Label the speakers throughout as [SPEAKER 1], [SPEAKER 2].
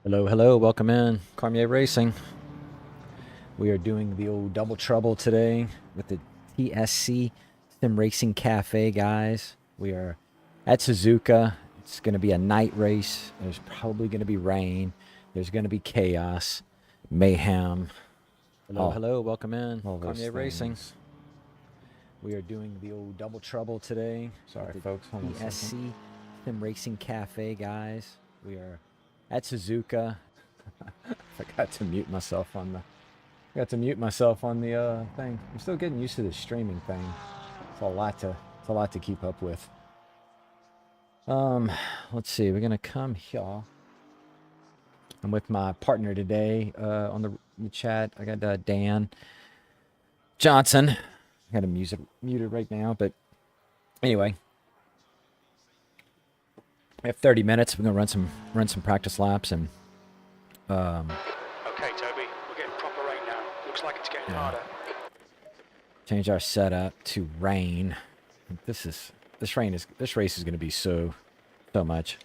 [SPEAKER 1] Hello, hello, welcome in. Cormier Racing. We are doing the old double trouble today with the TSC Sim Racing Cafe, guys. We are at Suzuka. It's going to be a night race. There's probably going to be rain. There's going to be chaos, mayhem. Hello, hello, welcome in. Cormier Racing. We are doing the old double trouble today.
[SPEAKER 2] Sorry, folks. Hold on a second.
[SPEAKER 1] TSC Sim Racing Cafe, guys. We are at Suzuka. I forgot to mute myself on the thing. I'm still getting used to this streaming thing. It's a lot to keep up with. Let's see. We're gonna come here. I'm with my partner today on the chat. I got Dan Johnson. I got him muted right now, but anyway. We have 30 minutes. We're gonna run some practice laps and
[SPEAKER 3] Okay, Toby, we're getting proper rain now. Looks like it's getting harder.
[SPEAKER 1] change our setup to rain. This race is gonna be so much.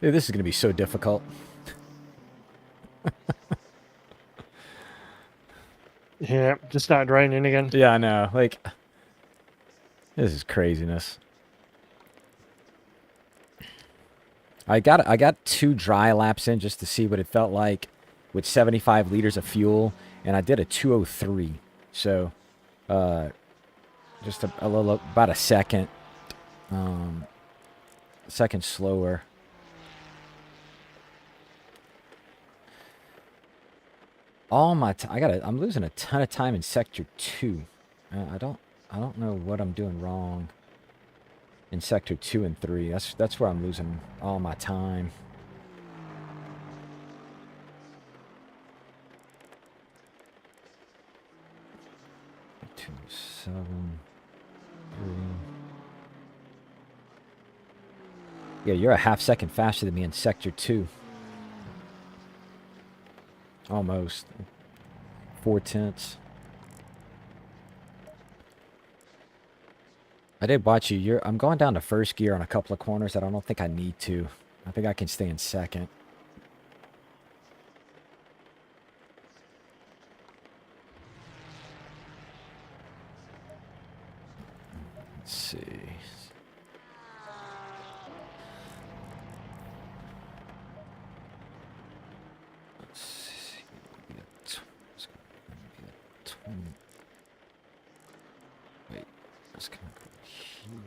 [SPEAKER 1] Dude, this is gonna be so difficult.
[SPEAKER 2] Yeah, just started raining again.
[SPEAKER 1] Yeah, I know. Like, this is craziness. I got 2 dry laps in just to see what it felt like with 75 liters of fuel, and I did a 2:03. So, just a little, about a second slower. I'm losing a ton of time in sector 2. I don't know what I'm doing wrong in sector 2 and 3. That's where I'm losing all my time. Two, 7, 3. Yeah, you're a half second faster than me in sector 2. Almost. 4/10. I did watch you. I'm going down to first gear on a couple of corners that I don't think I need to. I think I can stay in second. Let's see. Let's get 20. Wait, let's kind of go here.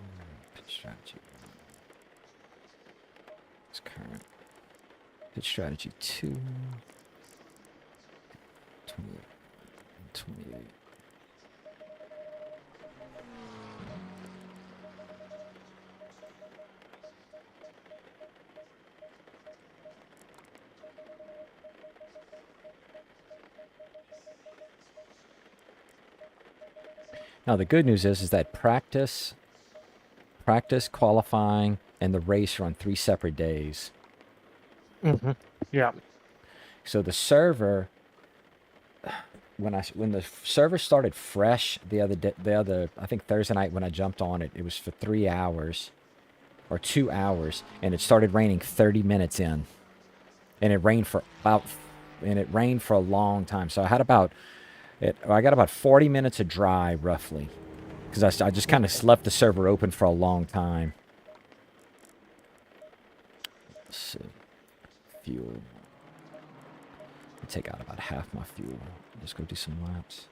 [SPEAKER 1] Pitch strategy. It's current. Pitch strategy 2. 28. 28. Now the good news is that practice, qualifying, and the race are on 3 separate days.
[SPEAKER 2] Mm-hmm. Yeah.
[SPEAKER 1] So the server, when the server started fresh the other I think Thursday night when I jumped on it, it was for 3 hours or 2 hours, and it started raining 30 minutes in, and it rained for a long time. So I got about 40 minutes of dry, roughly, because I just kind of left the server open for a long time. Let's see. Fuel. I'll take out about half my fuel. Just go do some laps.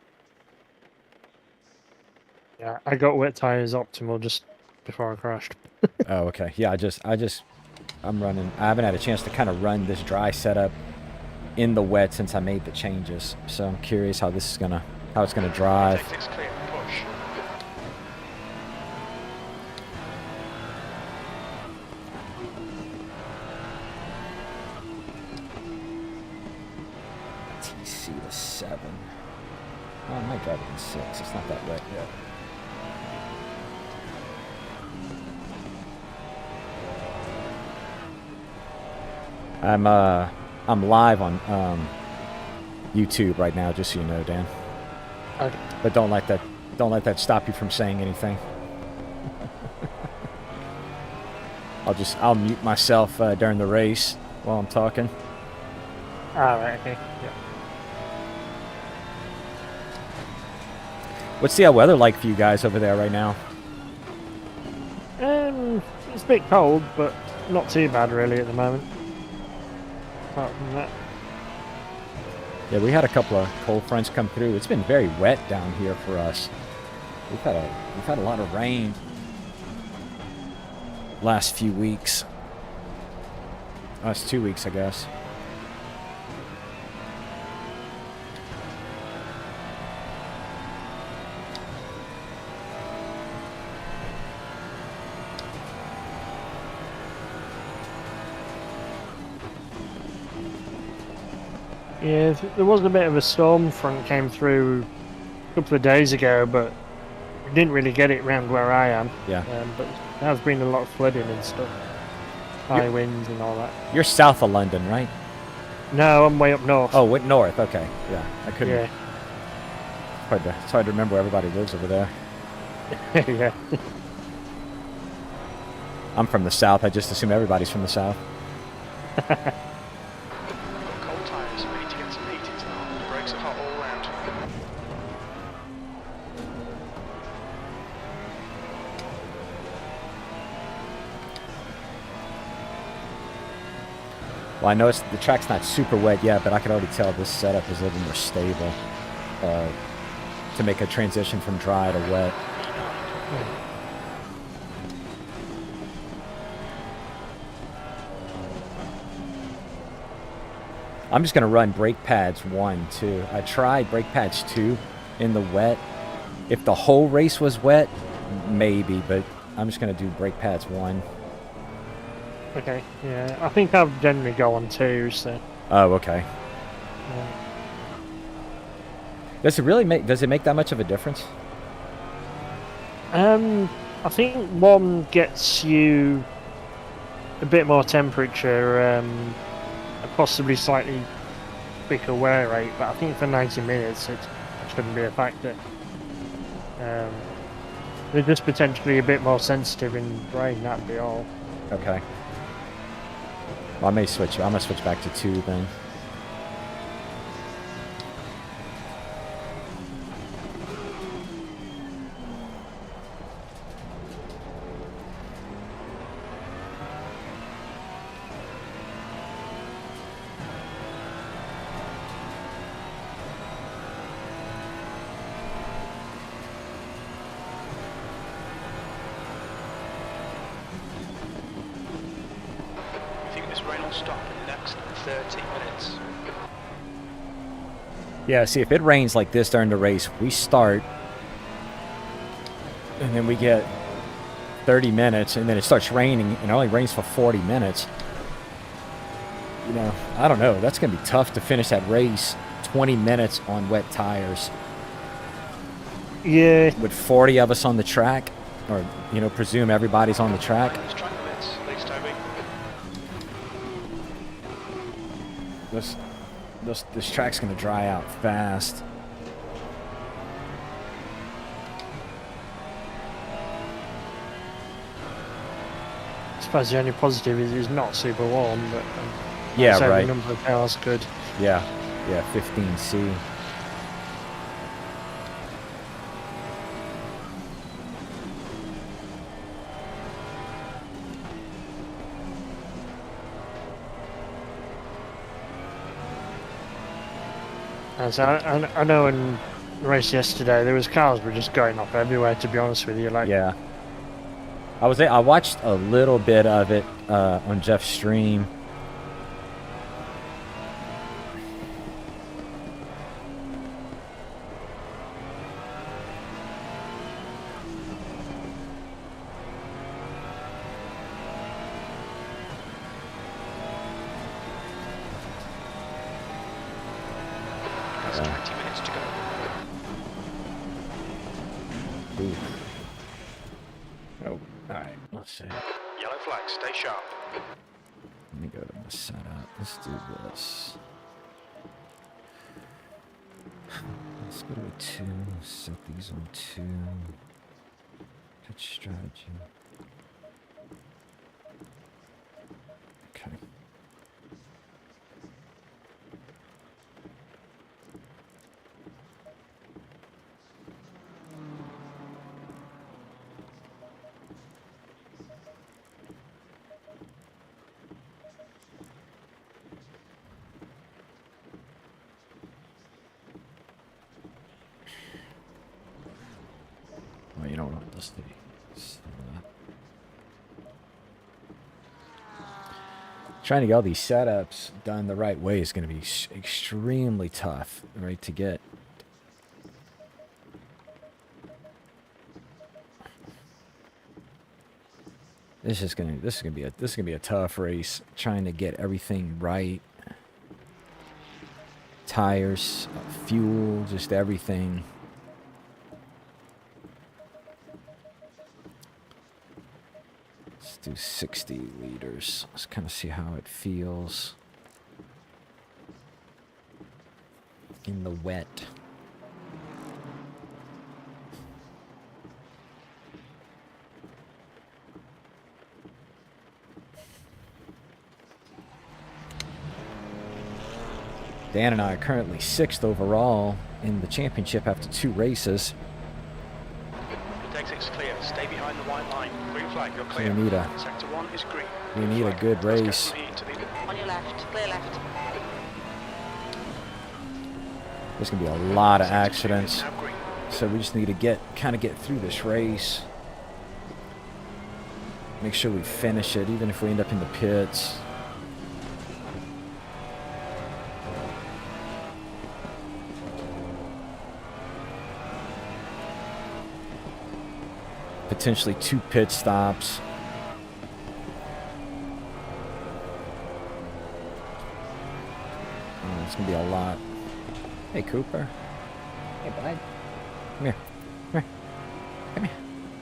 [SPEAKER 2] Yeah, I got wet tires optimal just before I crashed.
[SPEAKER 1] Oh, okay. Yeah, I'm running. I haven't had a chance to kind of run this dry setup in the wet since I made the changes. So I'm curious how it's gonna drive.
[SPEAKER 3] It's clear. Push.
[SPEAKER 1] TC to 7. Oh, I might drive it in 6. It's not that wet yet. I'm live on YouTube right now, just so you know, Dan.
[SPEAKER 2] Okay.
[SPEAKER 1] But don't let that stop you from saying anything. I'll mute myself during the race while I'm talking.
[SPEAKER 2] Ah, right, okay. Yeah.
[SPEAKER 1] What's the weather like for you guys over there right now?
[SPEAKER 2] It's a bit cold, but not too bad really at the moment. Apart from that.
[SPEAKER 1] Yeah, we had a couple of cold fronts come through. It's been very wet down here for us. We've had a lot of rain last few weeks. Last 2 weeks, I guess.
[SPEAKER 2] Yeah, there was a bit of a storm front came through a couple of days ago, but we didn't really get it around where I am.
[SPEAKER 1] Yeah.
[SPEAKER 2] But there has been a lot of flooding and stuff. High winds and all that.
[SPEAKER 1] You're south of London, right?
[SPEAKER 2] No, I'm way up north.
[SPEAKER 1] Oh, went north. Okay. Yeah, I couldn't.
[SPEAKER 2] Yeah.
[SPEAKER 1] It's hard to remember where everybody lives over there.
[SPEAKER 2] Yeah.
[SPEAKER 1] I'm from the south. I just assume everybody's from the south.
[SPEAKER 3] We've got cold tyres. We need to get some heat into them. The brakes are hot all round.
[SPEAKER 1] Well, I know the track's not super wet yet, but I can already tell this setup is a little more stable to make a transition from dry to wet. I'm just going to run brake pads 1, 2. I tried brake pads 2 in the wet. If the whole race was wet, maybe, but I'm just going to do brake pads 1.
[SPEAKER 2] Okay, yeah. I think I'll generally go on 2, so...
[SPEAKER 1] Oh, okay.
[SPEAKER 2] Yeah.
[SPEAKER 1] Does it make that much of a difference?
[SPEAKER 2] I think 1 gets you a bit more temperature, and possibly slightly quicker wear rate, but I think for 90 minutes it shouldn't be a factor. They're just potentially a bit more sensitive in rain, that'd be all.
[SPEAKER 1] Okay. Well, I'm going to switch back to 2 then.
[SPEAKER 3] Stop in the next 30 minutes.
[SPEAKER 1] Yeah, see, if it rains like this during the race, we start, and then we get 30 minutes, and then it starts raining, and it only rains for 40 minutes. You know, I don't know. That's going to be tough to finish that race 20 minutes on wet tires.
[SPEAKER 2] Yeah.
[SPEAKER 1] With 40 of us on the track, or, you know, presume everybody's on the track. This track's going to dry out fast.
[SPEAKER 2] I suppose the only positive is it's not super warm, but
[SPEAKER 1] yeah, right.
[SPEAKER 2] The number of hours good.
[SPEAKER 1] Yeah, 15C.
[SPEAKER 2] So I know in the race yesterday there was cars were just going off everywhere. To be honest with you, like
[SPEAKER 1] yeah, I watched a little bit of it on Jeff's stream.
[SPEAKER 3] Yellow flag, stay sharp.
[SPEAKER 1] Let me go to my setup. Let's do this. Let's go to a 2. Set these on 2. Pitch strategy. Okay. let's see. Trying to get all these setups done the right way is going to be extremely tough, right, to get. This is gonna be a tough race, trying to get everything right. Tires, fuel, just everything. Let's do 60 liters. Let's kind of see how it feels in the wet. Dan and I are currently 6th overall in the championship after 2 races.
[SPEAKER 3] The exit's clear. Stay behind the white line. Green flag, you're
[SPEAKER 1] So
[SPEAKER 3] clear.
[SPEAKER 1] we need
[SPEAKER 3] Sector 1 is green.
[SPEAKER 1] we need a good race.
[SPEAKER 4] On your left, clear left.
[SPEAKER 1] There's gonna be a lot of
[SPEAKER 3] Sector 2 is
[SPEAKER 1] accidents,
[SPEAKER 3] now green.
[SPEAKER 1] so we just need to kind of get through this race. Make sure we finish it, even if we end up in the pits. Potentially 2 pit stops. Oh, it's gonna be a lot. Hey, Cooper. Hey, bud. Come here. Come here. Come here.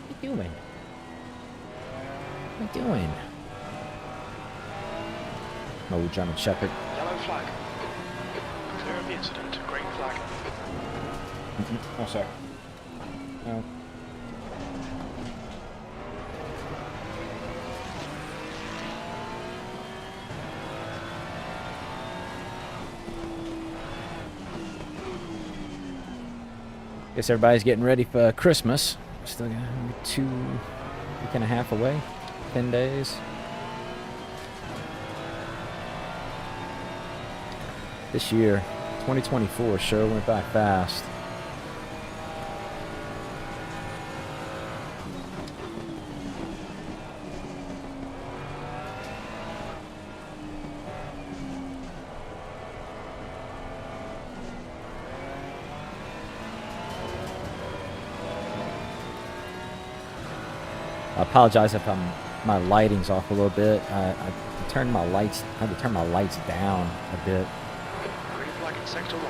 [SPEAKER 1] What you doing? What you doing? Oh, German Shepherd.
[SPEAKER 3] Yellow flag. Clear of the incident. Green flag.
[SPEAKER 1] Oh, sorry. Oh. Guess everybody's getting ready for Christmas. Still got 2 week and a half away. 10 days. This year, 2024, sure went by fast. I apologize if my lighting's off a little bit. I turned my lights. I had to turn my lights down a bit.
[SPEAKER 3] Green flag in sector 1.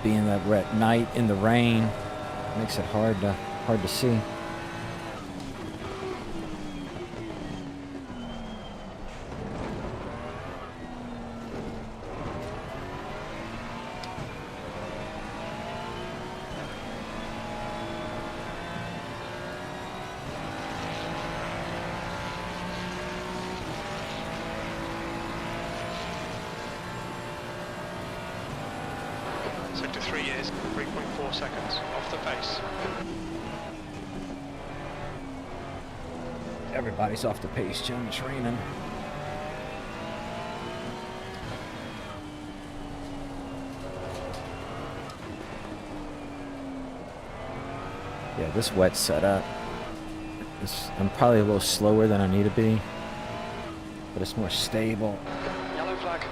[SPEAKER 1] Being that we're at night in the rain, makes it hard to see.
[SPEAKER 3] Sector 3 is 3.4 seconds off the pace.
[SPEAKER 1] Everybody's off the pace, Jim. It's raining. Yeah, this wet setup. I'm probably a little slower than I need to be, but it's more stable.
[SPEAKER 3] Yellow flag.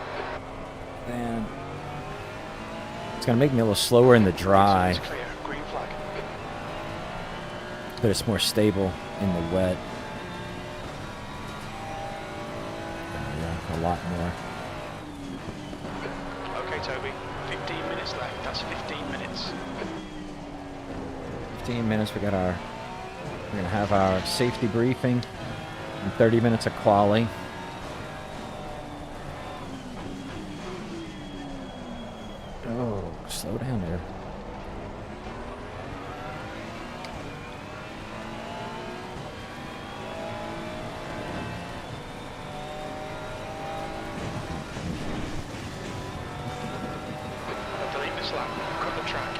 [SPEAKER 1] And it's gonna make me a little slower in the dry,
[SPEAKER 3] It's clear. Green flag.
[SPEAKER 1] but it's more stable in the wet. Yeah, a lot more.
[SPEAKER 3] Okay, Toby. 15 minutes left. That's 15 minutes.
[SPEAKER 1] 15 minutes. We're gonna have our safety briefing and 30 minutes of quali. Oh, slow down there.
[SPEAKER 3] Delete this lap. Cut the track.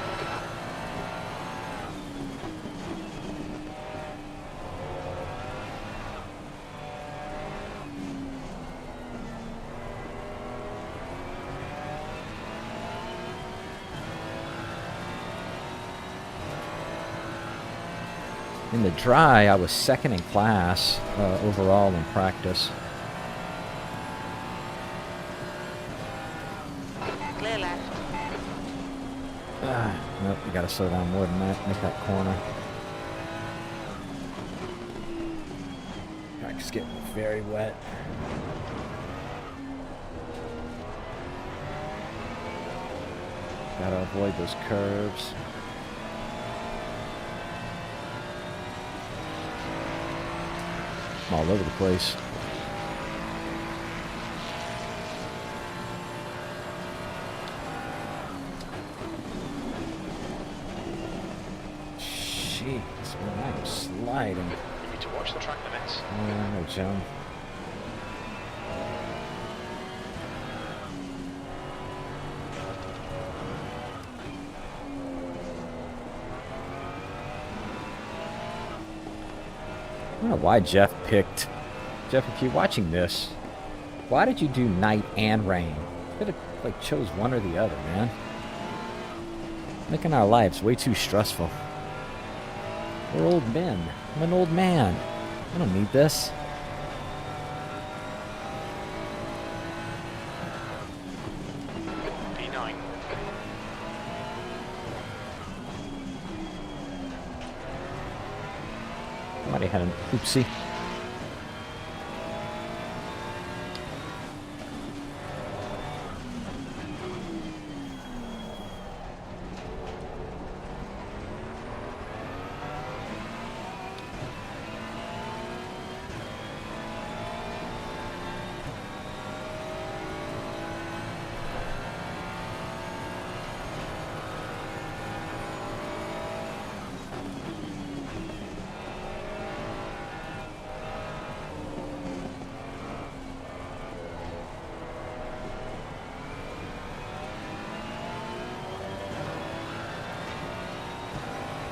[SPEAKER 1] In the dry, I was second in class overall in practice.
[SPEAKER 4] Clear left.
[SPEAKER 1] Nope, you gotta slow down more than that. Make that corner. Track's getting very wet. Gotta avoid those curves. I'm all over the place. Jeez, man, I'm sliding.
[SPEAKER 3] You need to watch the track limits.
[SPEAKER 1] Oh, no, Joan. I don't know why Jeff picked. Jeff, if you're watching this, why did you do night and rain? You could have like chose one or the other, man. Making our lives way too stressful. We're old men. I'm an old man. I don't need this.
[SPEAKER 3] P9.
[SPEAKER 1] Somebody had an oopsie.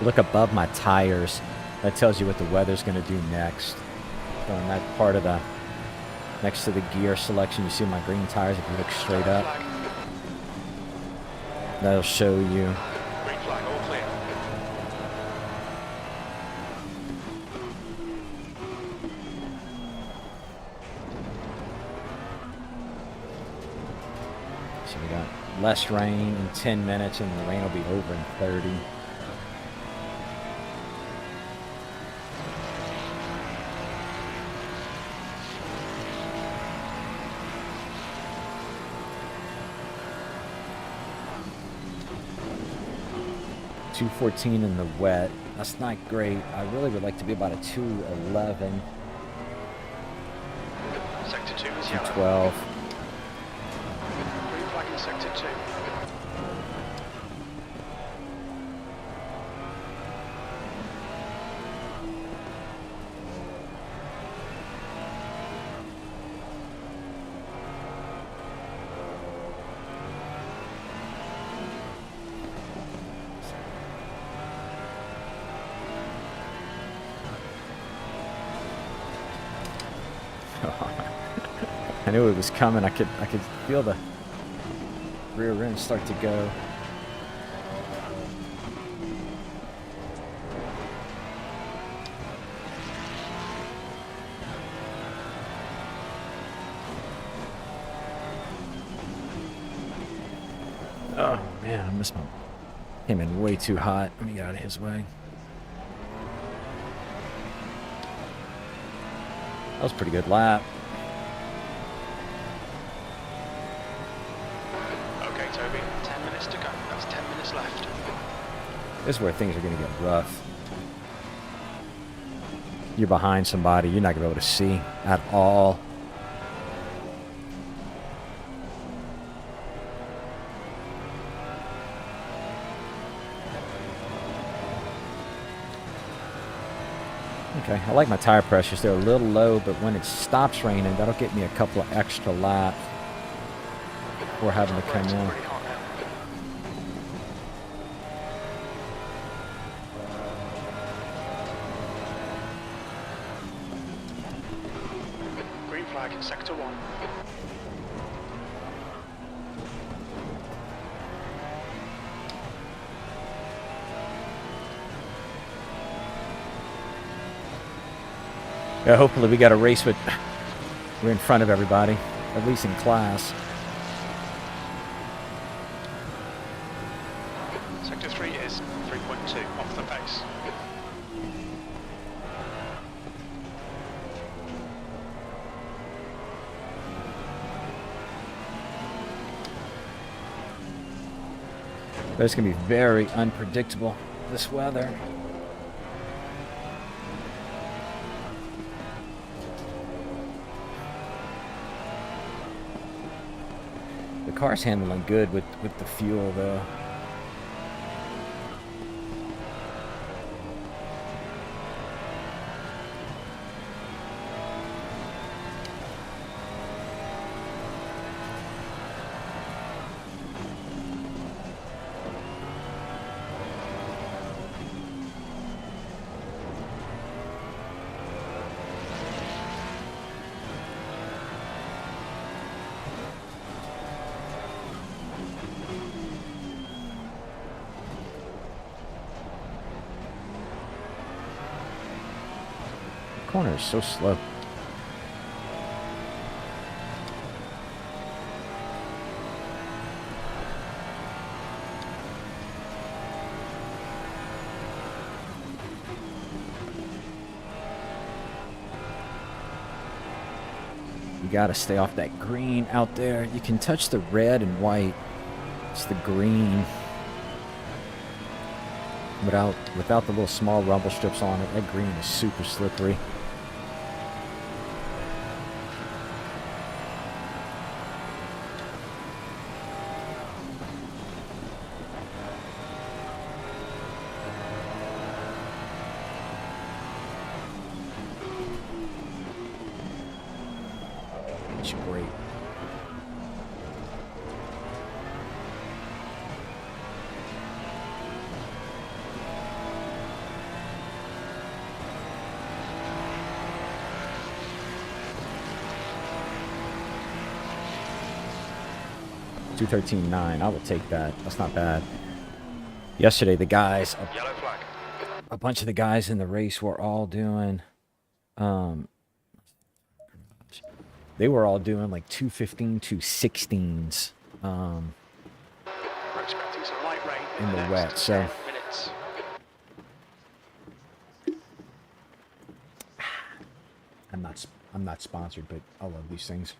[SPEAKER 1] Look above my tires. That tells you what the weather's going to do next. So in that part of the, next to the gear selection, you see my green tires. If you look straight up,
[SPEAKER 3] Flag.
[SPEAKER 1] that'll show you.
[SPEAKER 3] Green flag, all clear.
[SPEAKER 1] So we got less rain in 10 minutes, and the rain will be over in 30. .214 in the wet. That's not great. I really would like to be about a 211,
[SPEAKER 3] Sector 2 is yellow.
[SPEAKER 1] 212.
[SPEAKER 3] Green flag in sector 2.
[SPEAKER 1] I knew it was coming. I could feel the rear rim start to go. Oh man, I missed my. Came in way too hot. Let me get out of his way. That was a pretty good lap.
[SPEAKER 3] Okay, Toby, 10 minutes to go. That's 10 minutes left.
[SPEAKER 1] This is where things are going to get rough. You're behind somebody, you're not going to be able to see at all. Okay, I like my tire pressures. They're a little low, but when it stops raining, that'll get me a couple of extra laps before having to come
[SPEAKER 3] It's
[SPEAKER 1] in.
[SPEAKER 3] pretty hot now. Green flag in sector 1.
[SPEAKER 1] Yeah, hopefully we got a race with... We're in front of everybody, at least in class.
[SPEAKER 3] Sector 3 is 3.2 off the pace.
[SPEAKER 1] But it's going to be very unpredictable, this weather. The car's handling good with the fuel, though. Corner is so slow. You gotta stay off that green out there. You can touch the red and white. It's the green. Without the little small rumble strips on it, that green is super slippery. It's great. $213.9. I will take that. That's not bad. Yesterday, the guys,
[SPEAKER 3] Yellow flag.
[SPEAKER 1] a bunch of the guys in the race were all doing, they were all doing like 215, 216s.
[SPEAKER 3] We're expecting some light rain
[SPEAKER 1] In the
[SPEAKER 3] next
[SPEAKER 1] wet, so-
[SPEAKER 3] 10 minutes.
[SPEAKER 1] I'm not sponsored, but I love these things.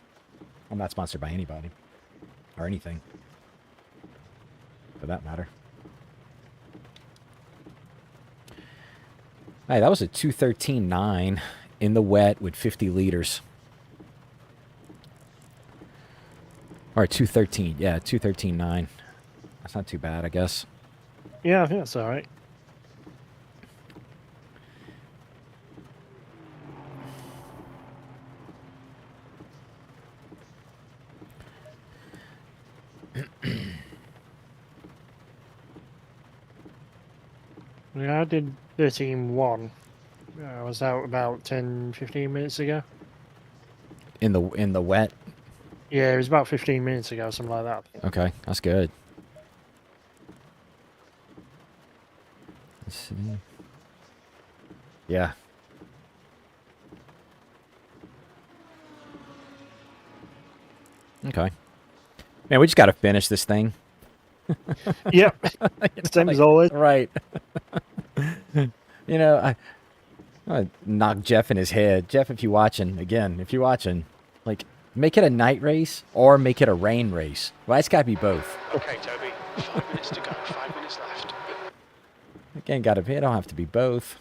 [SPEAKER 1] I'm not sponsored by anybody or anything, for that matter. Hey, that was a 213.9 in the wet with 50 liters. Or 213, yeah, 213.9. That's not too bad, I guess.
[SPEAKER 2] Yeah, I think that's all right. Yeah, I did 13.1. I was out about 10, 15 minutes ago.
[SPEAKER 1] In the wet.
[SPEAKER 2] Yeah, it was about 15 minutes ago, something like that.
[SPEAKER 1] Okay, that's good. Let's see. Yeah. Okay. Man, we just got to finish this thing.
[SPEAKER 2] Yep, same as always.
[SPEAKER 1] Right. You know, I'm gonna knock Jeff in his head. Jeff, if you're watching, like, make it a night race or make it a rain race. Well, it's got to be both.
[SPEAKER 3] Okay, Toby, 5 minutes to go, 5 minutes left.
[SPEAKER 1] Again, it don't have to be both.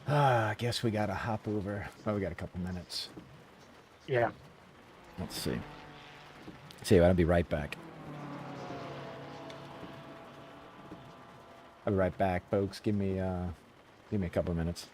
[SPEAKER 1] I guess we got to hop over. Oh, we got a couple minutes.
[SPEAKER 2] Yeah.
[SPEAKER 1] Let's see. See, I'll be right back. I'll be right back, folks. Give me a couple of minutes.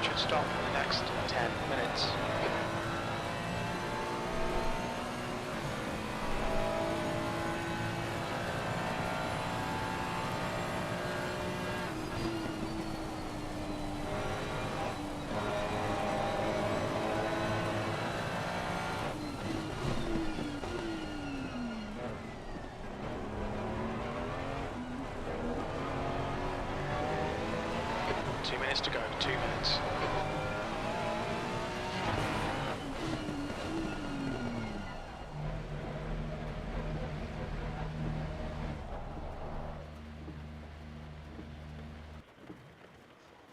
[SPEAKER 3] It should stop in the next 10 minutes. To go, 2 minutes.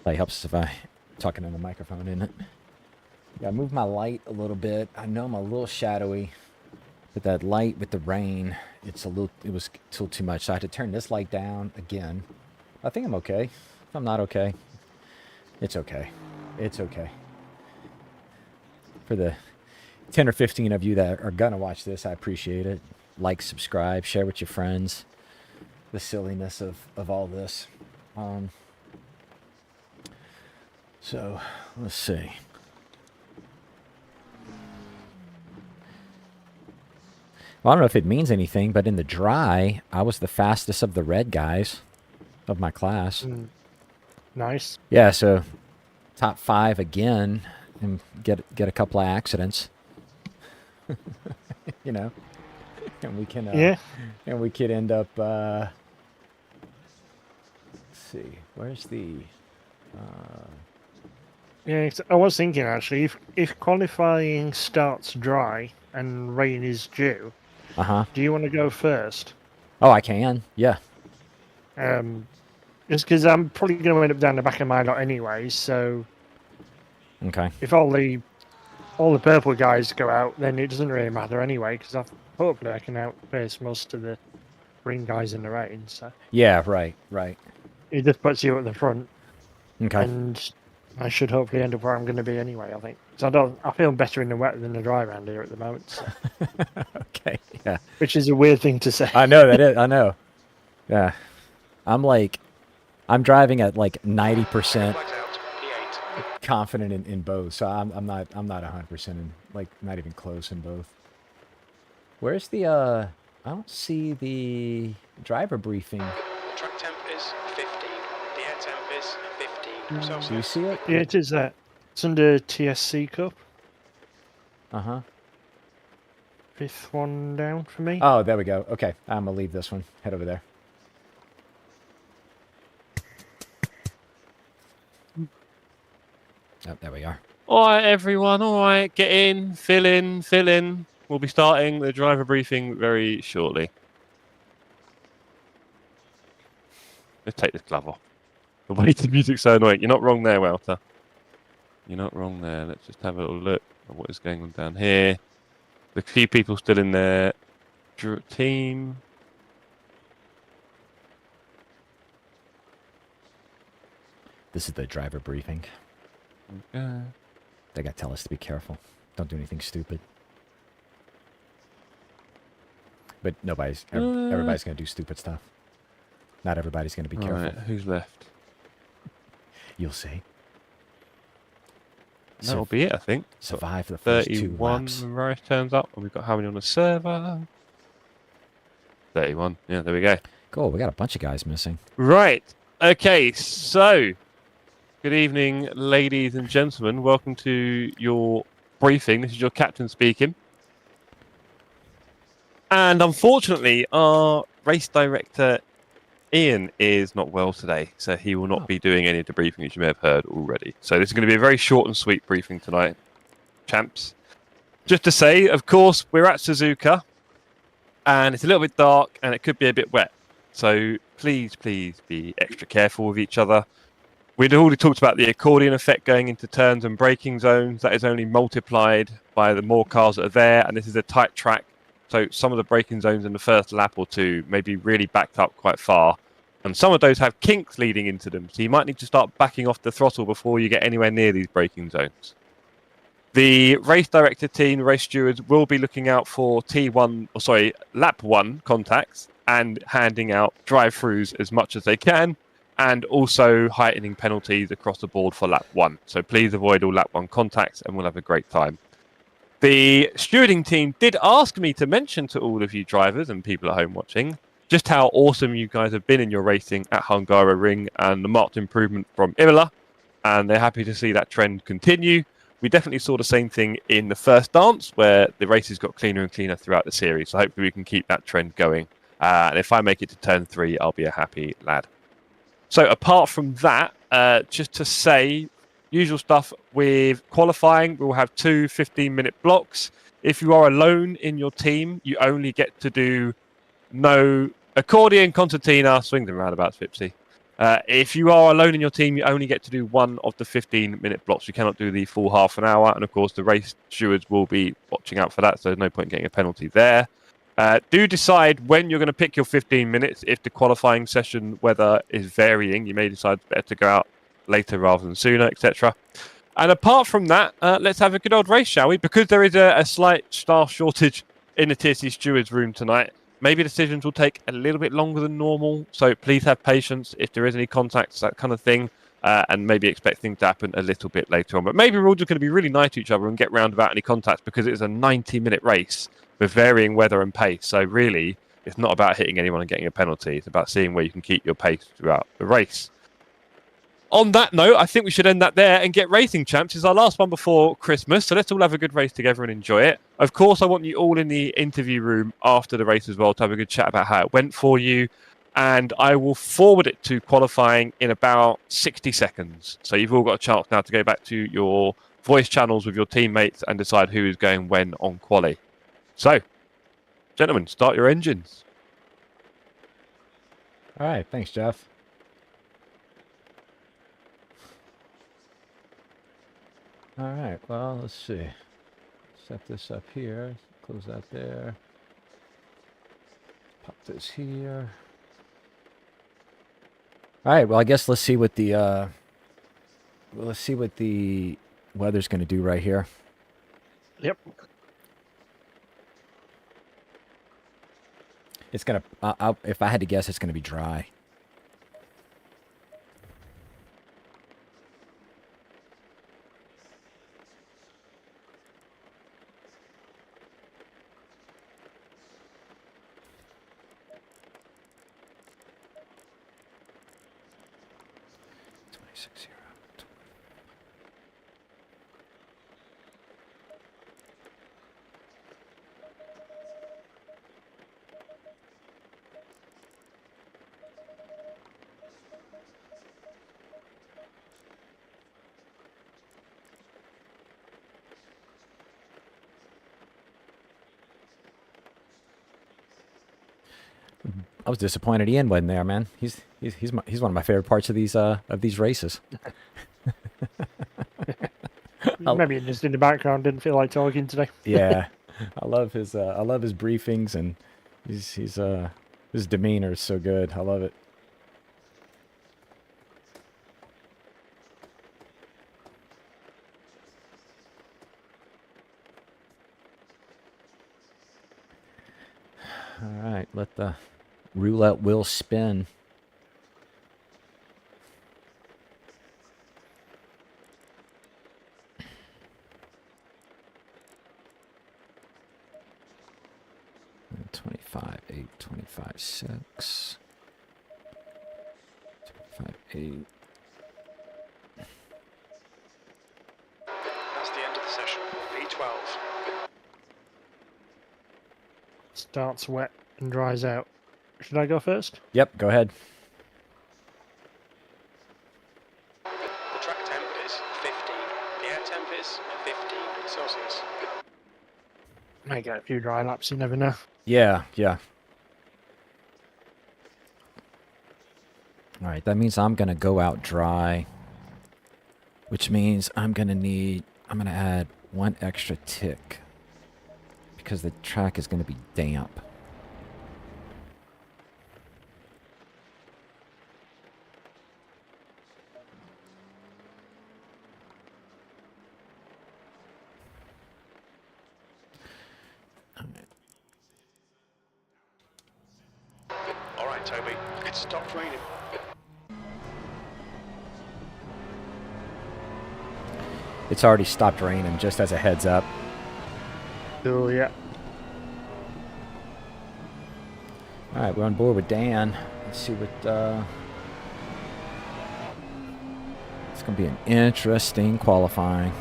[SPEAKER 1] That helps if I'm talking in the microphone, isn't it? Yeah, I moved my light a little bit. I know I'm a little shadowy, but that light with the rain, it was a little too much. So I had to turn this light down again. I think I'm okay. If I'm not okay, it's okay. It's okay. For the 10 or 15 of you that are going to watch this, I appreciate it. Like, subscribe, share with your friends. The silliness of all this. So, let's see. Well, I don't know if it means anything, but in the dry, I was the fastest of the red guys of my class.
[SPEAKER 2] Nice.
[SPEAKER 1] Yeah, so top 5 again and get a couple of accidents. You know, and we can and we could end up let's see, where's the
[SPEAKER 2] Yeah, I was thinking actually, if qualifying starts dry and rain is due, do you want to go first?
[SPEAKER 1] Oh, I can. Yeah.
[SPEAKER 2] Just because I'm probably going to end up down the back of my lot anyway, so
[SPEAKER 1] Okay.
[SPEAKER 2] if all the purple guys go out, then it doesn't really matter anyway, because hopefully I can outpace most of the green guys in the rain. So
[SPEAKER 1] Yeah, right.
[SPEAKER 2] it just puts you at the front,
[SPEAKER 1] Okay.
[SPEAKER 2] and I should hopefully end up where I'm going to be anyway. I think. So I feel better in the wet than the dry around here at the moment. So.
[SPEAKER 1] Okay. Yeah.
[SPEAKER 2] Which is a weird thing to say.
[SPEAKER 1] I know that is. I know. Yeah. I'm driving at like 90% confident in both, so I'm not 100% in, like, not even close in both. Where's the I don't see the driver briefing.
[SPEAKER 3] The track temp is 15. The air temp is 15 Celsius.
[SPEAKER 1] Do you see it?
[SPEAKER 2] Yeah, it is that. It's under TSC Cup.
[SPEAKER 1] Uh-huh.
[SPEAKER 2] 5th one down for me.
[SPEAKER 1] Oh, there we go. Okay, I'm gonna leave this one. Head over there. Oh, there we are.
[SPEAKER 5] All right, everyone. All right, get in, fill in, fill in. We'll be starting the driver briefing very shortly. Let's take this glove off. The weighted music's so annoying. You're not wrong there, Walter. You're not wrong there. Let's just have a little look at what is going on down here. The few people still in their team.
[SPEAKER 1] This is the driver briefing.
[SPEAKER 5] Okay.
[SPEAKER 1] They gotta tell us to be careful. Don't do anything stupid. But everybody's gonna do stupid stuff. Not everybody's gonna be careful.
[SPEAKER 5] Right, who's left?
[SPEAKER 1] You'll see.
[SPEAKER 5] That'll be it, I think.
[SPEAKER 1] Survive the first 2
[SPEAKER 5] 31
[SPEAKER 1] laps.
[SPEAKER 5] when Rice turns up, and we've got how many on the server? 31. Yeah, there we go.
[SPEAKER 1] Cool, we got a bunch of guys missing.
[SPEAKER 5] Right. Okay, so good evening, ladies and gentlemen. Welcome to your briefing. This is your captain speaking. And unfortunately, our race director, Ian, is not well today, so he will not be doing any of the briefing, as you may have heard already. So this is going to be a very short and sweet briefing tonight, champs. Just to say, of course, we're at Suzuka, and it's a little bit dark, and it could be a bit wet. So please be extra careful with each other. We'd already talked about the accordion effect going into turns and braking zones. That is only multiplied by the more cars that are there, and this is a tight track. So some of the braking zones in the first lap or two may be really backed up quite far. And some of those have kinks leading into them. So you might need to start backing off the throttle before you get anywhere near these braking zones. The race director team, race stewards, will be looking out for lap 1 contacts and handing out drive-throughs as much as they can. and also heightening penalties across the board for lap 1. So please avoid all lap 1 contacts and we'll have a great time. The stewarding team did ask me to mention to all of you drivers and people at home watching just how awesome you guys have been in your racing at Hungaroring and the marked improvement from Imola, and they're happy to see that trend continue. We definitely saw the same thing in the first dance, where the races got cleaner and cleaner throughout the series, so hopefully we can keep that trend going. And if I make it to turn 3, I'll be a happy lad. So apart from that, just to say, usual stuff with qualifying, we'll have 2 15-minute blocks. If you are alone in your team, you only get to do no accordion, concertina, swings and roundabouts, Fipsy. If you are alone in your team, you only get to do 1 of the 15-minute blocks. You cannot do the full half an hour, and of course the race stewards will be watching out for that, so there's no point getting a penalty there. Do decide when you're going to pick your 15 minutes. If the qualifying session weather is varying, you may decide better to go out later rather than sooner, etc. And apart from that, let's have a good old race, shall we? Because there is a slight staff shortage in the TSC stewards room tonight, maybe decisions will take a little bit longer than normal, so please have patience if there is any contacts, that kind of thing, and maybe expect things to happen a little bit later on. But maybe we're all just going to be really nice to each other and get round without any contacts, because it's a 90-minute race with varying weather and pace. So really, it's not about hitting anyone and getting a penalty. It's about seeing where you can keep your pace throughout the race. On that note, I think we should end that there and get Racing Champs. It's our last one before Christmas, so let's all have a good race together and enjoy it. Of course, I want you all in the interview room after the race as well to have a good chat about how it went for you, and I will forward it to qualifying in about 60 seconds. So you've all got a chance now to go back to your voice channels with your teammates and decide who is going when on quali. So, gentlemen, start your engines.
[SPEAKER 1] All right, thanks, Jeff. All right, well, let's see. Set this up here. Close that there. Pop this here. All right, well, I guess let's see what the weather's going to do right here.
[SPEAKER 2] Yep.
[SPEAKER 1] It's going to, if I had to guess, it's going to be dry. I was disappointed Ian wasn't there, man. He's one of my favorite parts of these races.
[SPEAKER 2] Maybe he just in the background didn't feel like talking today.
[SPEAKER 1] Yeah, I love his briefings, and his demeanor is so good. I love it. All right, let the roulette wheel spin. And 25, 8, 25, 6. 25, 8.
[SPEAKER 3] That's the end of the session. P12.
[SPEAKER 2] Starts wet and dries out. Should I go first?
[SPEAKER 1] Yep, go ahead.
[SPEAKER 3] The track temp is 15. The air temp is 15 Celsius.
[SPEAKER 2] Might get a few dry laps, you never know.
[SPEAKER 1] Yeah, yeah. All right, that means I'm going to go out dry, which means I'm going to add 1 extra tick because the track is going to be damp.
[SPEAKER 3] Alright, Toby, it stopped raining.
[SPEAKER 1] It's already stopped raining, just as a heads up.
[SPEAKER 2] Cool, yeah.
[SPEAKER 1] All right, we're on board with Dan. Let's see what. It's going to be an interesting qualifying.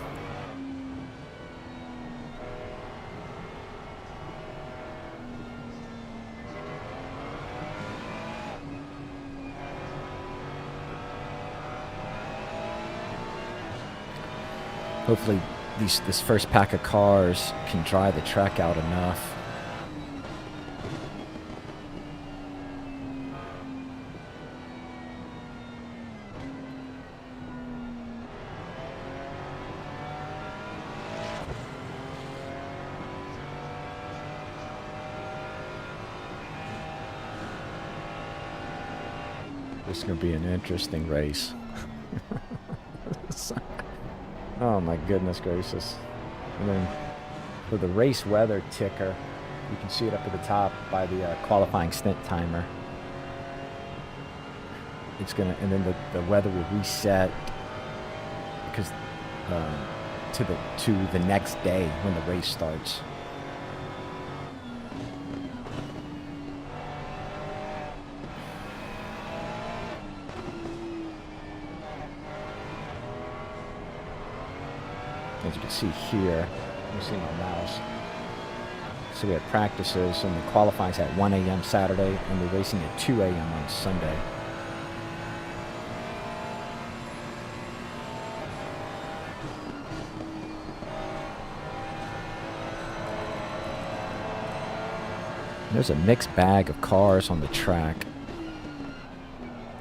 [SPEAKER 1] Hopefully, this first pack of cars can dry the track out enough. This is going to be an interesting race. Oh my goodness gracious. And then for the race weather ticker, you can see it up at the top by the qualifying stint timer. It's gonna, and then the weather will reset because to the next day when the race starts. As you can see here, you see my mouse. So we had practices, and the qualifying's at 1 a.m. Saturday, and we're racing at 2 a.m. on Sunday. There's a mixed bag of cars on the track.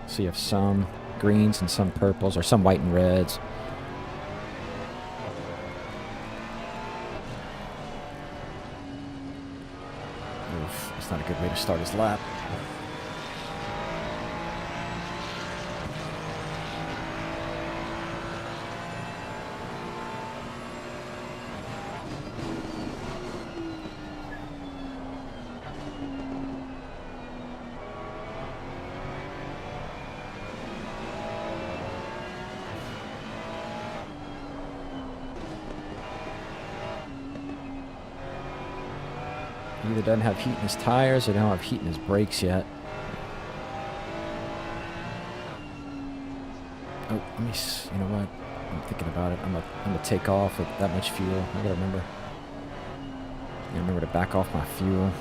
[SPEAKER 1] So you have some greens and some purples, or some white and reds. It's not a good way to start his lap. He either doesn't have heat in his tires or they don't have heat in his brakes yet. Oh, let me, you know what? I'm thinking about it. I'm gonna take off with that much fuel. I gotta remember to back off my fuel.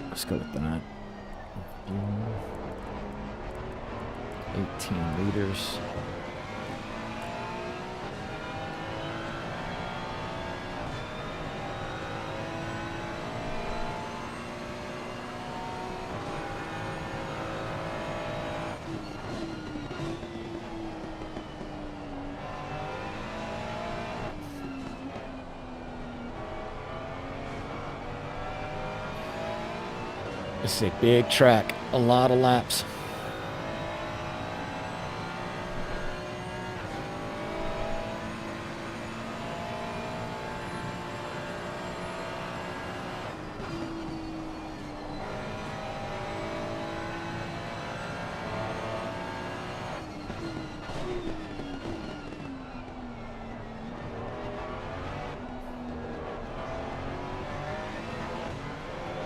[SPEAKER 1] Let's go with that. 18 liters. This is a big track, a lot of laps.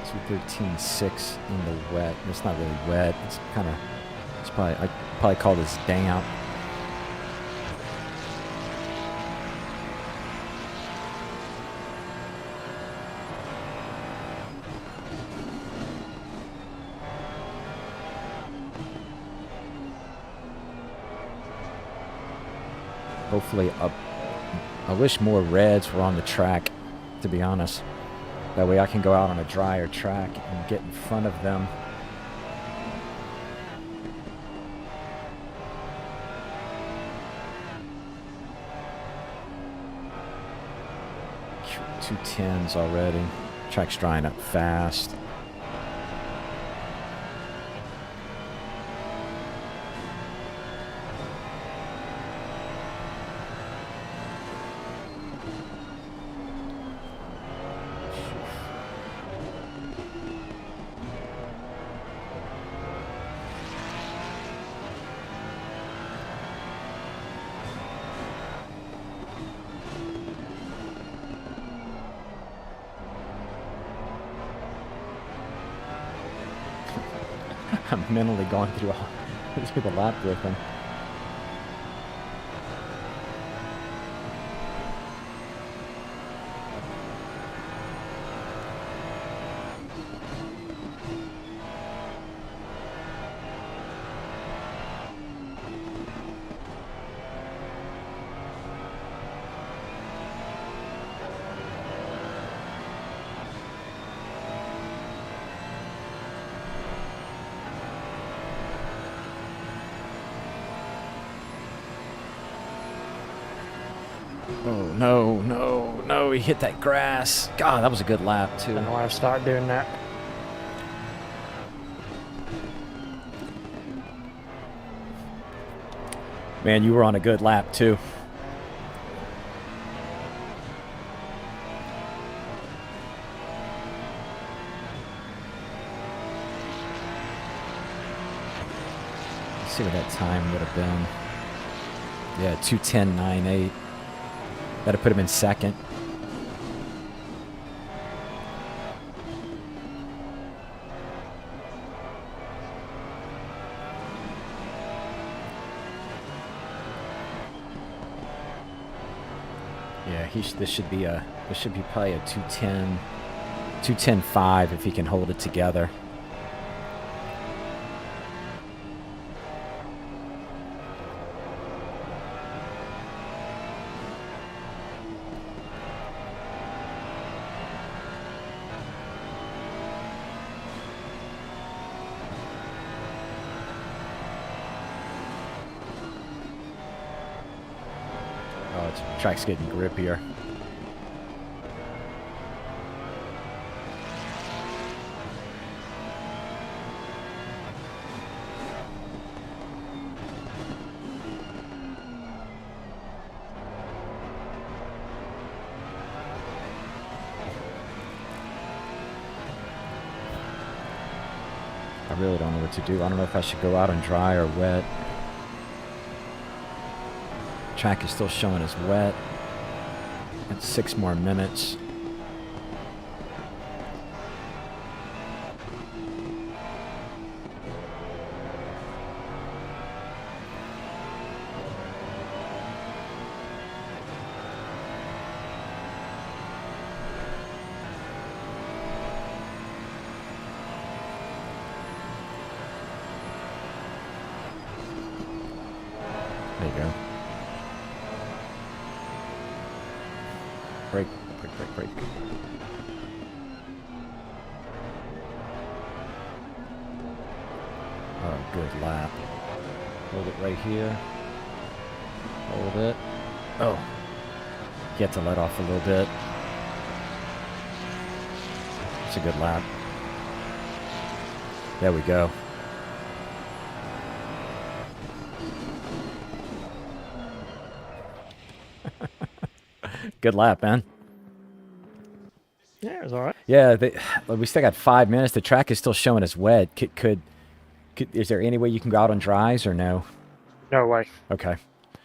[SPEAKER 1] So 13.6 in the wet. It's not really wet. It's kind of, I'd probably call this damp. Hopefully, I wish more reds were on the track, to be honest. That way I can go out on a drier track and get in front of them. Two 10s already. Track's drying up fast. I'm mentally going through the lap with him. Oh, no, no, no, he hit that grass. God, that was a good lap,
[SPEAKER 2] I
[SPEAKER 1] too.
[SPEAKER 2] don't know why I've started doing that.
[SPEAKER 1] Man, you were on a good lap, too. Let's see what that time would have been. Yeah, 2:10.98. That'd put him in second. Yeah, this should be probably a 2:10.5 if he can hold it together. Track's getting grippier. I really don't know what to do. I don't know if I should go out on dry or wet. Track is still showing as wet. That's 6 more minutes. There you go. Break, break, break, break. Oh, good lap. Hold it right here. Hold it. Oh. You have to let off a little bit. It's a good lap. There we go. Good lap, man.
[SPEAKER 2] Yeah, it was alright.
[SPEAKER 1] Yeah, we still got 5 minutes. The track is still showing as wet. Is there any way you can go out on dries or no?
[SPEAKER 2] No way.
[SPEAKER 1] Okay.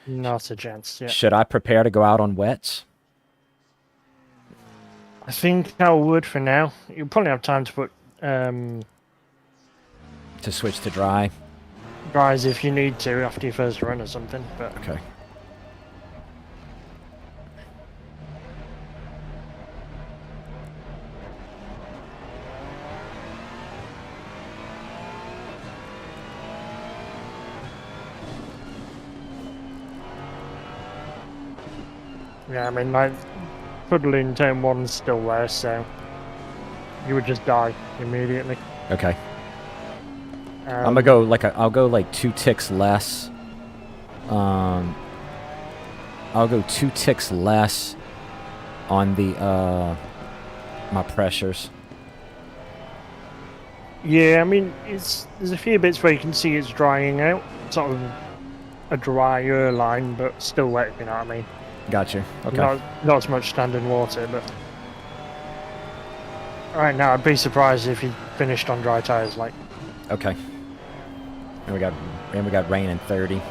[SPEAKER 2] Not a chance, yeah.
[SPEAKER 1] Should I prepare to go out on wets?
[SPEAKER 2] I think I would for now. You'll probably have time to put
[SPEAKER 1] To switch to dry?
[SPEAKER 2] dries if you need to after your first run or something, but
[SPEAKER 1] Okay.
[SPEAKER 2] yeah, I mean, like, puddle in turn 1's still there, so you would just die immediately.
[SPEAKER 1] Okay. I'm gonna go like I'll go like 2 ticks less. I'll go 2 ticks less on the my pressures.
[SPEAKER 2] Yeah, I mean, there's a few bits where you can see it's drying out, sort of a drier line, but still wet, if you know what I mean.
[SPEAKER 1] Gotcha. Okay.
[SPEAKER 2] Not as much standing water, but right now I'd be surprised if he finished on dry tires. Like,
[SPEAKER 1] Okay. And we got rain in 30.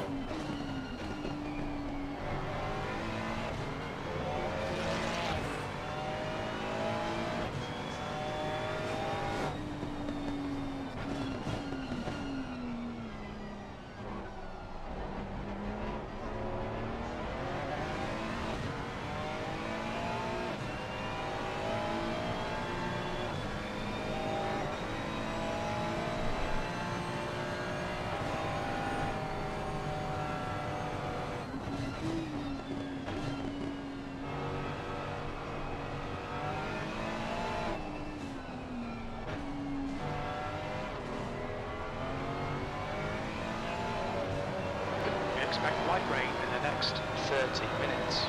[SPEAKER 3] expect light rain in the next 30 minutes.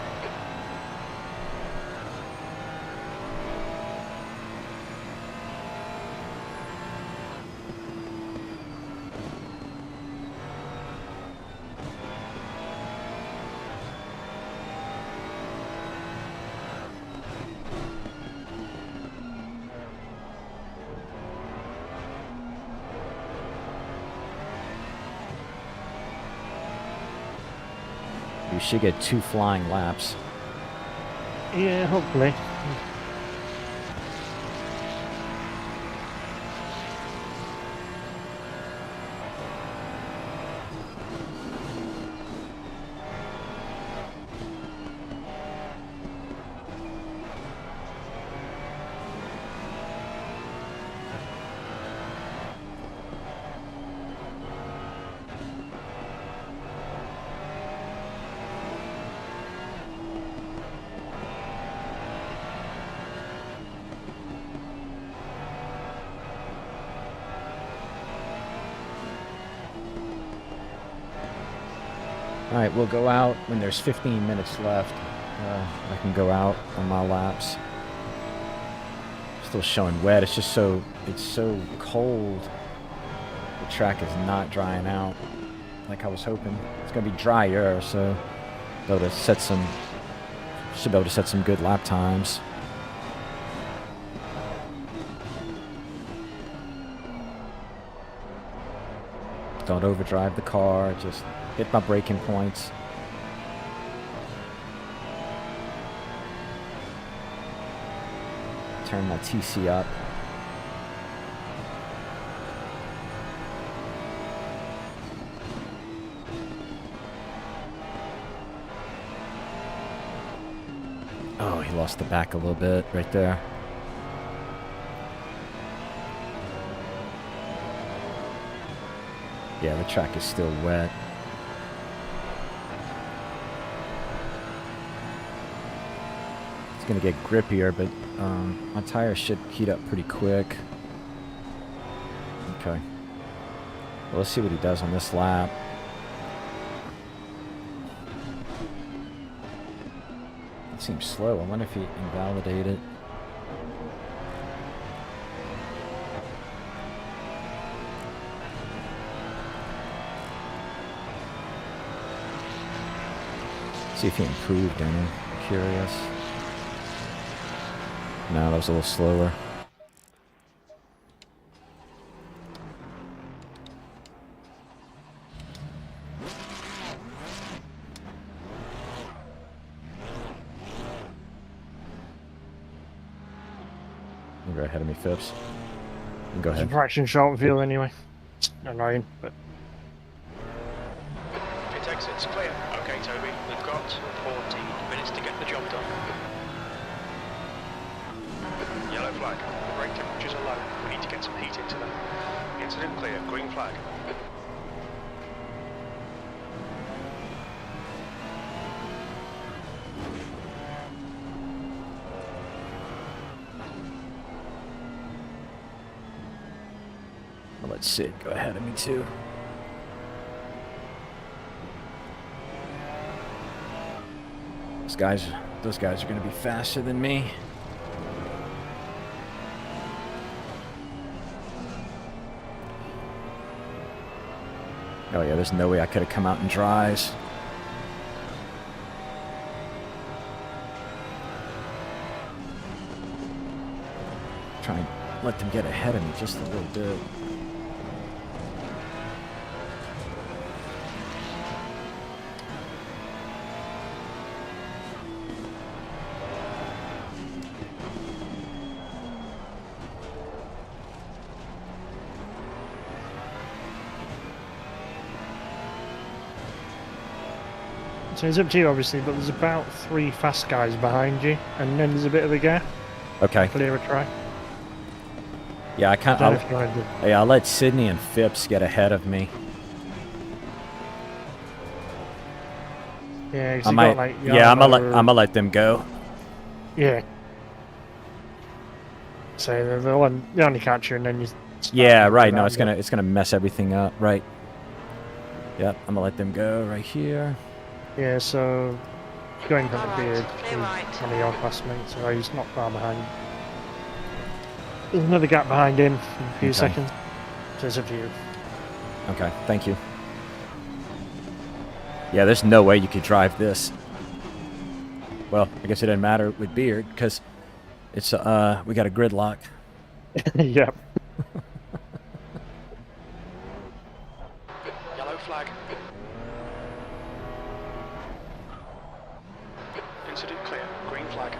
[SPEAKER 1] You should get 2 flying laps.
[SPEAKER 2] Yeah, hopefully.
[SPEAKER 1] Alright, we'll go out when there's 15 minutes left. I can go out on my laps. Still showing wet. It's just so cold. The track is not drying out like I was hoping. It's gonna be drier, so be able to set some should be able to set some good lap times. Don't overdrive the car, just hit my braking points. Turn my TC up. Oh, he lost the back a little bit right there. Yeah, the track is still wet. It's gonna get grippier, but my tires should heat up pretty quick. Okay. Well, let's see what he does on this lap. It seems slow. I wonder if he invalidated. See if he improved any. Curious. No, that was a little slower. You go ahead of me, Phipps. You go
[SPEAKER 2] It's a
[SPEAKER 1] ahead.
[SPEAKER 2] fraction short field anyway. Annoying, but
[SPEAKER 3] Pit exit's clear. Okay, Toby, we've got 14 minutes to get the job done. Yellow flag. The brake temperatures are low. We need to get some heat into them. Incident clear. Green flag.
[SPEAKER 1] I'll let Sid go ahead of me too. Those guys are going to be faster than me. Oh yeah, there's no way I could have come out in dries. Try and let them get ahead of me just a little bit.
[SPEAKER 2] so it's up to you obviously, but there's about 3 fast guys behind you, and then there's a bit of a gap.
[SPEAKER 1] Okay.
[SPEAKER 2] Clear a try.
[SPEAKER 1] Yeah, I
[SPEAKER 2] I
[SPEAKER 1] can't.
[SPEAKER 2] don't know if you want to do.
[SPEAKER 1] Yeah, I'll let Sydney and Phipps get ahead of me.
[SPEAKER 2] Yeah, 'cause
[SPEAKER 1] I
[SPEAKER 2] you
[SPEAKER 1] might.
[SPEAKER 2] got, like,
[SPEAKER 1] Yeah, I'm
[SPEAKER 2] Yamaha-
[SPEAKER 1] gonna let them go.
[SPEAKER 2] Yeah. So the only catcher, and then you.
[SPEAKER 1] Yeah, right. No, it's gonna mess everything up. Right. Yep, I'm gonna let them go right here.
[SPEAKER 2] Yeah, so going for the
[SPEAKER 4] Alright,
[SPEAKER 2] beard,
[SPEAKER 4] clear right.
[SPEAKER 2] one of your classmates, so he's not far behind. There's another gap behind him in a few
[SPEAKER 1] Okay.
[SPEAKER 2] seconds. So it's up to you.
[SPEAKER 1] Okay, thank you. Yeah, there's no way you could drive this. Well, I guess it doesn't matter with Beard because it's we got a gridlock.
[SPEAKER 2] Yep.
[SPEAKER 3] Yellow flag. Incident clear. Green flag.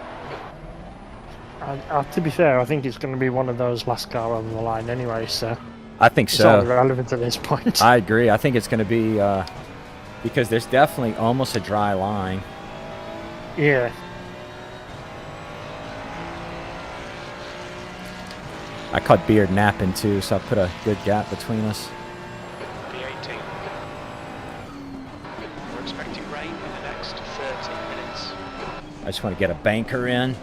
[SPEAKER 2] To be fair, I think it's going to be one of those last car on the line anyway, so
[SPEAKER 1] I think
[SPEAKER 2] it's all
[SPEAKER 1] so.
[SPEAKER 2] irrelevant at this point.
[SPEAKER 1] I agree. I think it's going to be because there's definitely almost a dry line.
[SPEAKER 2] Yeah.
[SPEAKER 1] I caught Beard napping too, so I put a good gap between us.
[SPEAKER 3] B18. We're expecting rain in the next 30 minutes.
[SPEAKER 1] I just want to get a banker in,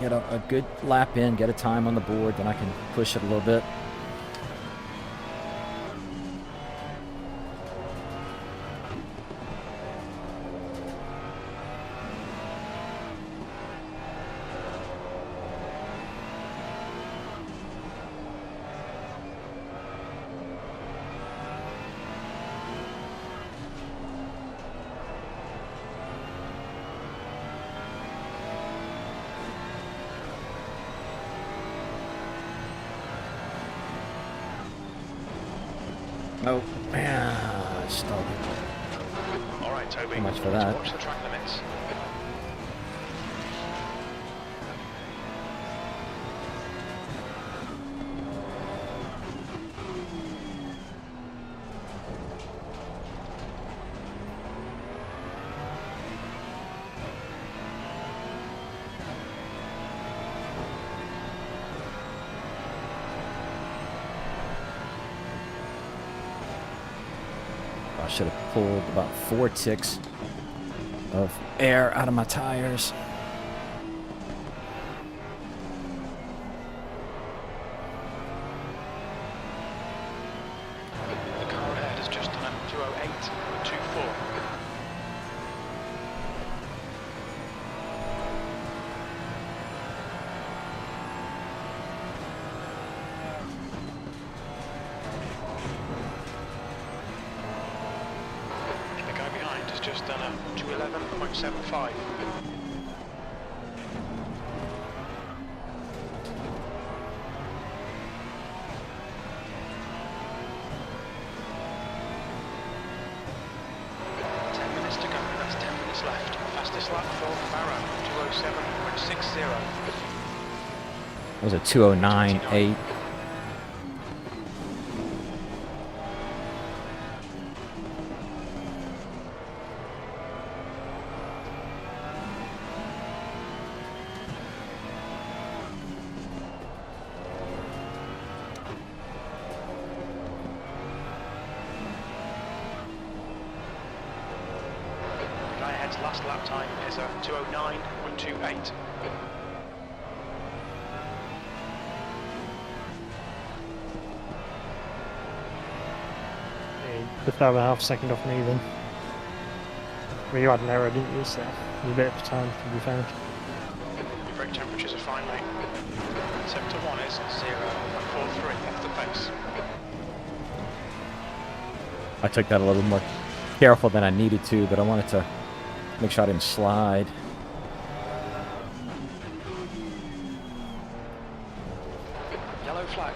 [SPEAKER 1] get a good lap in, get a time on the board, then I can push it a little bit. Oh, man, stalled it.
[SPEAKER 3] All right, Toby.
[SPEAKER 1] How much for
[SPEAKER 3] let's
[SPEAKER 1] that?
[SPEAKER 3] Watch the track limits.
[SPEAKER 1] I should have pulled about 4 ticks of air out of my tires.
[SPEAKER 3] The car ahead has just done a 208.24. The guy behind has just done a 211.75. That's 10 minutes left. Fastest lap for Barrow, 207.60.
[SPEAKER 1] That was a 209.8.
[SPEAKER 3] The guy ahead's last lap time is a 209.28.
[SPEAKER 2] Just over half a second off me then. Well, you had an error, didn't you? So a bit of time to be found.
[SPEAKER 3] Your brake temperatures are fine, mate. Sector 1 is 0.43 off the pace.
[SPEAKER 1] I took that a little more careful than I needed to, but I wanted to make sure I didn't slide.
[SPEAKER 3] Yellow flag.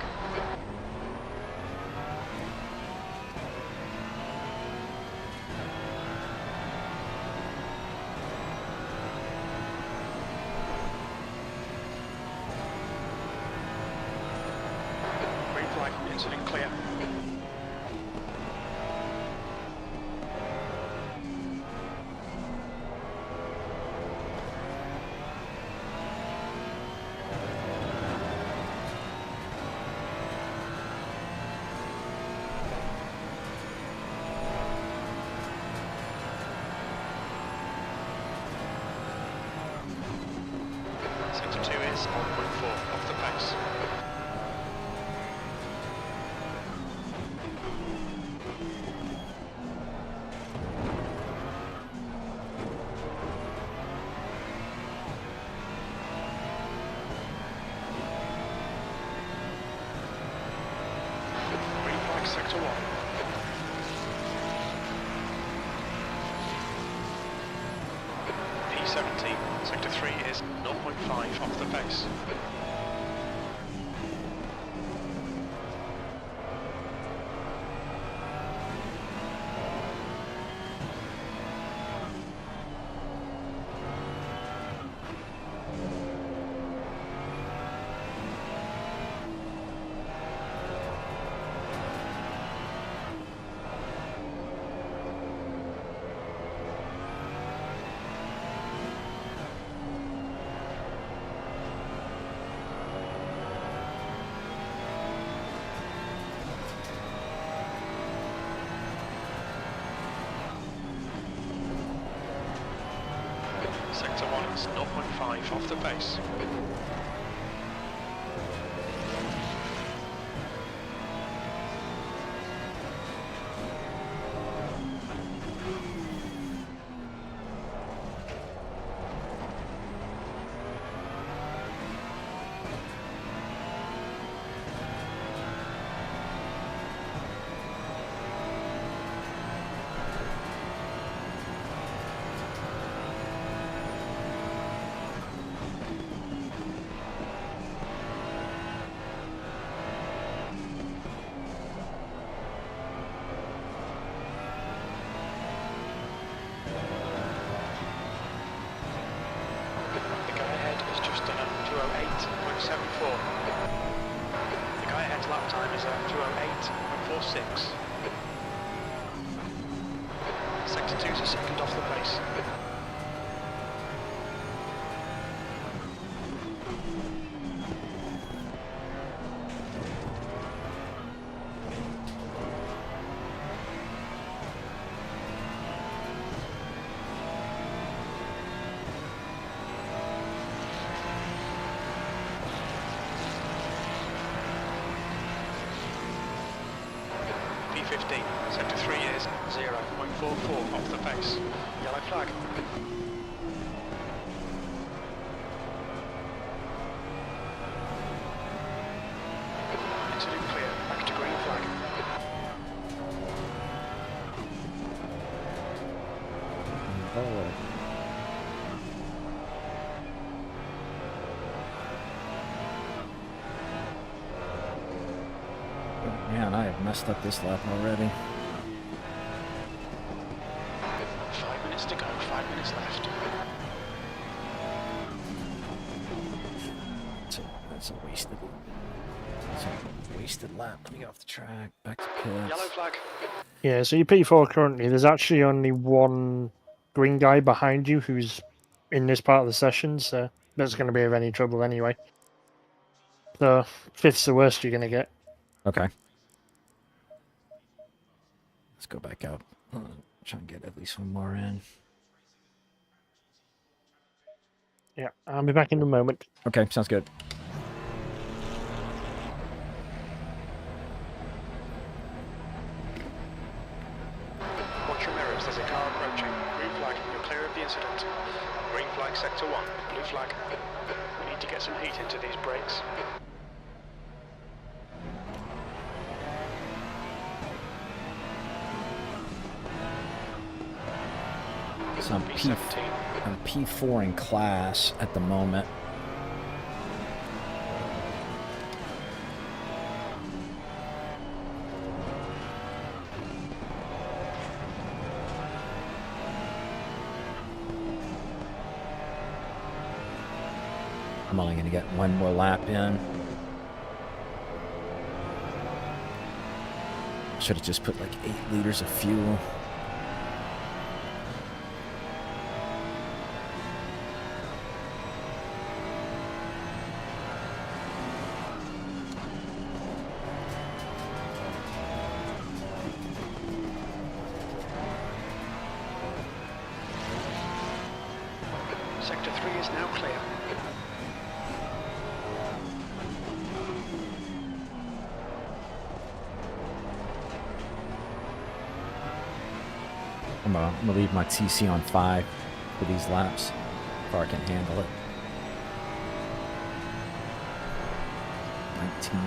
[SPEAKER 3] Green flag, incident clear. Sector 2 is 1.4 off the pace. sector 1. P17, sector 3 is 0.5 off the pace. Sector 1 is 0.5 off the pace. The guy ahead has just done a 208.74. The guy ahead's lap time is a 208.46. Sector 2 is a second off the pace. P15, sector 3 is 0.44 off the pace. Yellow flag. Incident clear, back to green flag.
[SPEAKER 1] Forward. Oh, man, I have messed up this lap already.
[SPEAKER 3] 5 minutes to go, 5 minutes left.
[SPEAKER 1] That's a wasted lap. Let me get off the track. Back to pits.
[SPEAKER 3] Yellow flag.
[SPEAKER 2] Yeah, so your P4 currently, there's actually only one green guy behind you who's in this part of the session, so that's going to be of any trouble anyway. So, fifth's the worst you're going to get.
[SPEAKER 1] Okay. Let's go back up. Try and get at least one more in.
[SPEAKER 2] Yeah, I'll be back in a moment.
[SPEAKER 1] Okay, sounds good.
[SPEAKER 3] Watch your mirrors, there's a car approaching. Green flag, you're clear of the incident. Green flag, sector 1. Blue flag. We need to get some heat into these brakes.
[SPEAKER 1] So I'm
[SPEAKER 3] P17.
[SPEAKER 1] I'm P4 in class at the moment. I'm only going to get one more lap in. Should have just put like 8 liters of fuel.
[SPEAKER 3] Sector 3 is now clear.
[SPEAKER 1] I'm gonna leave my TC on 5 for these laps, if I can handle it. 19.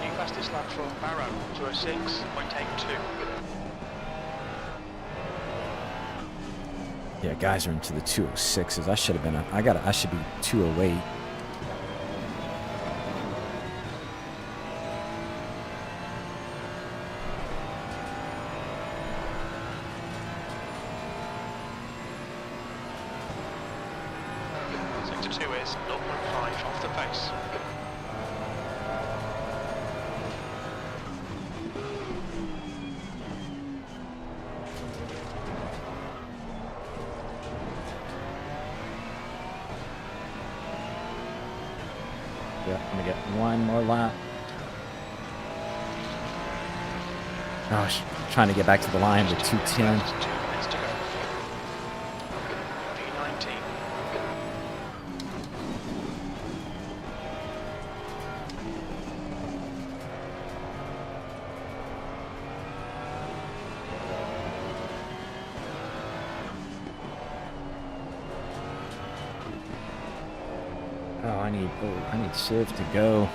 [SPEAKER 3] New fastest lap from Barrow, 206.82.
[SPEAKER 1] Yeah, guys are into the 206s. I should have been. I should be 208.
[SPEAKER 3] Sector 2 is 0.5 off the pace.
[SPEAKER 1] Yeah, I'm gonna get one more lap. Oh, I was trying to get back to the line with 210.
[SPEAKER 3] 2 minutes to go. V19.
[SPEAKER 1] Oh, I need Civ to go.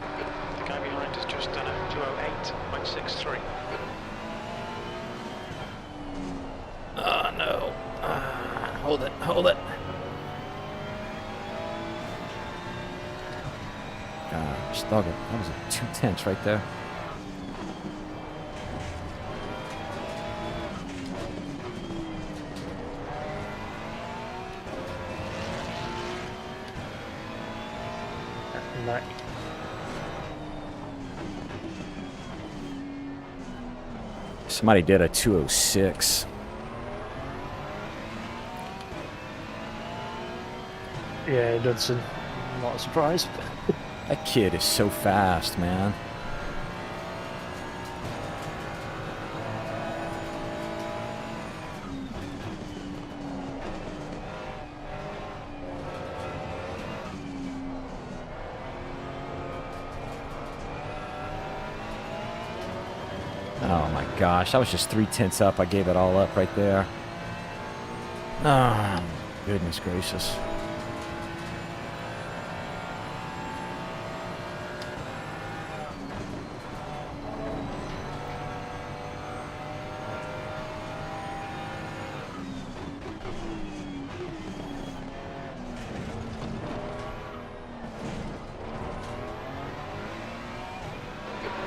[SPEAKER 3] The guy behind has just done a 208.63.
[SPEAKER 1] Oh no! Hold it, hold it. Gosh, dog, that was a 2/10 right there.
[SPEAKER 2] Like,
[SPEAKER 1] Somebody did a 206.
[SPEAKER 2] yeah, Dudson. Not a surprise.
[SPEAKER 1] That kid is so fast, man. Oh my gosh, I was just 3/10 up. I gave it all up right there. Oh, goodness gracious.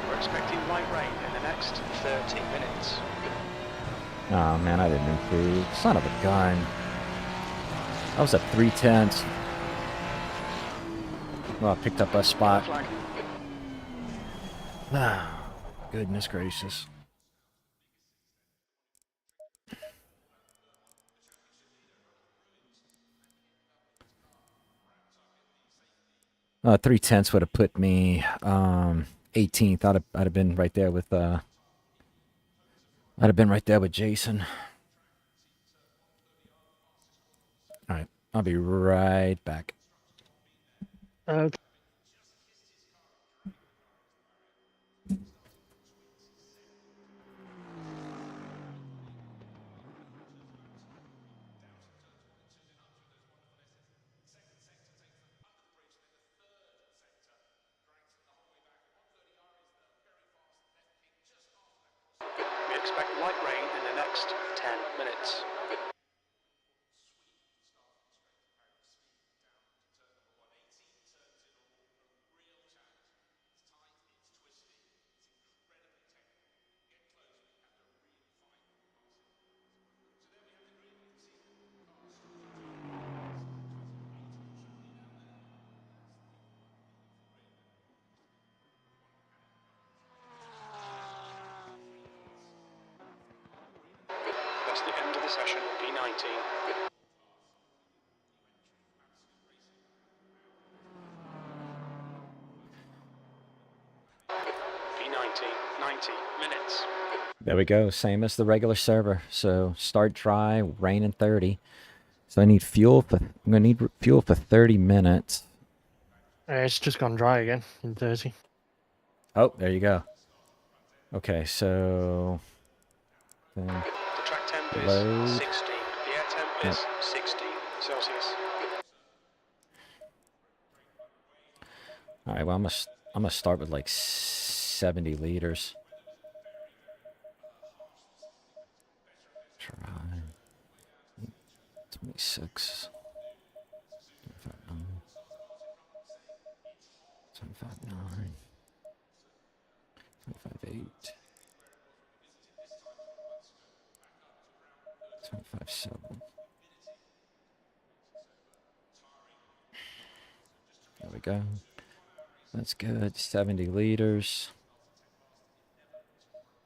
[SPEAKER 3] We're expecting light rain in the next 30 minutes.
[SPEAKER 1] Oh man, I didn't improve. Son of a gun. I was at 3/10. Well, I picked up a spot.
[SPEAKER 3] Flag.
[SPEAKER 1] Ah, goodness gracious. Three tenths would have put me 18th. I'd have been right there with Jason. All right, I'll be right back.
[SPEAKER 2] Okay.
[SPEAKER 3] We expect light rain in the next 10 minutes. That's the end of the session, B19. B19, 90 minutes.
[SPEAKER 1] There we go. Same as the regular server. So start dry, rain in 30. So I need fuel for. I'm gonna need fuel for 30 minutes.
[SPEAKER 2] It's just gone dry again in 30.
[SPEAKER 1] Oh, there you go. Okay, so. Then
[SPEAKER 3] The track temp
[SPEAKER 1] load.
[SPEAKER 3] is 16. The air temp is 16 Celsius.
[SPEAKER 1] All right, well, I'm gonna start with like 70 liters. Try 26. 759. 758. 757. There we go. That's good. 70 liters.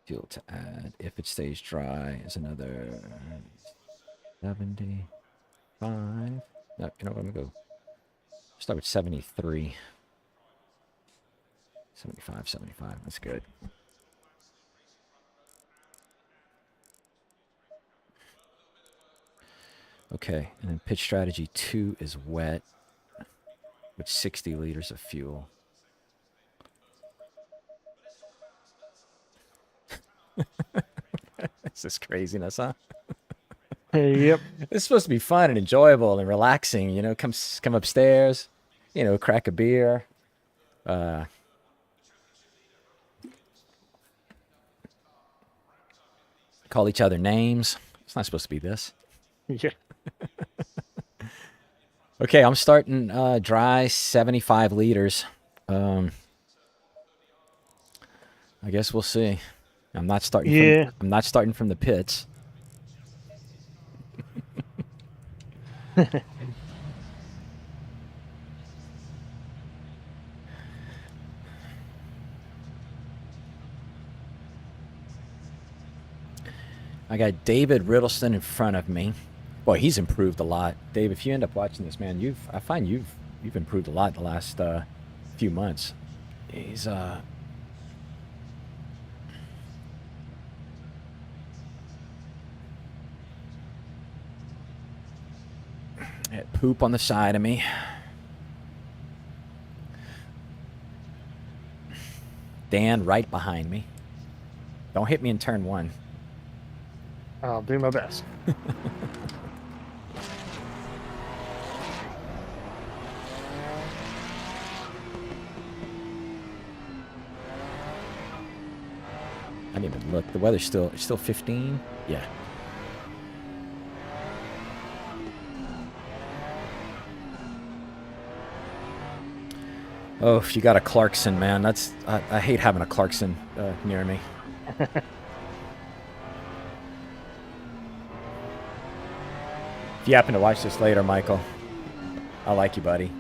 [SPEAKER 1] Fuel to add, if it stays dry, is another 75. No, you know what? I'm gonna go start with 73. 75, 75. That's good. Okay, and then pitch strategy 2 is wet with 60 liters of fuel. This is craziness, huh?
[SPEAKER 2] Yep.
[SPEAKER 1] It's supposed to be fun and enjoyable and relaxing, you know. Come upstairs, you know, crack a beer. Call each other names. It's not supposed to be this.
[SPEAKER 2] Yeah.
[SPEAKER 1] Okay, I'm starting dry 75 liters. I guess we'll see. I'm not starting.
[SPEAKER 2] Yeah.
[SPEAKER 1] I'm not starting from the pits. I got David Riddleston in front of me. Boy, he's improved a lot. Dave, if you end up watching this, man, I find you've improved a lot in the last few months. He's had poop on the side of me. Dan right behind me. Don't hit me in turn 1.
[SPEAKER 2] I'll do my best.
[SPEAKER 1] I didn't even look. The weather's still 15. Yeah. Oh, if you got a Clarkson, man, that's I hate having a Clarkson near me. If you happen to watch this later, Michael, I like you, buddy.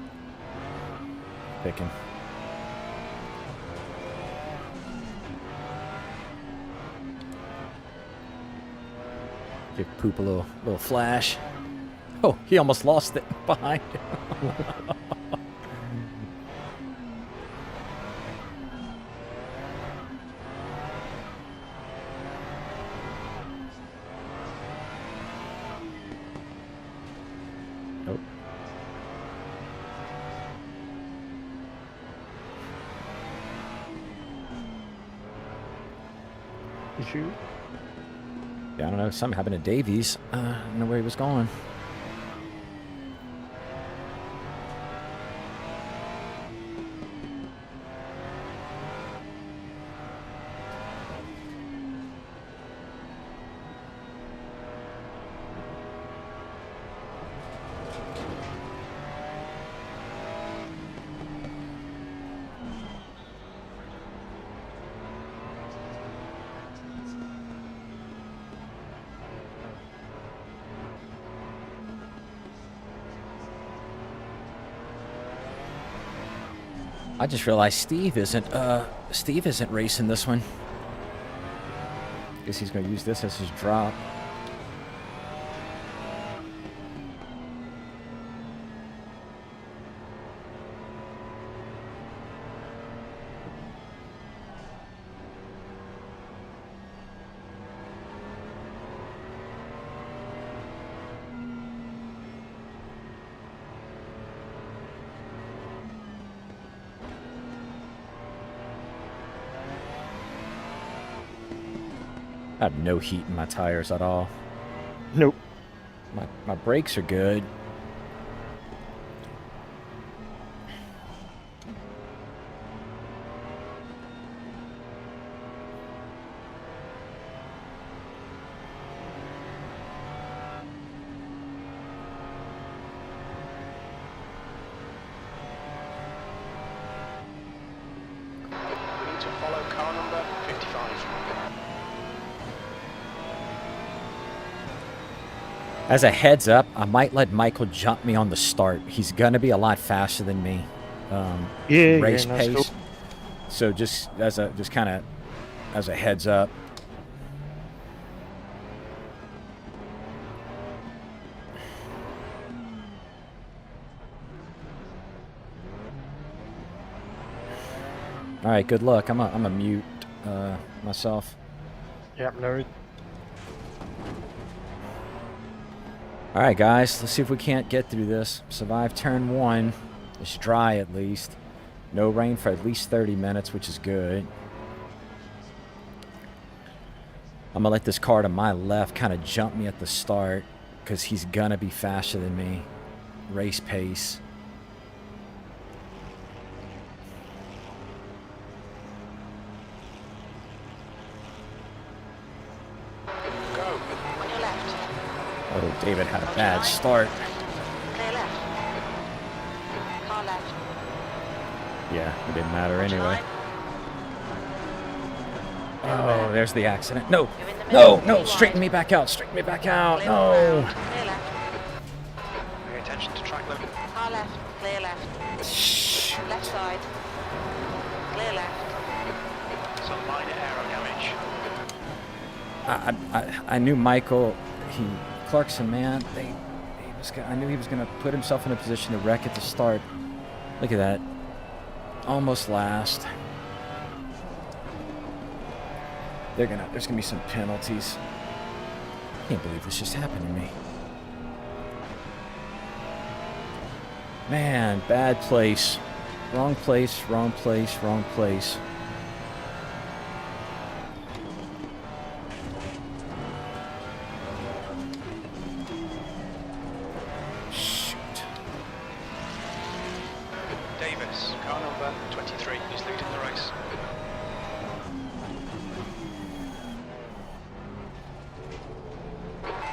[SPEAKER 1] Picking. Give Poop a little flash. Oh, he almost lost it behind him. Nope.
[SPEAKER 2] Did you?
[SPEAKER 1] Yeah, I don't know. Something happened to Davies. I don't know where he was going. I just realized Steve isn't racing this one. Guess he's gonna use this as his drop. I have no heat in my tires at all.
[SPEAKER 2] Nope.
[SPEAKER 1] My brakes are good.
[SPEAKER 3] to follow car number 55.
[SPEAKER 1] As a heads up, I might let Michael jump me on the start. He's gonna be a lot faster than me. Race
[SPEAKER 2] that's
[SPEAKER 1] pace.
[SPEAKER 2] cool.
[SPEAKER 1] So just kind of as a heads up. All right, good luck. I'm a mute myself.
[SPEAKER 2] Yep, no.
[SPEAKER 1] All right, guys, let's see if we can't get through this. Survive turn 1. It's dry at least. No rain for at least 30 minutes, which is good. I'm gonna let this car to my left kind of jump me at the start because he's gonna be faster than me. Race pace.
[SPEAKER 3] Go.
[SPEAKER 4] On your left.
[SPEAKER 1] Oh, David had a bad start.
[SPEAKER 4] Clear left. Car left.
[SPEAKER 1] Yeah, it didn't matter
[SPEAKER 4] Watch your
[SPEAKER 1] anyway.
[SPEAKER 4] line.
[SPEAKER 1] Oh, there's the accident. No,
[SPEAKER 4] You're in the
[SPEAKER 1] no,
[SPEAKER 4] middle.
[SPEAKER 1] no,
[SPEAKER 4] Too
[SPEAKER 1] straighten
[SPEAKER 4] wide.
[SPEAKER 1] me back out, straighten me back out.
[SPEAKER 4] Clear all
[SPEAKER 1] No.
[SPEAKER 4] round. Clear left.
[SPEAKER 3] Pay attention to track limit.
[SPEAKER 4] Car left. Clear left.
[SPEAKER 1] Shh.
[SPEAKER 4] Left side. Clear left.
[SPEAKER 3] Some minor aero damage.
[SPEAKER 1] I knew Michael, Clarkson, man, I knew he was gonna put himself in a position to wreck at the start. Look at that, almost last. There's gonna be some penalties. Can't believe this just happened to me. Man, bad place. Wrong place, wrong place, wrong place. Shoot.
[SPEAKER 3] Davis, car number 23, is leading the race.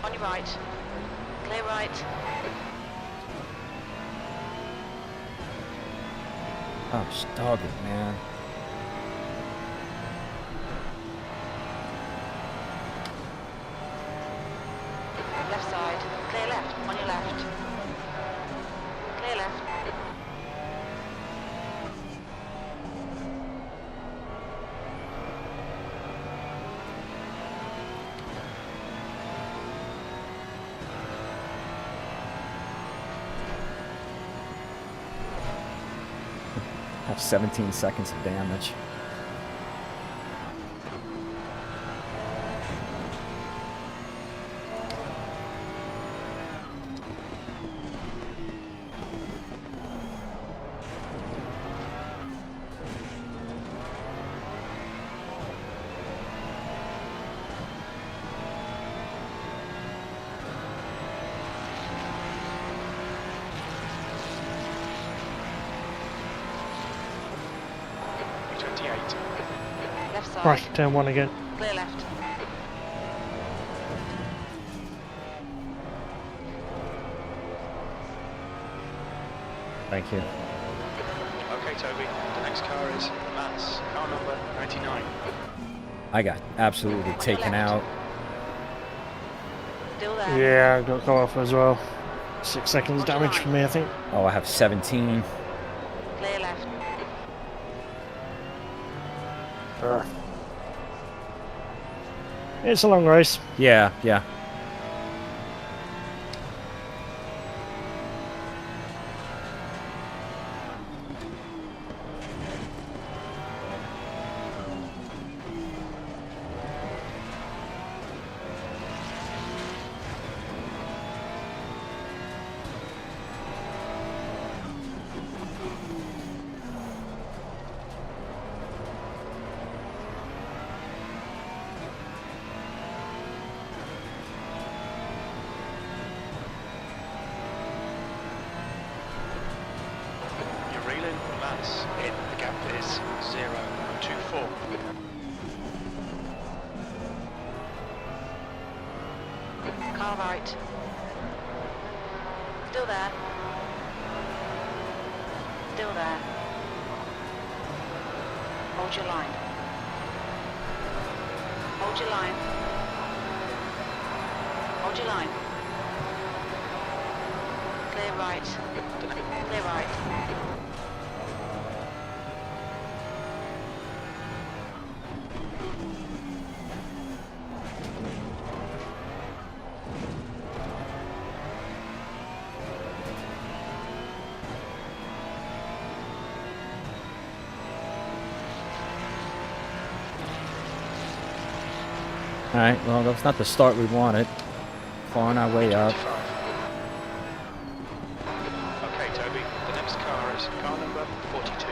[SPEAKER 4] On your right. Clear right.
[SPEAKER 1] Oh, stop it, man.
[SPEAKER 4] Left side. Clear left. On your left. Clear left.
[SPEAKER 1] Have 17 seconds of damage.
[SPEAKER 4] Left side.
[SPEAKER 2] Right, turn 1 again.
[SPEAKER 4] Clear left.
[SPEAKER 1] Thank you.
[SPEAKER 3] Okay, Toby, the next car is Matt's, car number 99.
[SPEAKER 1] I got absolutely taken
[SPEAKER 4] left.
[SPEAKER 1] out.
[SPEAKER 4] Still there.
[SPEAKER 2] Yeah, I got cut off as well. 6 seconds
[SPEAKER 4] Watch your
[SPEAKER 2] damage
[SPEAKER 4] line.
[SPEAKER 2] for me, I think.
[SPEAKER 1] Oh, I have 17.
[SPEAKER 4] Clear left.
[SPEAKER 2] It's a long race.
[SPEAKER 1] Yeah, yeah.
[SPEAKER 3] You're reeling, Matt's in, the gap is 0.24.
[SPEAKER 4] Car right. Still there. Still there. Hold your line. Hold your line. Hold your line. Clear right. Clear right.
[SPEAKER 1] Alright, well, that's not the start we wanted. Clawing our way up.
[SPEAKER 3] Okay, Toby, the next car is car number 42.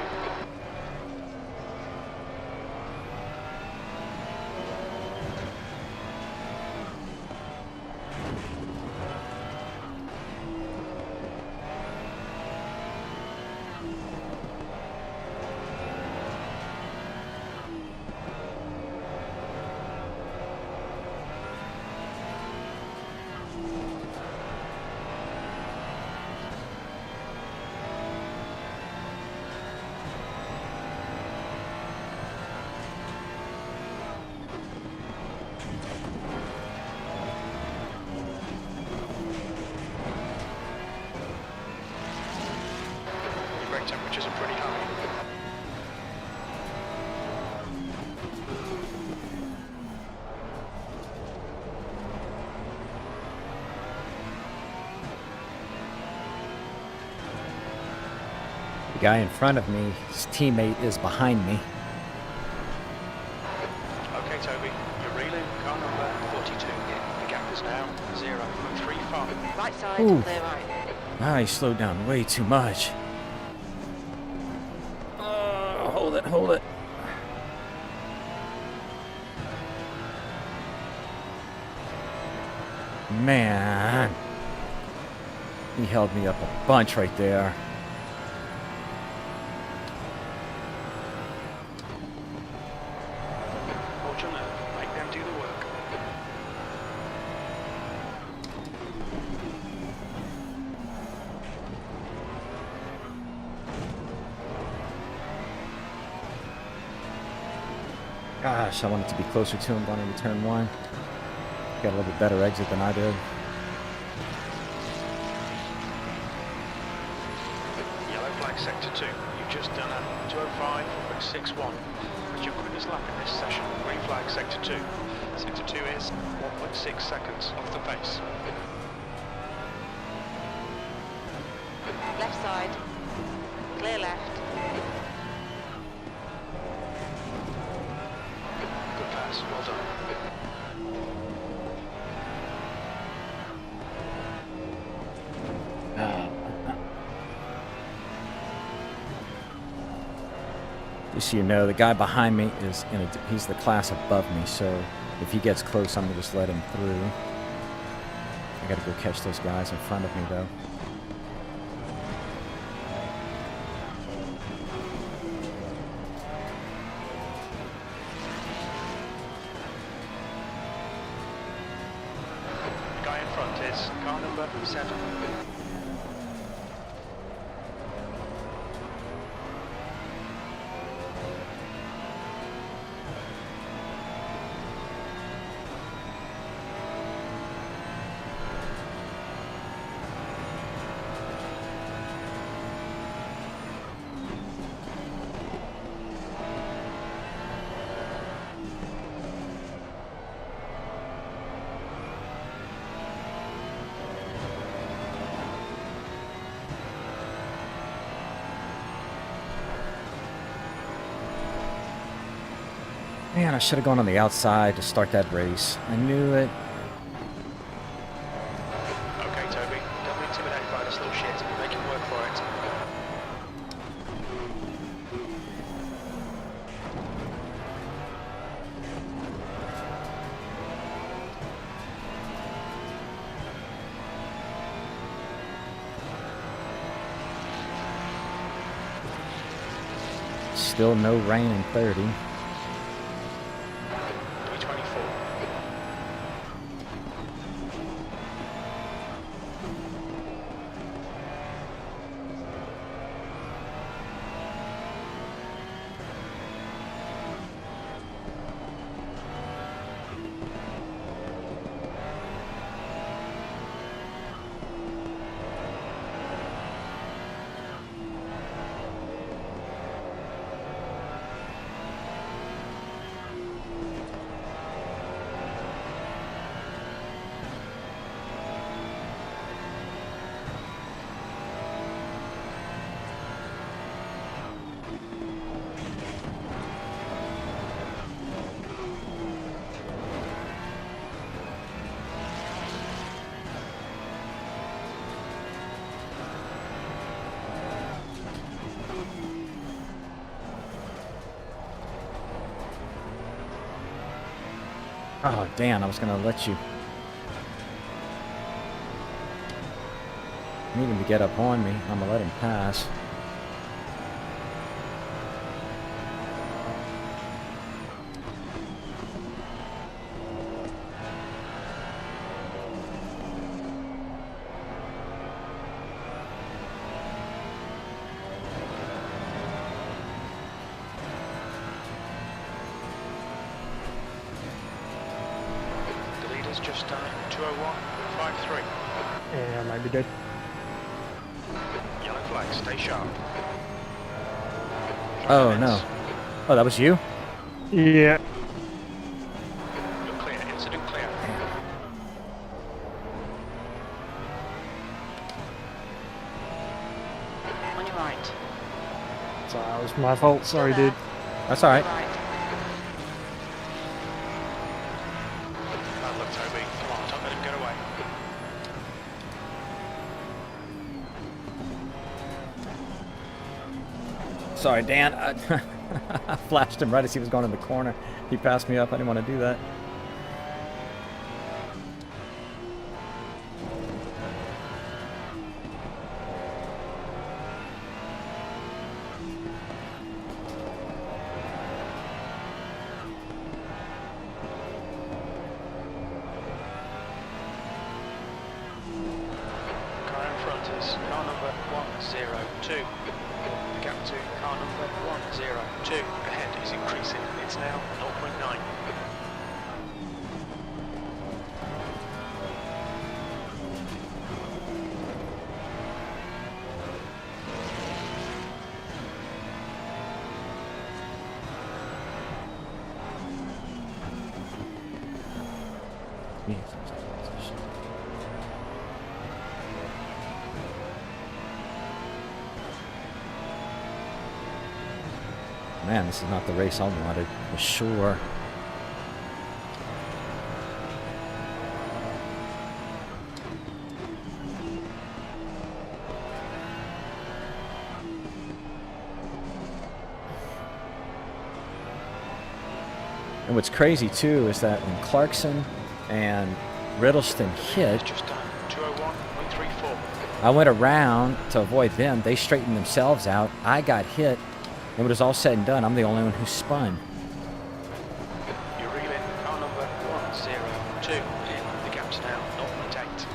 [SPEAKER 3] Temperatures are pretty high.
[SPEAKER 1] The guy in front of me, his teammate is behind me.
[SPEAKER 3] Okay, Toby, you're reeling car number 42. The gap is now 0.35.
[SPEAKER 4] Right side,
[SPEAKER 1] Ooh.
[SPEAKER 4] clear right.
[SPEAKER 1] Ah, he slowed down way too much. Hold it, hold it. Man. He held me up a bunch right there.
[SPEAKER 3] Hold your nerve, make them do the work.
[SPEAKER 1] Gosh, I wanted to be closer to him going into turn one. Got a little bit better exit than I did.
[SPEAKER 3] Yellow flag sector 2. You've just done a 2:05.61. That's your quickest lap in this session. Green flag sector 2. Sector 2 is 1.6 seconds off the pace.
[SPEAKER 4] Left side. Clear left.
[SPEAKER 3] Good pass, well done.
[SPEAKER 1] Just so you know, the guy behind me is he's the class above me, so if he gets close, I'm gonna just let him through. I gotta go catch those guys in front of me though.
[SPEAKER 3] The guy in front is car number 7.
[SPEAKER 1] Man, I should have gone on the outside to start that race. I knew it.
[SPEAKER 3] Okay, Toby, don't be intimidated by this little shit. Make him work for it.
[SPEAKER 1] Still no rain in 30.
[SPEAKER 3] 324.
[SPEAKER 1] Oh, Dan, I was going to let you. Need him to get up on me. I'm going to let him pass.
[SPEAKER 3] Just done it, 201.53.
[SPEAKER 2] Yeah, I might be dead.
[SPEAKER 3] Yellow flag, stay sharp.
[SPEAKER 1] Oh, no. Oh, that was you?
[SPEAKER 2] Yeah.
[SPEAKER 3] You're clear, incident clear.
[SPEAKER 4] On your right.
[SPEAKER 2] So that was my fault. Sorry,
[SPEAKER 4] Still there.
[SPEAKER 2] dude.
[SPEAKER 1] That's all right.
[SPEAKER 4] Right.
[SPEAKER 3] Bad luck, Toby. Come on, don't let him get away.
[SPEAKER 1] Sorry, Dan. I flashed him right as he was going in the corner. He passed me up. I didn't want to do that.
[SPEAKER 3] Car in front is car number 102. The gap to car number 102. Ahead is increasing. It's now 0.9.
[SPEAKER 1] Man, this is not the race I wanted, for sure. And what's crazy too is that when Clarkson and Riddleston hit,
[SPEAKER 3] Just done 201.34.
[SPEAKER 1] I went around to avoid them. They straightened themselves out. I got hit. And when it was all said and done, I'm the only one who spun.
[SPEAKER 3] You're reeling car number 102 in. The gap's now 0.8.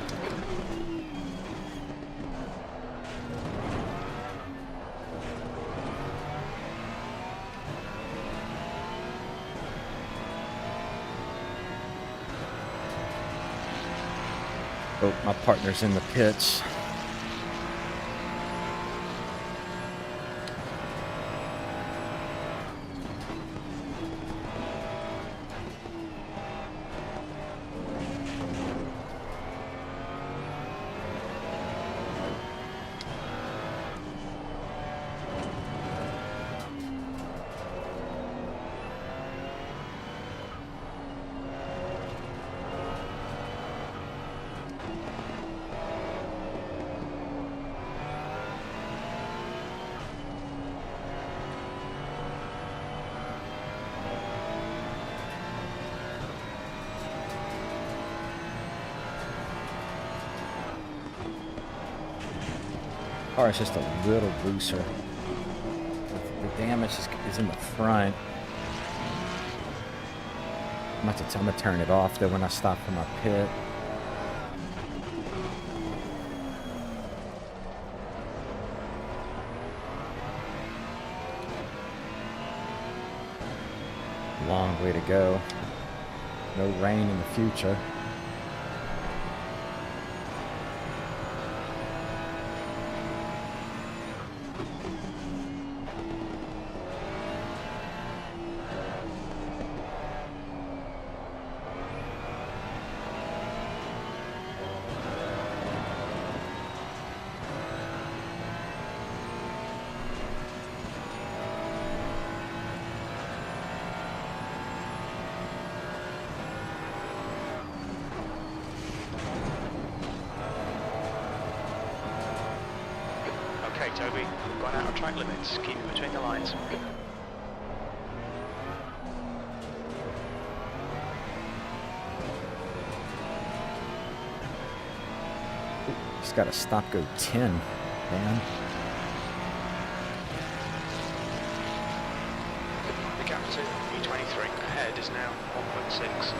[SPEAKER 1] Oh, my partner's in the pits. Car is just a little looser. The damage is in the front. I'm gonna turn it off though when I stop for my pit. Long way to go. No rain in the future.
[SPEAKER 3] Okay, Toby, we've gone out of track limits. Keep it between the lines.
[SPEAKER 1] got a stop go 10, man.
[SPEAKER 3] The gap to E23 ahead is now 1.6.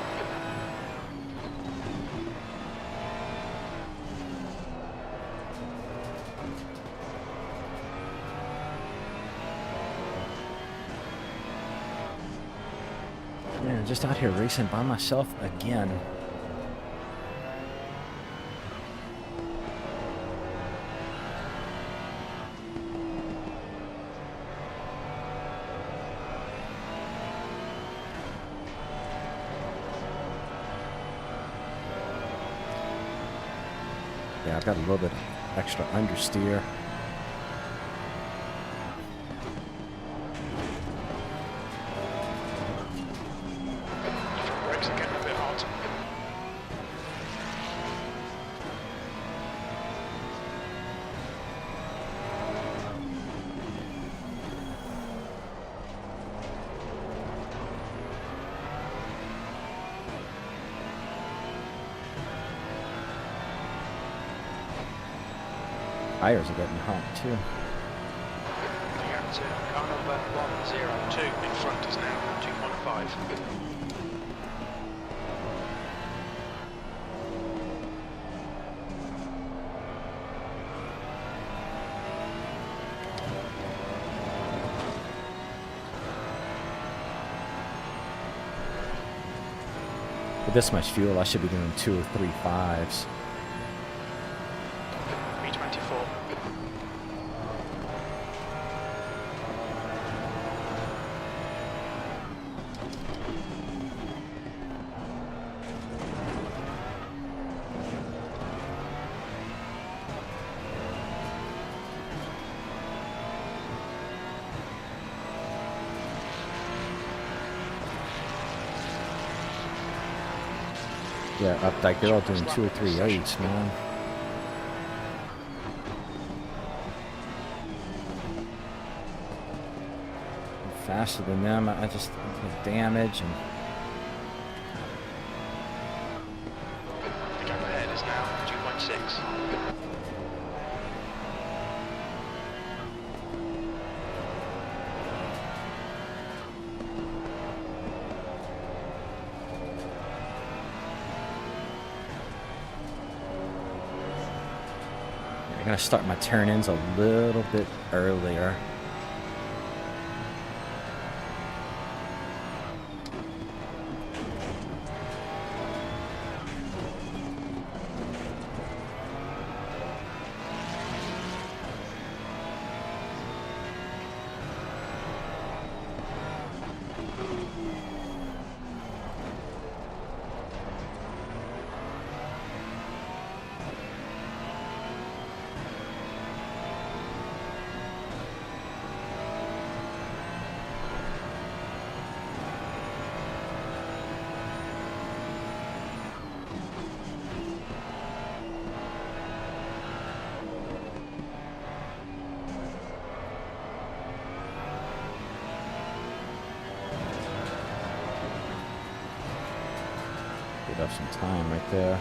[SPEAKER 1] Man, just out here racing by myself again. Yeah, I've got a little bit of extra understeer.
[SPEAKER 3] Brakes are getting a bit hot.
[SPEAKER 1] Tires are getting hot too.
[SPEAKER 3] The gap to car number 102 in front is now 2.5.
[SPEAKER 1] With this much fuel, I should be doing 2 or 3 5s.
[SPEAKER 3] B24.
[SPEAKER 1] Yeah, up like they're all doing 2 or 3 8s, man. I'm faster than them. I just get damage and
[SPEAKER 3] The gap ahead is now 2.6.
[SPEAKER 1] I'm gonna start my turn-ins a little bit earlier. Get up some time right there.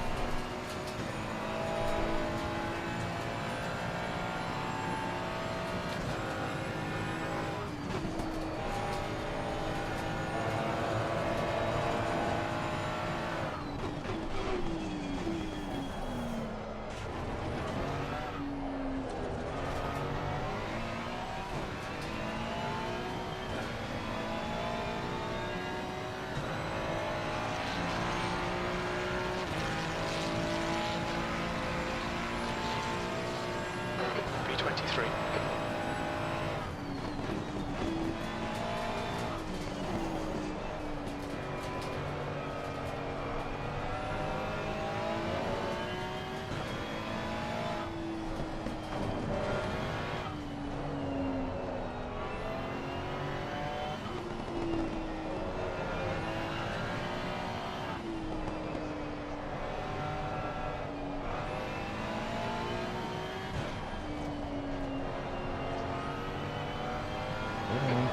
[SPEAKER 3] B23.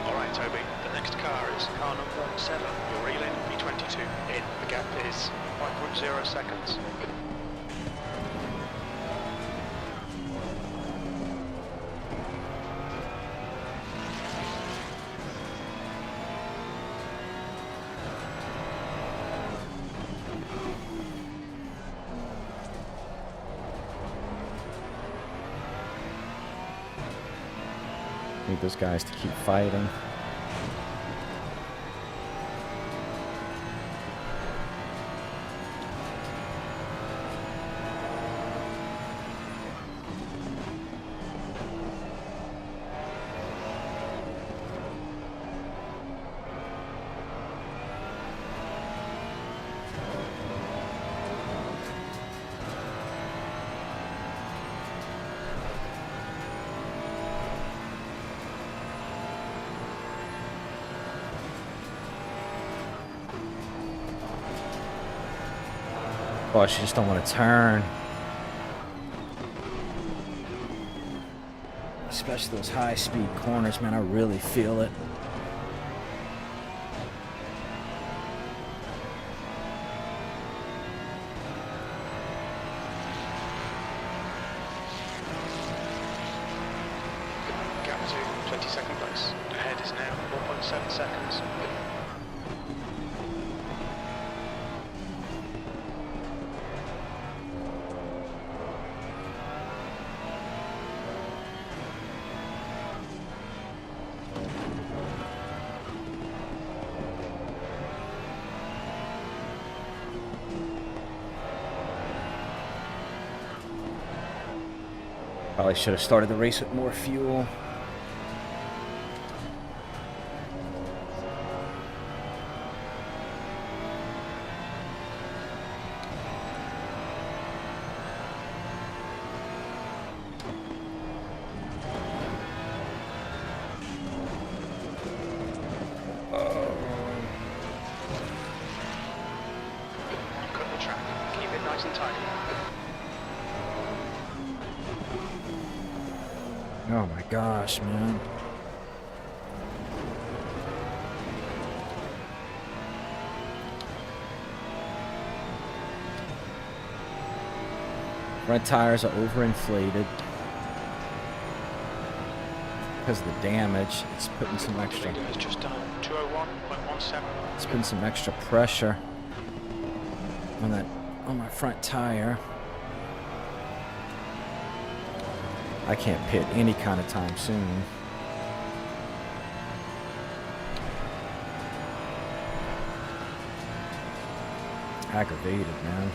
[SPEAKER 3] Alright Toby, the next car is car number 7. You're reeling B22 in. The gap is 5.0 seconds.
[SPEAKER 1] Need those guys to keep fighting. Oh, she just don't want to turn. Especially those high-speed corners, man. I really feel it.
[SPEAKER 3] Gap to 22nd place. Ahead is now 4.7 seconds.
[SPEAKER 1] Probably should have started the race with more fuel.
[SPEAKER 3] Cut the track. Keep it nice and tidy.
[SPEAKER 1] Oh my gosh, man. Front tires are overinflated because of the damage. It's putting some extra.
[SPEAKER 3] Leader has just done 201.17.
[SPEAKER 1] It's putting some extra pressure on my front tire. I can't pit any kind of time soon. Aggravated, man.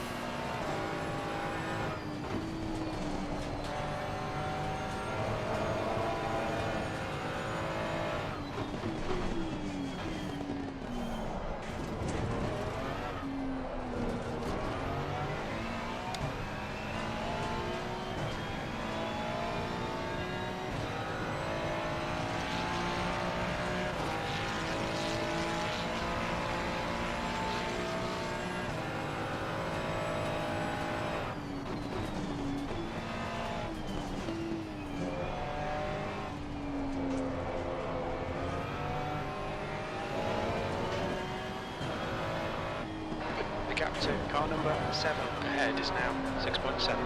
[SPEAKER 3] Gap to car number 7 ahead is now 6.7.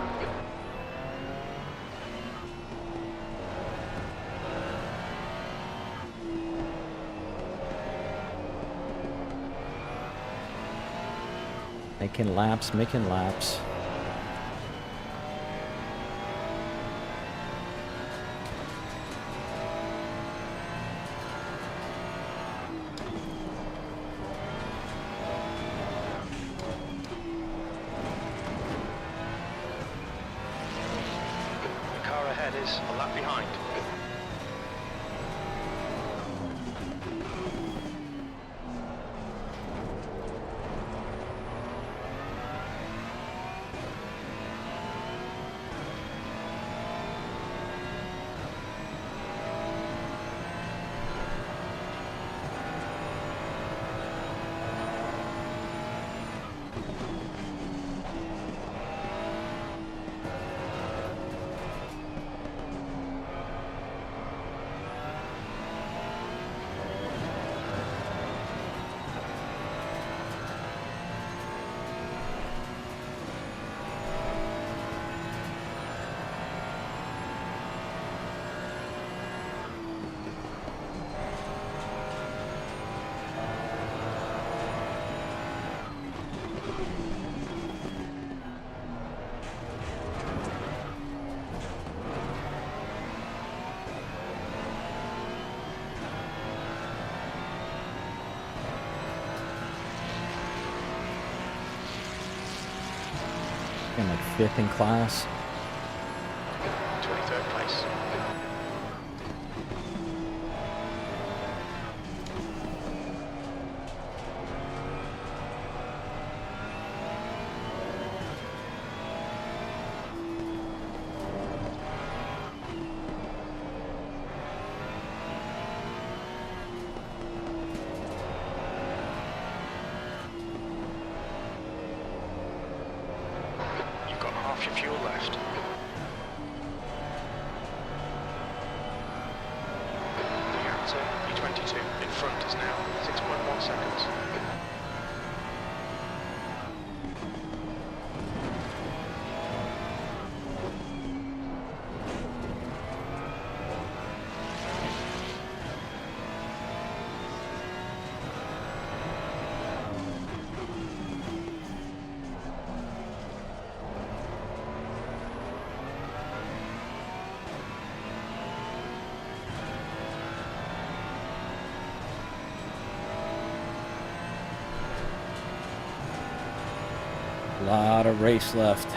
[SPEAKER 1] Making laps, making laps.
[SPEAKER 3] The car ahead is a lap behind.
[SPEAKER 1] and like 5th in class.
[SPEAKER 3] 23rd place. You've got half your fuel left. E22 in front is now 6.1 seconds.
[SPEAKER 1] A lot of race left.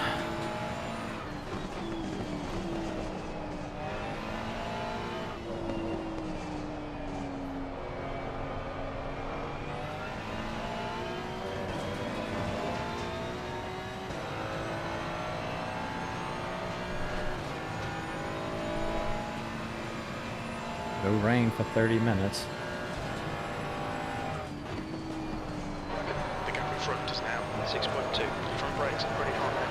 [SPEAKER 1] No rain for 30 minutes.
[SPEAKER 3] The gap in front is now 6.2. Front brakes are pretty hot now.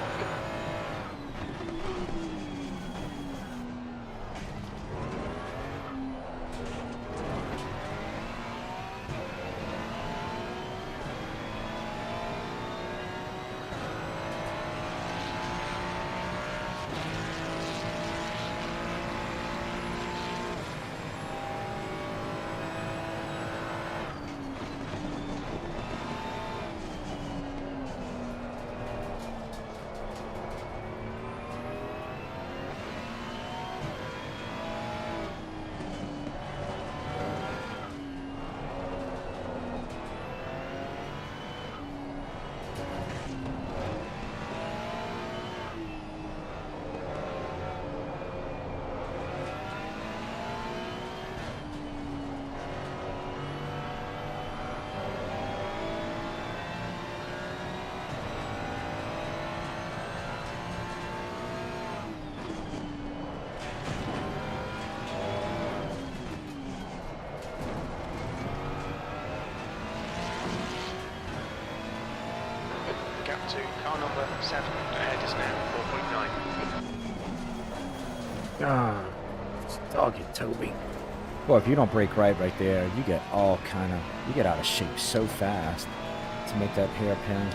[SPEAKER 3] Gap to car number 7 ahead is now 4.9.
[SPEAKER 2] Ah, it's dog it, Toby.
[SPEAKER 1] Well, if you don't brake right there, you get all you get out of shape so fast to make that hairpin.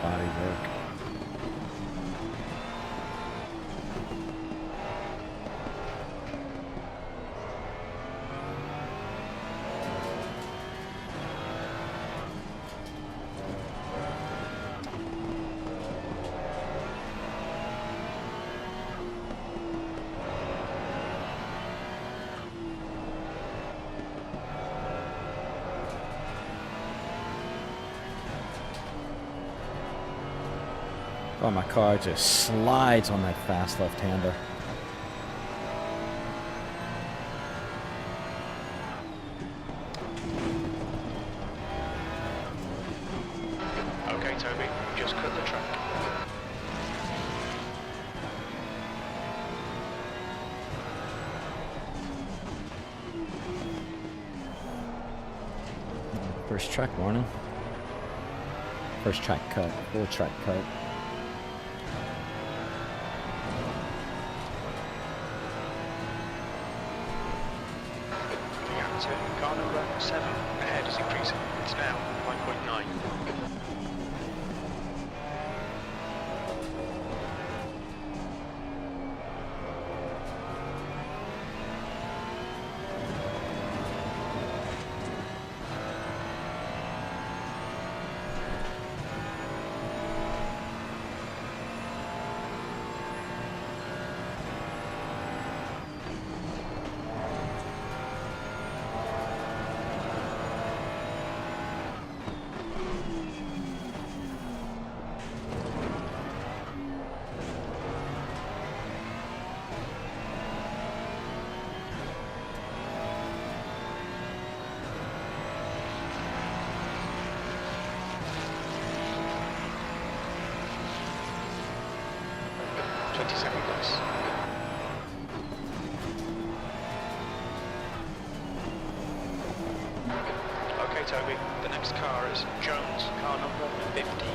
[SPEAKER 1] Body work. Oh, my car just slides on that fast left-hander.
[SPEAKER 3] Okay, Toby, just cut the track.
[SPEAKER 1] First track warning. First track cut. Full track cut.
[SPEAKER 3] Gap to car number 7. Ahead is increasing. It's now 5.9. Second place. Okay, Toby, the next car is Jones, car number 15.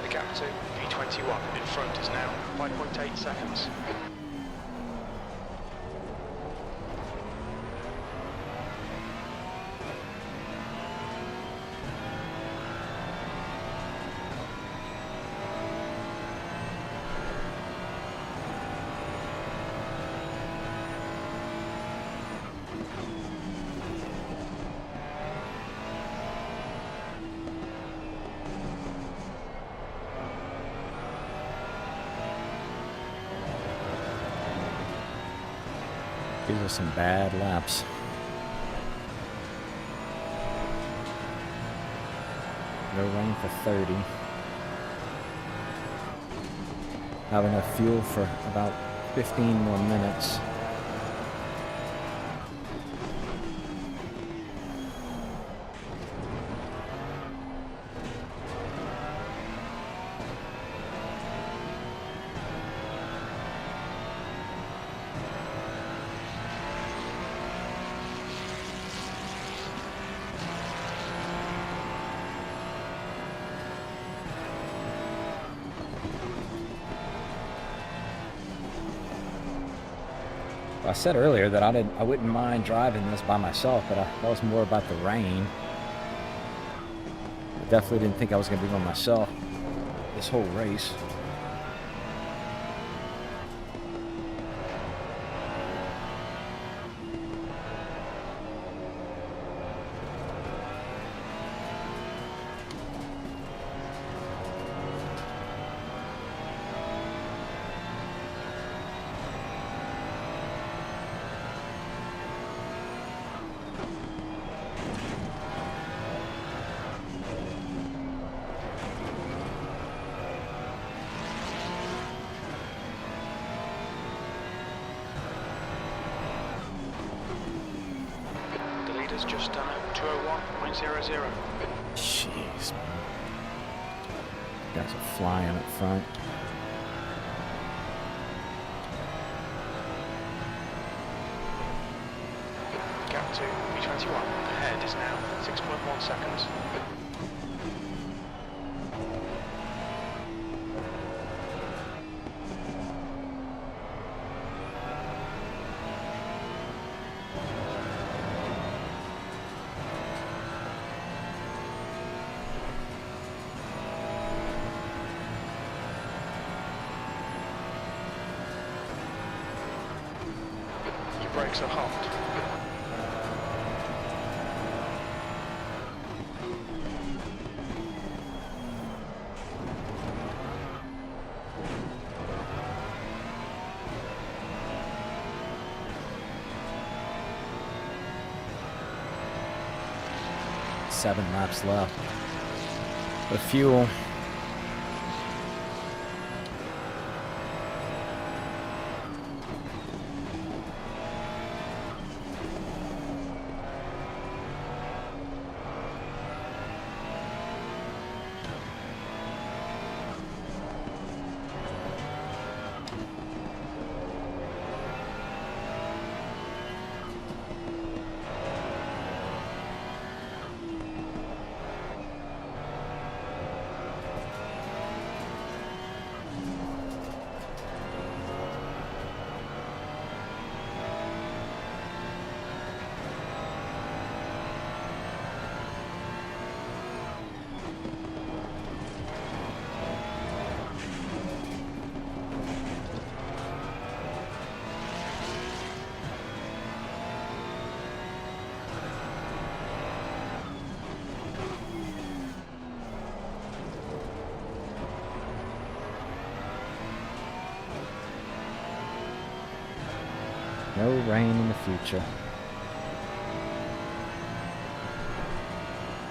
[SPEAKER 3] Gap to V21 in front is now 5.8 seconds.
[SPEAKER 1] These are some bad laps. No rain for 30. Have enough fuel for about 15 more minutes. I said earlier that I wouldn't mind driving this by myself, but that was more about the rain. I definitely didn't think I was going to be by myself this whole race.
[SPEAKER 3] Just done at 201.00.
[SPEAKER 1] Jeez. Guys are flying up front.
[SPEAKER 3] Gap to V21. Ahead is now 6.1 seconds. Brakes are hot.
[SPEAKER 1] 7 laps left. The fuel. No rain in the future.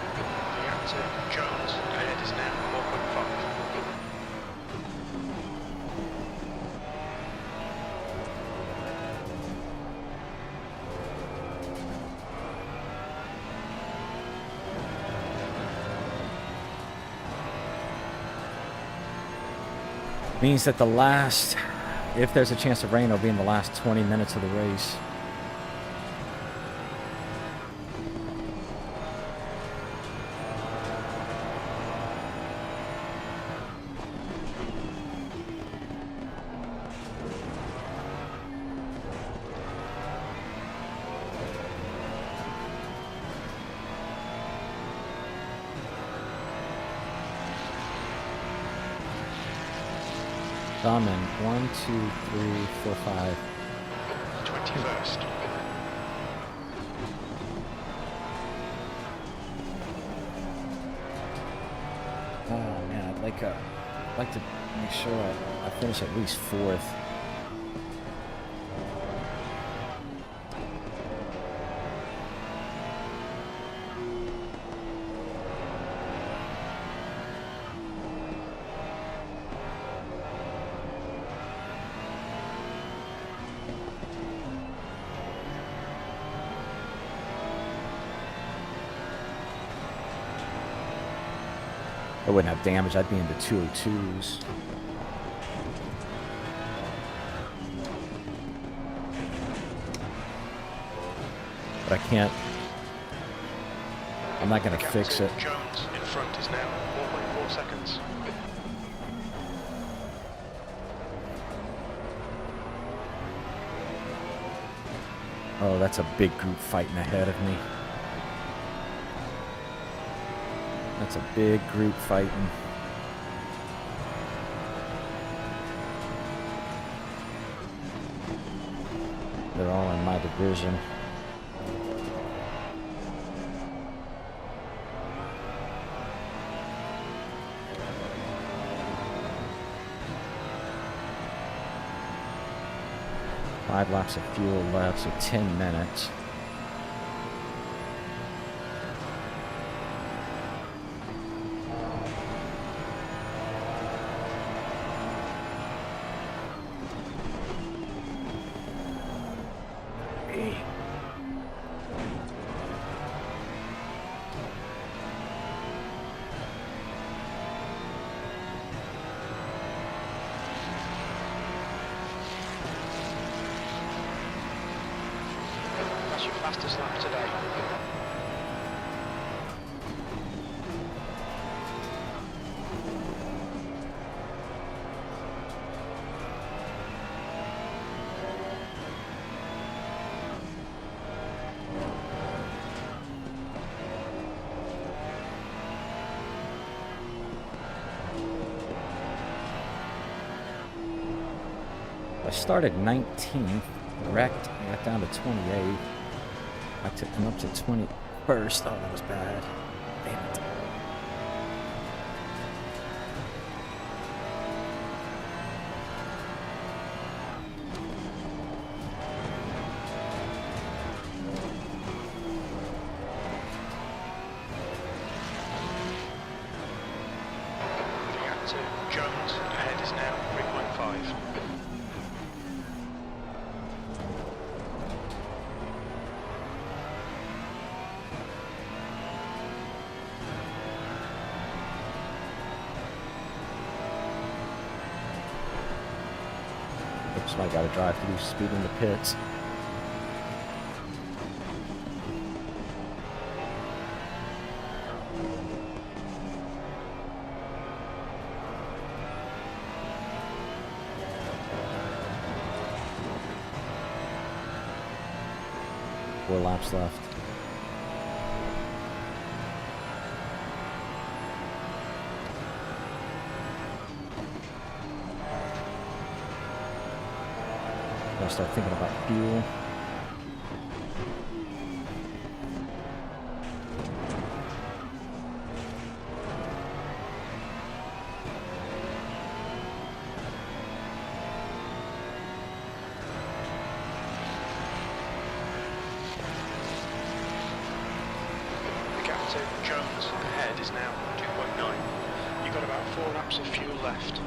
[SPEAKER 3] The Jones ahead is now 4.5.
[SPEAKER 1] Means that the last, if there's a chance of rain, it'll be in the last 20 minutes of the race. I'm in 1, 2, 3, 4, 5.
[SPEAKER 3] 21st.
[SPEAKER 1] Oh man, I'd like to make sure I finish at least 4th. I wouldn't have damage, I'd be into 202s. But I can't. I'm not going to fix it.
[SPEAKER 3] Jones in front is now 4.4 seconds.
[SPEAKER 1] Oh, that's a big group fighting ahead of me. That's a big group fighting. They're all in my division. Five laps of fuel left, so 10 minutes.
[SPEAKER 3] That's your fastest lap today.
[SPEAKER 1] I started 19th, wrecked, I got down to 28th. I took them up to 21st. Oh, that was bad. Damn it.
[SPEAKER 3] to Jones, ahead is now 3.5.
[SPEAKER 1] Somebody got to drive through speed in the pits. Four laps left. Gotta start thinking about fuel.
[SPEAKER 3] The gap to Jones ahead is now 2.9. You've got about 4 laps of fuel left.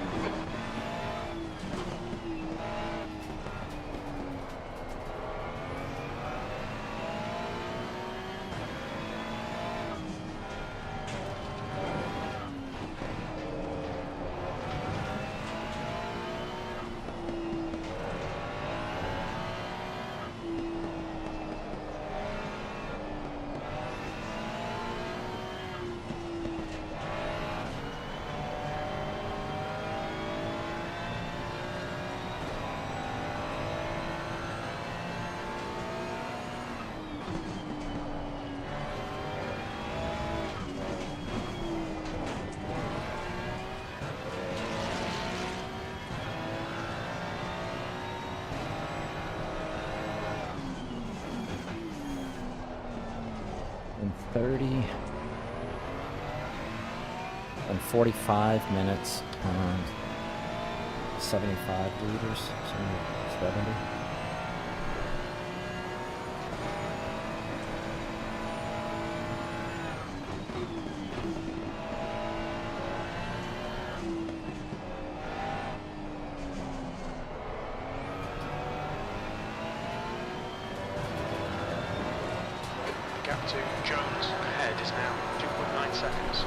[SPEAKER 1] In 30 and 45 minutes and 75 liters, 70.
[SPEAKER 3] The gap to Jones ahead is now 2.9 seconds.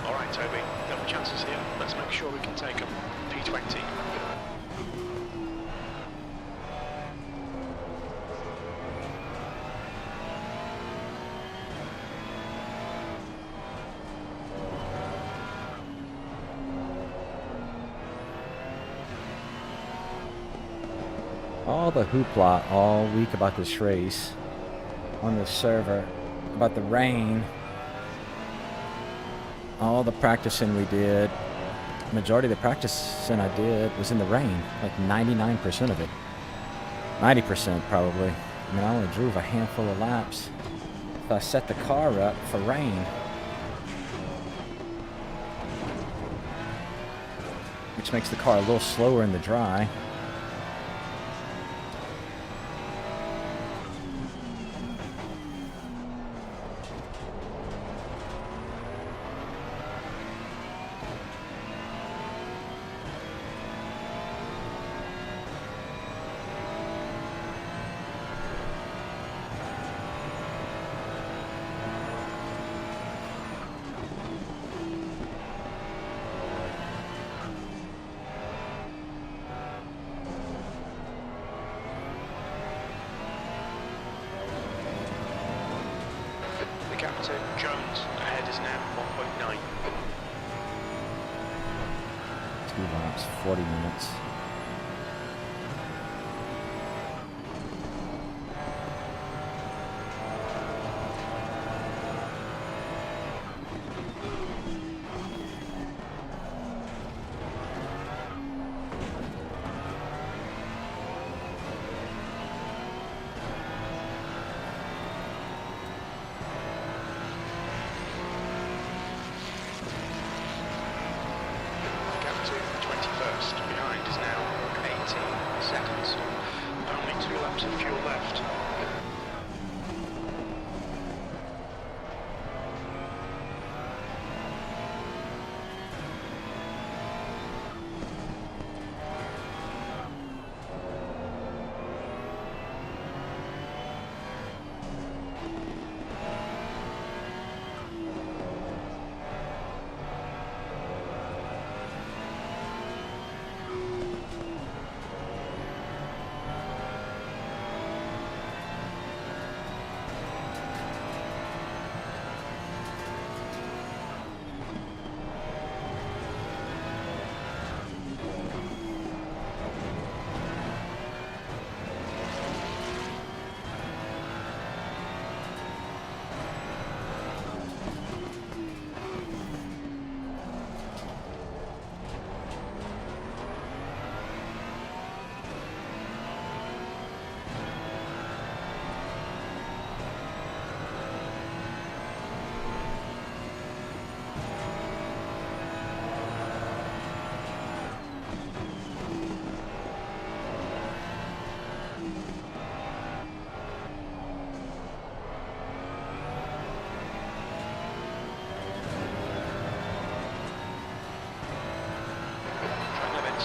[SPEAKER 3] Alright Toby, double chances here. Let's make sure we can take them. P20.
[SPEAKER 1] All the hoopla all week about this race on the server, about the rain, all the practicing we did, majority of the practicing I did was in the rain, like 99% of it. 90% probably. I mean, I only drove a handful of laps. So I set the car up for rain, which makes the car a little slower in the dry.
[SPEAKER 3] The gap to Jones ahead is now 1.9.
[SPEAKER 1] 2 laps, 40 minutes.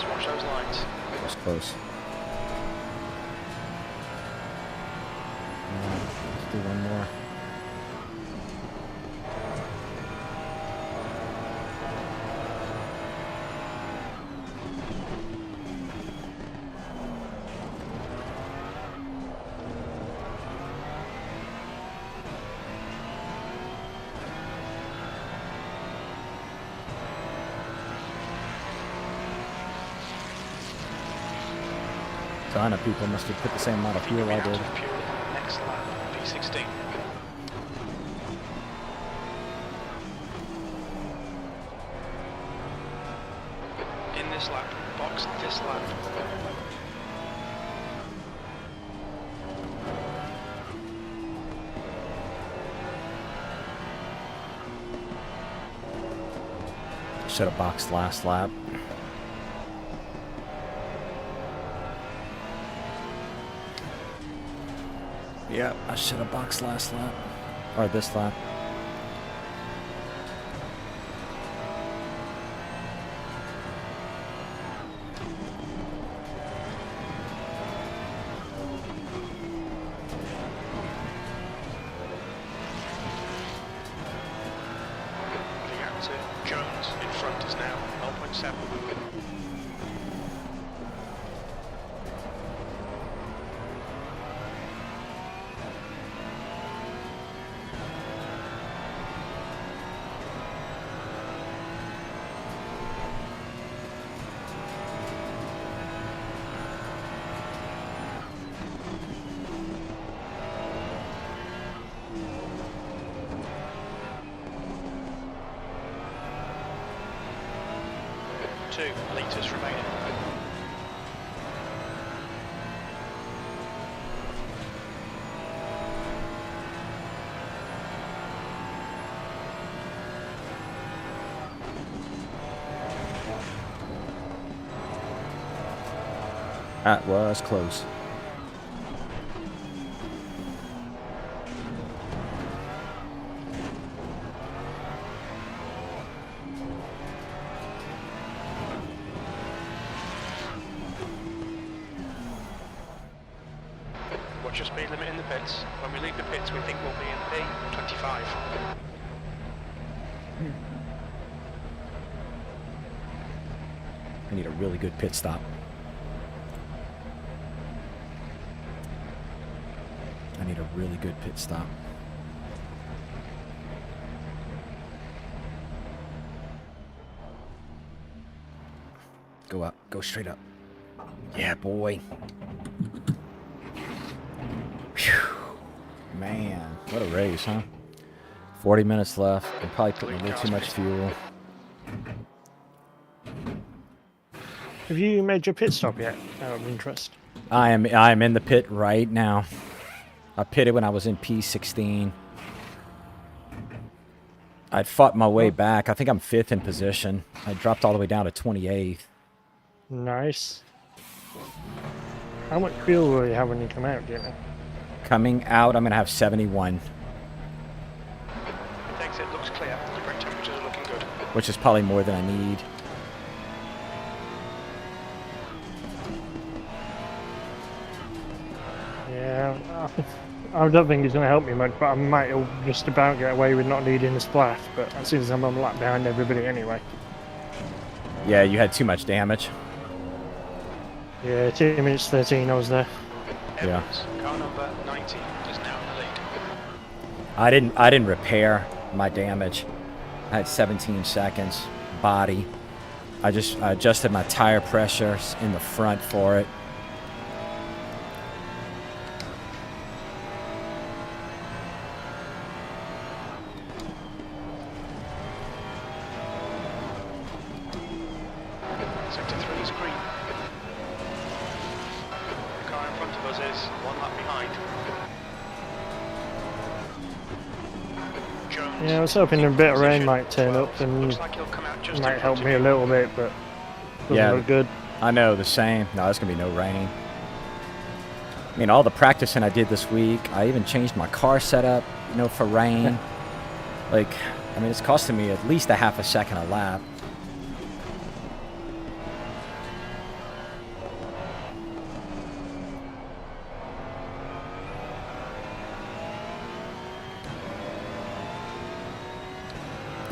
[SPEAKER 3] Just watch those lines.
[SPEAKER 1] That was close. Let's do one more. I know people must have put the same amount of fuel I did.
[SPEAKER 3] Next lap, P16. In this lap, box this lap.
[SPEAKER 1] Should have boxed last lap. Yeah, I should have boxed last lap. Or this lap.
[SPEAKER 3] The gap to Jones in front is now 0.7. Litres remaining.
[SPEAKER 1] That was close.
[SPEAKER 3] Watch your speed limit in the pits. When we leave the pits, we think we'll be in P25.
[SPEAKER 1] I need a really good pit stop. I need a really good pit stop. Go up. Go straight up. Yeah, boy. Whew. Man, what a race, huh? 40 minutes left. I'm probably putting a little too much fuel.
[SPEAKER 2] Have you made your pit stop yet? Out of interest.
[SPEAKER 1] I am in the pit right now. I pitted when I was in P16. I'd fought my way back. I think I'm 5th in position. I dropped all the way down to 28th.
[SPEAKER 2] Nice. How much fuel will you have when you come out, do you know?
[SPEAKER 1] Coming out, I'm going to have 71.
[SPEAKER 3] Thanks, it looks clear. The brake temperatures are looking good.
[SPEAKER 1] Which is probably more than I need.
[SPEAKER 2] Yeah, I don't think it's going to help me much, but I might just about get away with not needing a splash, but as soon as I'm on lap behind everybody anyway.
[SPEAKER 1] Yeah, you had too much damage.
[SPEAKER 2] Yeah, 2 minutes 13 I was there.
[SPEAKER 3] Evans, car number 90 is now in the lead.
[SPEAKER 1] I didn't repair my damage. I had 17 seconds body. I adjusted my tire pressure in the front for it.
[SPEAKER 3] Sector 3 is green. The car in front of us is 1 lap behind. Jones,
[SPEAKER 2] Yeah, I was hoping a bit of rain might turn up and
[SPEAKER 3] looks like he'll come out just
[SPEAKER 2] might
[SPEAKER 3] in
[SPEAKER 2] help
[SPEAKER 3] front
[SPEAKER 2] me
[SPEAKER 3] of
[SPEAKER 2] a
[SPEAKER 3] you.
[SPEAKER 2] little bit, but doesn't
[SPEAKER 1] Yeah.
[SPEAKER 2] look good.
[SPEAKER 1] I know, the same. No, there's going to be no rain. I mean, all the practicing I did this week, I even changed my car setup, you know, for rain. Like, I mean, it's costing me at least a half a second a lap.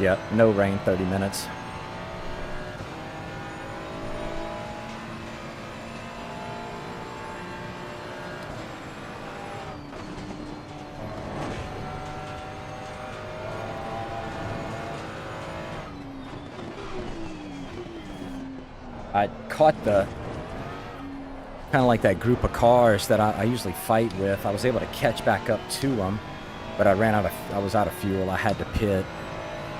[SPEAKER 1] Yeah, no rain, 30 minutes. I caught the kind of like that group of cars that I usually fight with. I was able to catch back up to them, but I was out of fuel. I had to pit.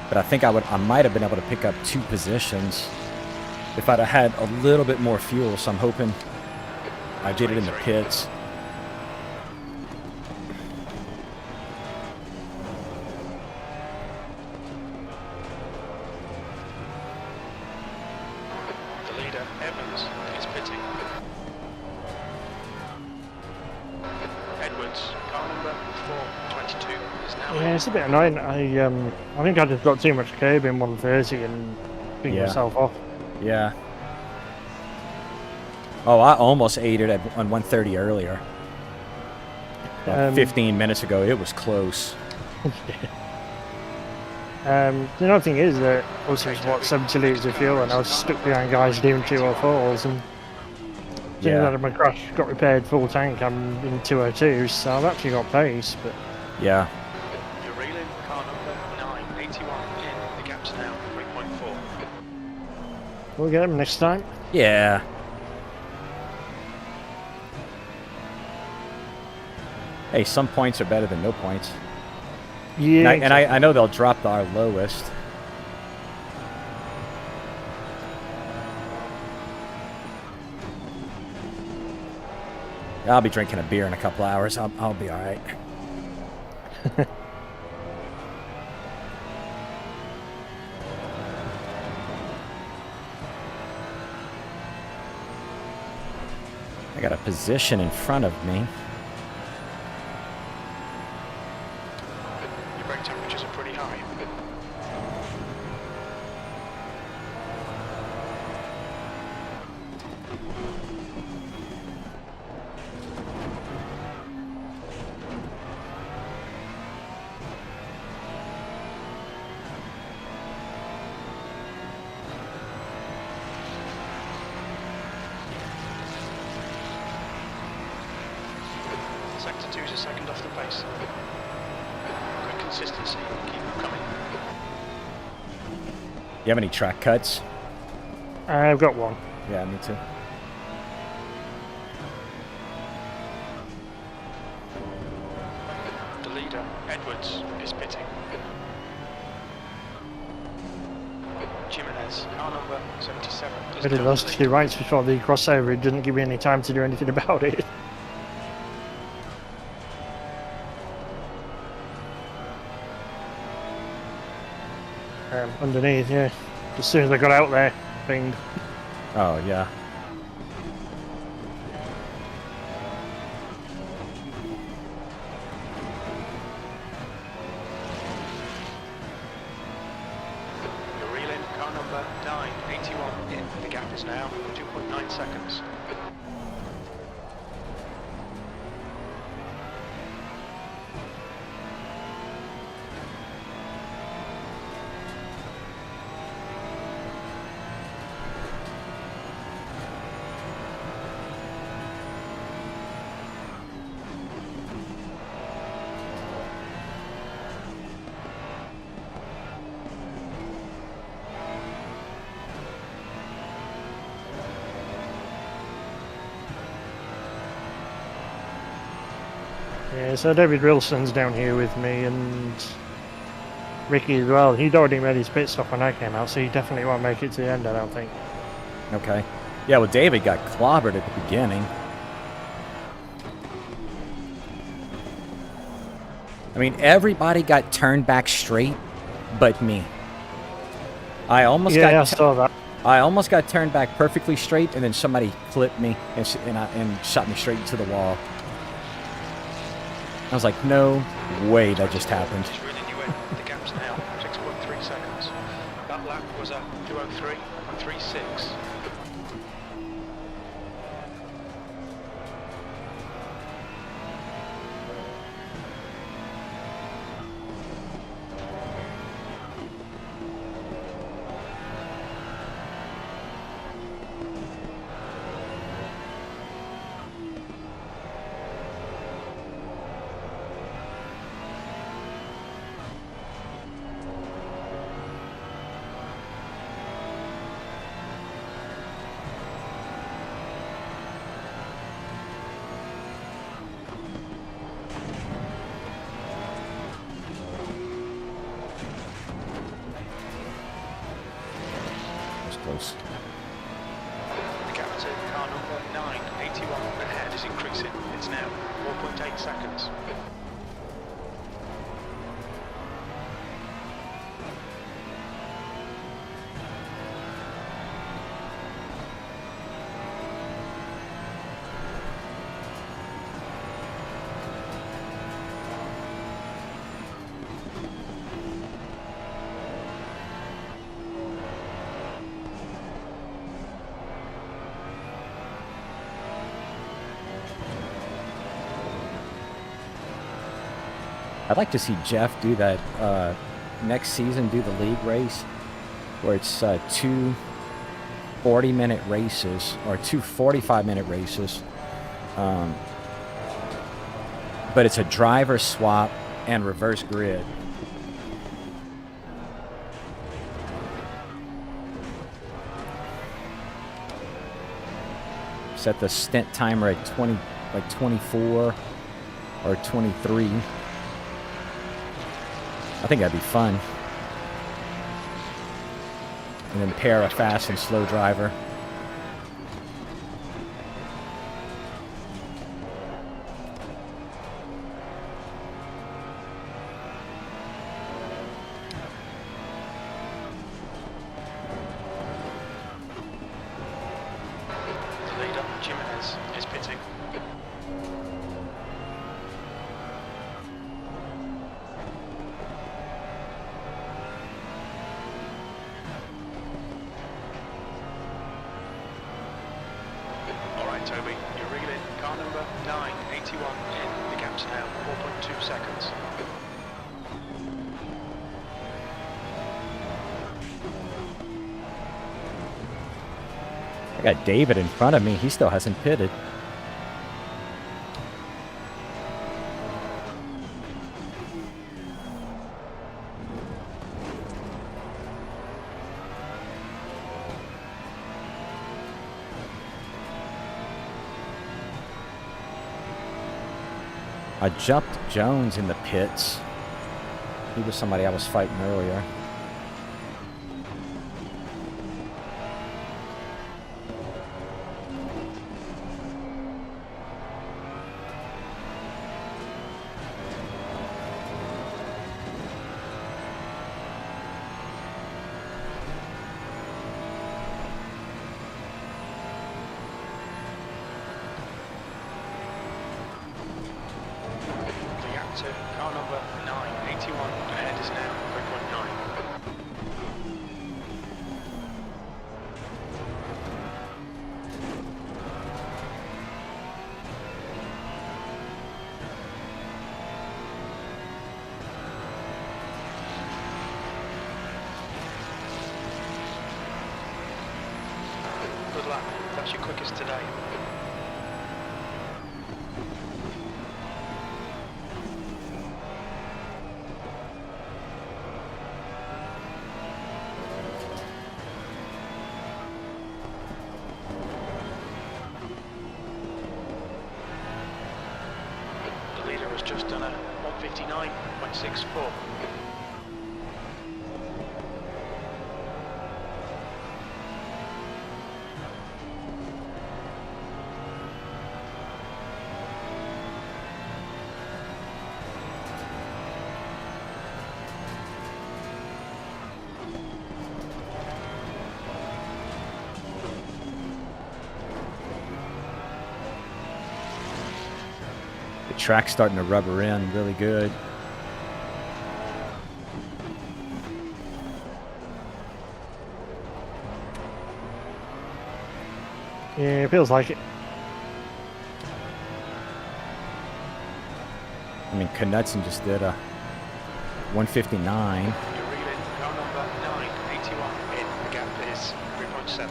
[SPEAKER 1] But I think I might have been able to pick up 2 positions if I'd have had a little bit more fuel. So I'm hoping I get it in the pits.
[SPEAKER 3] The leader, Evans, is pitting. Edwards, car number 422, is now
[SPEAKER 2] Yeah, it's a bit annoying. I think I just got too much curb in 130 and beat myself off.
[SPEAKER 1] Yeah. Oh, I almost ate it on 130 earlier. 15 minutes ago, it was close.
[SPEAKER 2] The another thing is that also it's what 70 litres of fuel, and I was stuck behind guys doing 204s, and as soon as my crash got repaired full tank, I'm in 202s, so I've actually got pace, but
[SPEAKER 1] Yeah.
[SPEAKER 3] You're reeling, car number 981 in. The gap's now 3.4.
[SPEAKER 2] we'll get them next time.
[SPEAKER 1] Yeah. Hey, some points are better than no points.
[SPEAKER 2] Yeah,
[SPEAKER 1] And I know they'll drop our lowest. I'll be drinking a beer in a couple hours. I'll be all right. I got a position in front of me.
[SPEAKER 3] Your brake temperatures are pretty high. Sector 2's a second off the pace. Good consistency, keep them coming.
[SPEAKER 1] You have any track cuts?
[SPEAKER 2] I've got one.
[SPEAKER 1] Yeah, me too.
[SPEAKER 3] The leader, Edwards, is pitting. Jimenez, car number 77.
[SPEAKER 2] I did lost 2 rights before the crossover. It didn't give me any time to do anything about it. Underneath, yeah. As soon as I got out there, binged.
[SPEAKER 1] Oh, yeah.
[SPEAKER 3] You're reeling, car number 981 in. The gap is now 2.9 seconds.
[SPEAKER 2] Yeah, so David Wilson's down here with me, and Ricky as well. He'd already made his pit stop when I came out, so he definitely won't make it to the end, I don't think.
[SPEAKER 1] Okay. Yeah, well, David got clobbered at the beginning. I mean, everybody got turned back straight, but me. I almost
[SPEAKER 2] I saw that.
[SPEAKER 1] I almost got turned back perfectly straight, and then somebody clipped me and shot me straight into the wall. I was like, no way that just happened.
[SPEAKER 3] It's reeling you in. The gap's now 6.3 seconds. That lap was a 2:03.36.
[SPEAKER 1] close.
[SPEAKER 3] The gap to car number 981 ahead is increasing. It's now 4.8 seconds.
[SPEAKER 1] I'd like to see Jeff do that next season, do the league race, where it's two 40-minute races or two 45-minute races. But it's a driver swap and reverse grid. Set the stint timer at 24 or 23. I think that'd be fun. And then pair a fast and slow driver.
[SPEAKER 3] The leader, Jimenez, is pitting. Toby, you're reeling. Car number 981 in. The gap's now 4.2 seconds.
[SPEAKER 1] I got David in front of me. He still hasn't pitted. I jumped Jones in the pits. He was somebody I was fighting earlier.
[SPEAKER 3] Car number 981 ahead is now 3.9. Good luck. That's your quickest today. Just done a 159.64.
[SPEAKER 1] Track's starting to rubber in really good.
[SPEAKER 2] Yeah, it feels like it.
[SPEAKER 1] I mean, Knudsen just did a 159.
[SPEAKER 3] You're reeling. Car number 981 in. The gap is 3.7.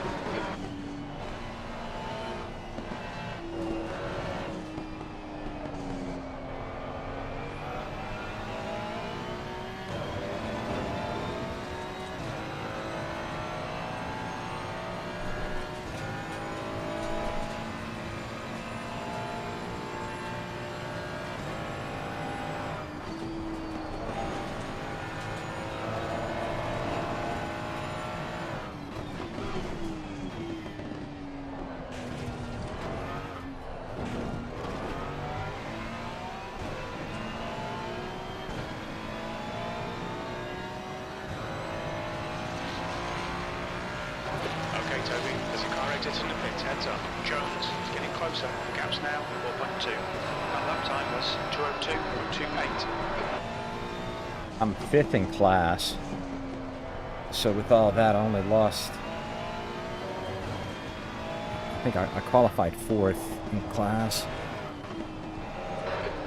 [SPEAKER 3] Toby, there's a car exit in the pit, heads up. Jones is getting closer, the gap's now 4.2. That lap time was 2:02.28.
[SPEAKER 1] I'm 5th in class. So with all that, I only lost... I think I qualified 4th in class.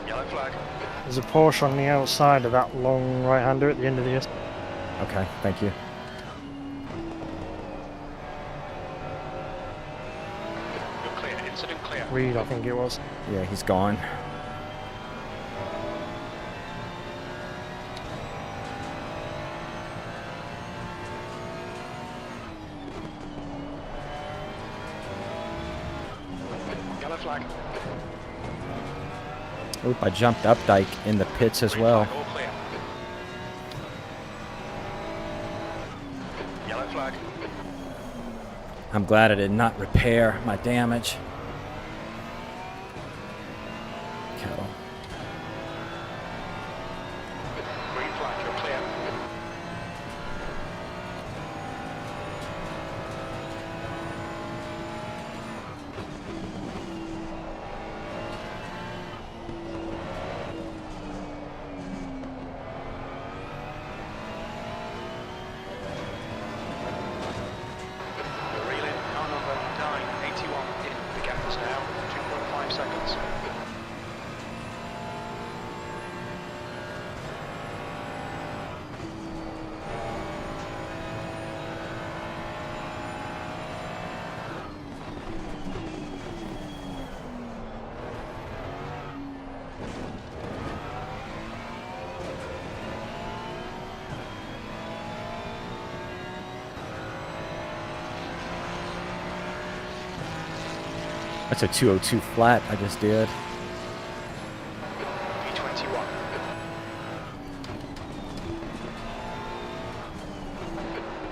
[SPEAKER 3] Yellow flag.
[SPEAKER 2] There's a Porsche on the outside of that long right-hander at the end of the...
[SPEAKER 1] Okay, thank you.
[SPEAKER 3] You're clear, incident clear.
[SPEAKER 2] Reed, I think it was.
[SPEAKER 1] Yeah, he's gone.
[SPEAKER 3] Yellow flag.
[SPEAKER 1] Oop, I jumped up dike in the pits as
[SPEAKER 3] Green
[SPEAKER 1] well.
[SPEAKER 3] flag, all clear. Yellow flag.
[SPEAKER 1] I'm glad I did not repair my damage. Kettle.
[SPEAKER 3] Green flag, you're clear. You're reeling, car number 981 in. The gap is now 2.5 seconds.
[SPEAKER 1] That's a 202 flat I just did.
[SPEAKER 3] P21.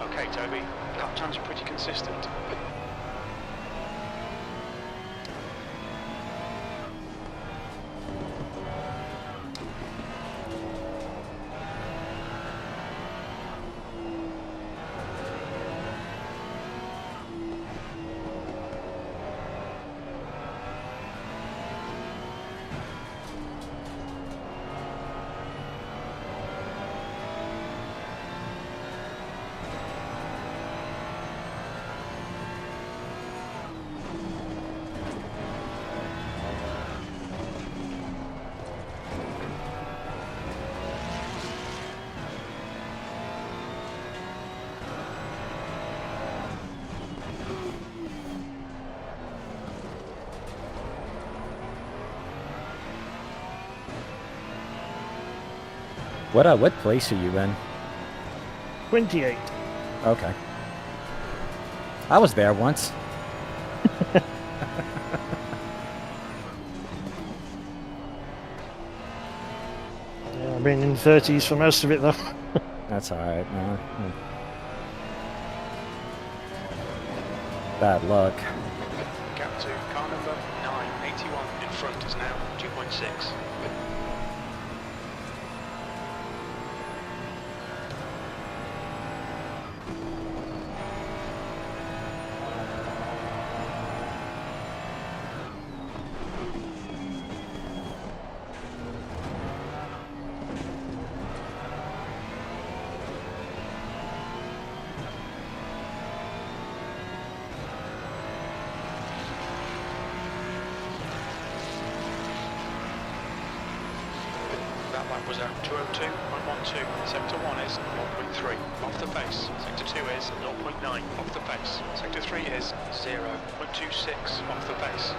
[SPEAKER 3] Okay, Toby. Lap times are pretty consistent.
[SPEAKER 1] What place are you in?
[SPEAKER 2] 28.
[SPEAKER 1] Okay. I was there once.
[SPEAKER 2] Yeah, I've been in 30s for most of it though.
[SPEAKER 1] That's alright, man. Bad luck.
[SPEAKER 3] Gap to car number 981 in front is now 2.6. That lap was at 2:02.12. Sector 1 is 0.3 off the pace. Sector 2 is 0.9 off the pace. Sector 3 is 0.26 off the pace.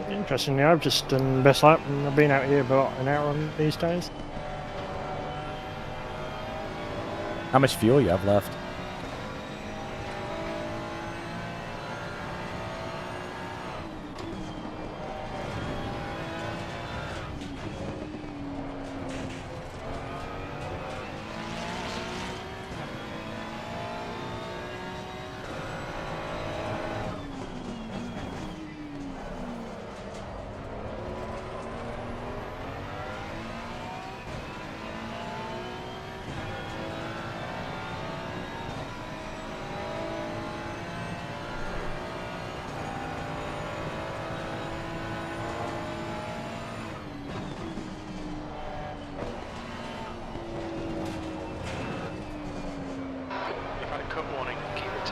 [SPEAKER 2] Interestingly, I've just done the best lap and I've been out here about an hour on these days.
[SPEAKER 1] How much fuel you have left?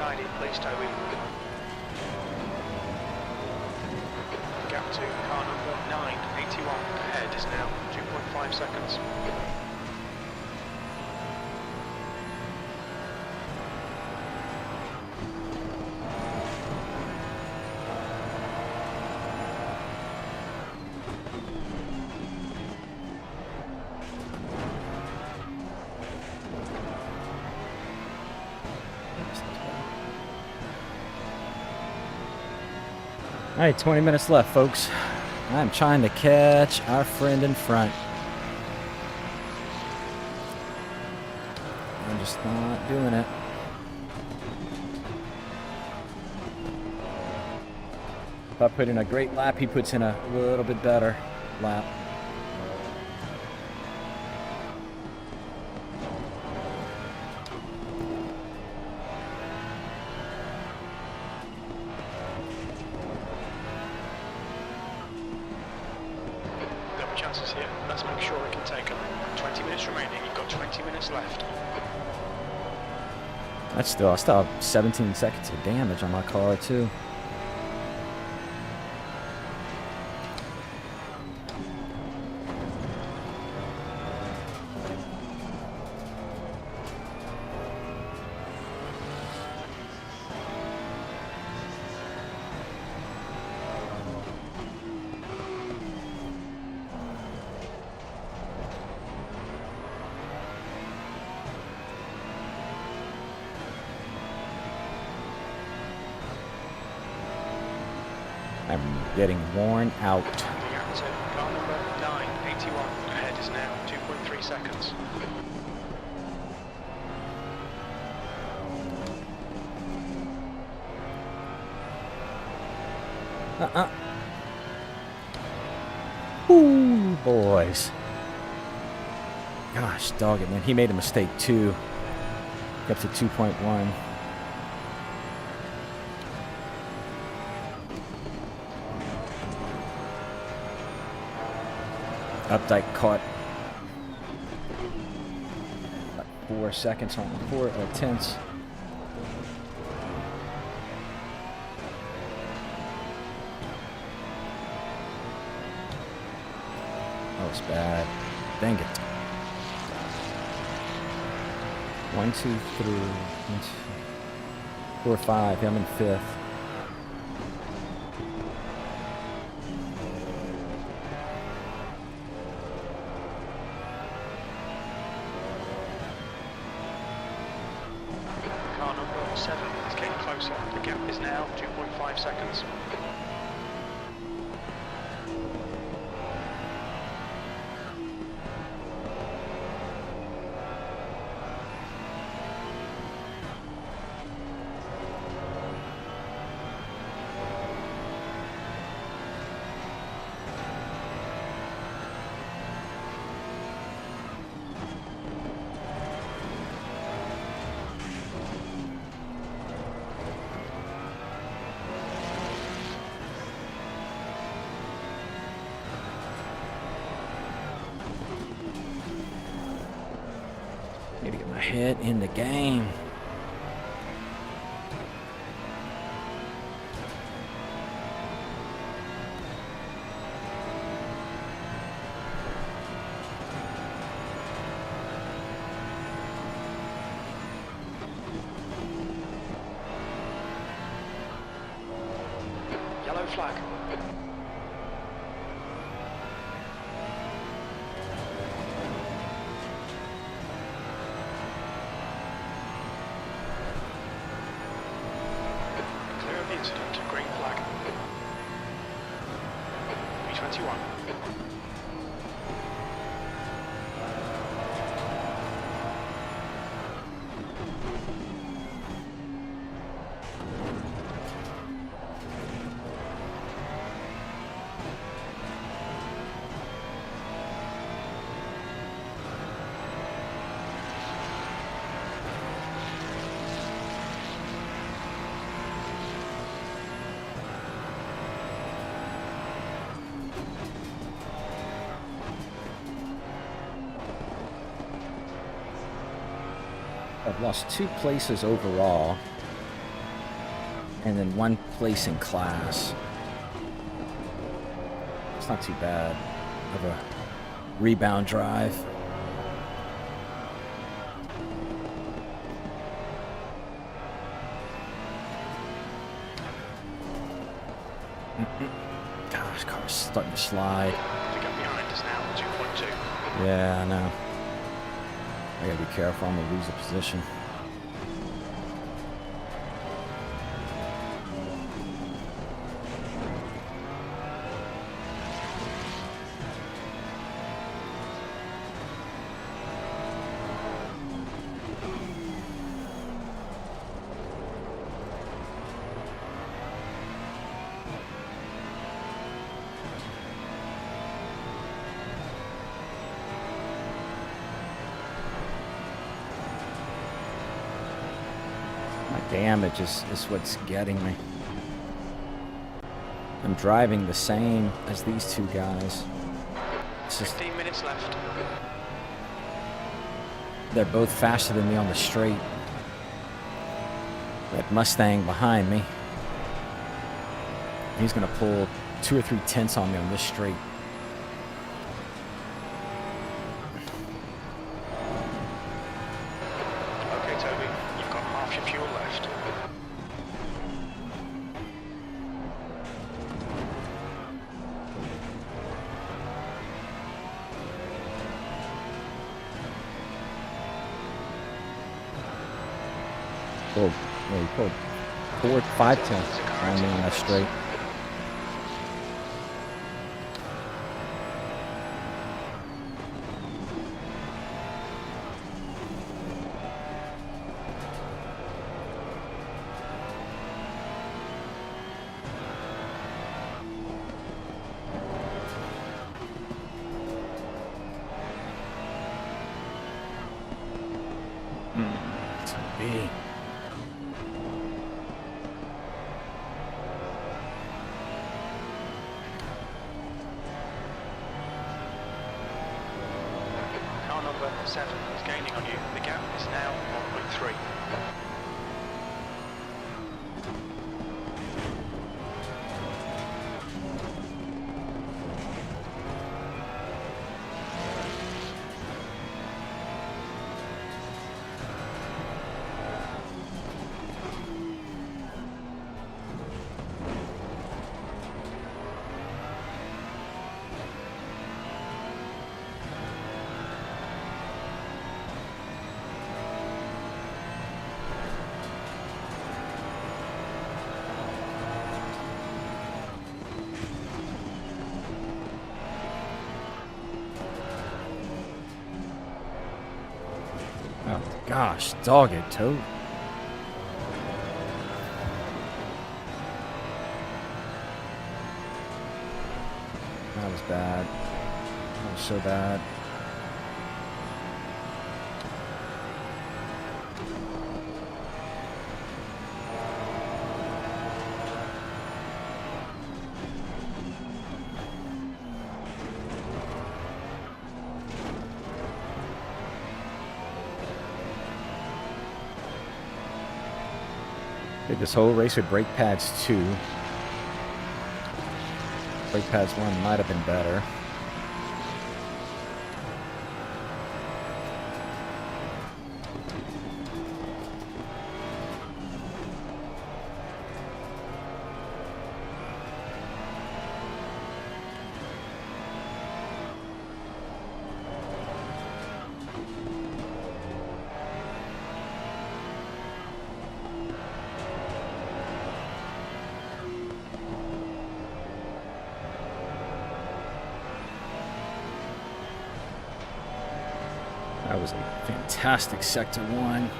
[SPEAKER 3] tidy, please, Toby. Gap to car number 981 ahead is now 2.5 seconds.
[SPEAKER 1] All right, 20 minutes left, folks. I'm trying to catch our friend in front. I'm just not doing it. If I put in a great lap, he puts in a little bit better lap.
[SPEAKER 3] Chances here. Let's make sure we can take them. 20 minutes remaining. You've got 20 minutes left.
[SPEAKER 1] I still have 17 seconds of damage on my car too. I'm getting worn out.
[SPEAKER 3] The gap to car number 981 ahead is now 2.3 seconds.
[SPEAKER 1] Ooh, boys. Gosh, dog it, man. He made a mistake too. Up to 2.1. Updike caught 4 seconds on 4 tenths. That was bad. Dang it. 1, 2, 3, 4, 5. I'm in 5th.
[SPEAKER 3] Car number 7 is getting closer. The gap is now 2.5 seconds.
[SPEAKER 1] Need to get my head in the game.
[SPEAKER 3] Yellow flag. Clear of the incident. Green flag. B21.
[SPEAKER 1] I've lost 2 places overall. and then 1 place in class. It's not too bad of a rebound drive. Gosh, car's starting to slide.
[SPEAKER 3] To get behind us now, 2.2.
[SPEAKER 1] Yeah, I know. I gotta be careful, I'm gonna lose a position. Damage is what's getting me. I'm driving the same as these two guys. It's just
[SPEAKER 3] 15 minutes left.
[SPEAKER 1] they're both faster than me on the straight. That Mustang behind me, he's gonna pull 2 or 3 tenths on me on this straight.
[SPEAKER 3] Okay, Toby, you've got half your fuel left.
[SPEAKER 1] Pulled, yeah, he pulled 4, 5 tenths on me on that straight.
[SPEAKER 3] Car number 7 is gaining on you. The gap is now 1.3.
[SPEAKER 1] Oh gosh, dog it, Toad. That was bad. That was so bad. Did this whole race with brake pads 2. Brake pads 1 might have been better. That was a fantastic sector 1.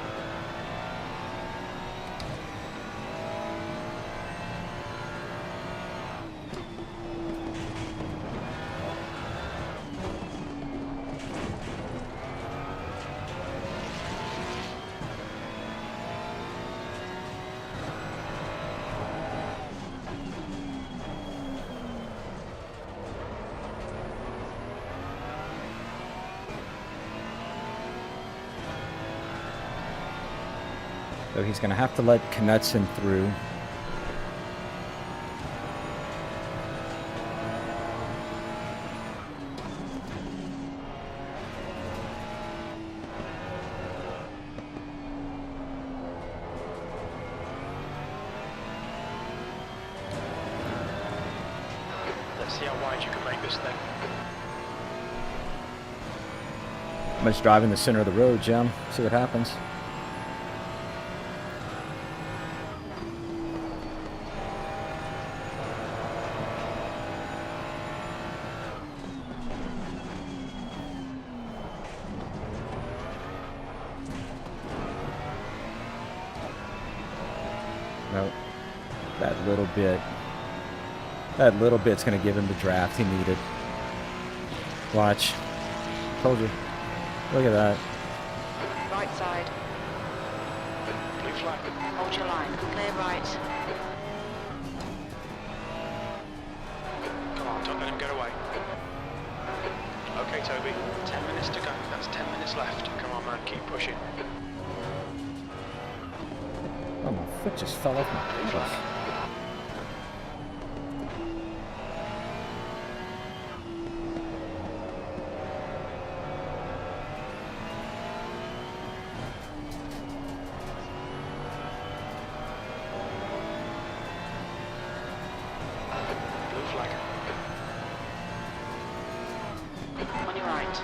[SPEAKER 1] So he's going to have to let Knudsen through.
[SPEAKER 3] See how wide you can make this thing.
[SPEAKER 1] I'm just driving the center of the road, Jim. See what happens. No, that little bit's gonna give him the draft he needed. Watch. Told you. Look at that.
[SPEAKER 4] Right side.
[SPEAKER 3] Blue flag.
[SPEAKER 4] Hold your line. Clear right.
[SPEAKER 3] Come on, don't let him get away. Okay, Toby. 10 minutes to go. That's 10 minutes left. Come on, man. Keep pushing.
[SPEAKER 1] Oh, my foot just fell off my
[SPEAKER 3] Blue
[SPEAKER 1] pedals.
[SPEAKER 3] flag. Blue flag.
[SPEAKER 4] On your right.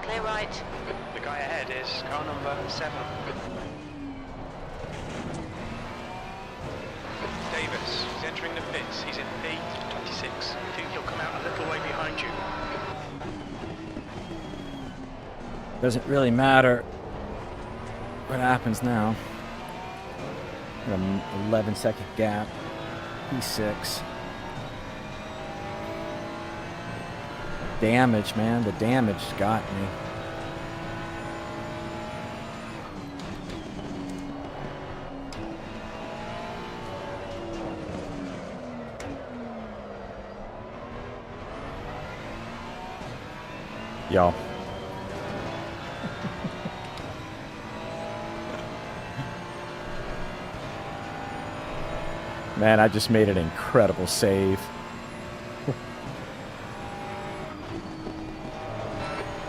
[SPEAKER 4] Clear right.
[SPEAKER 3] The guy ahead is car number 7. Davis, he's entering the pits. He's in P26. I think he'll come out a little way behind you.
[SPEAKER 1] Doesn't really matter what happens now. Got an 11-second gap. P6. Damage, man. The damage got me. Y'all. Man, I just made an incredible save.
[SPEAKER 3] The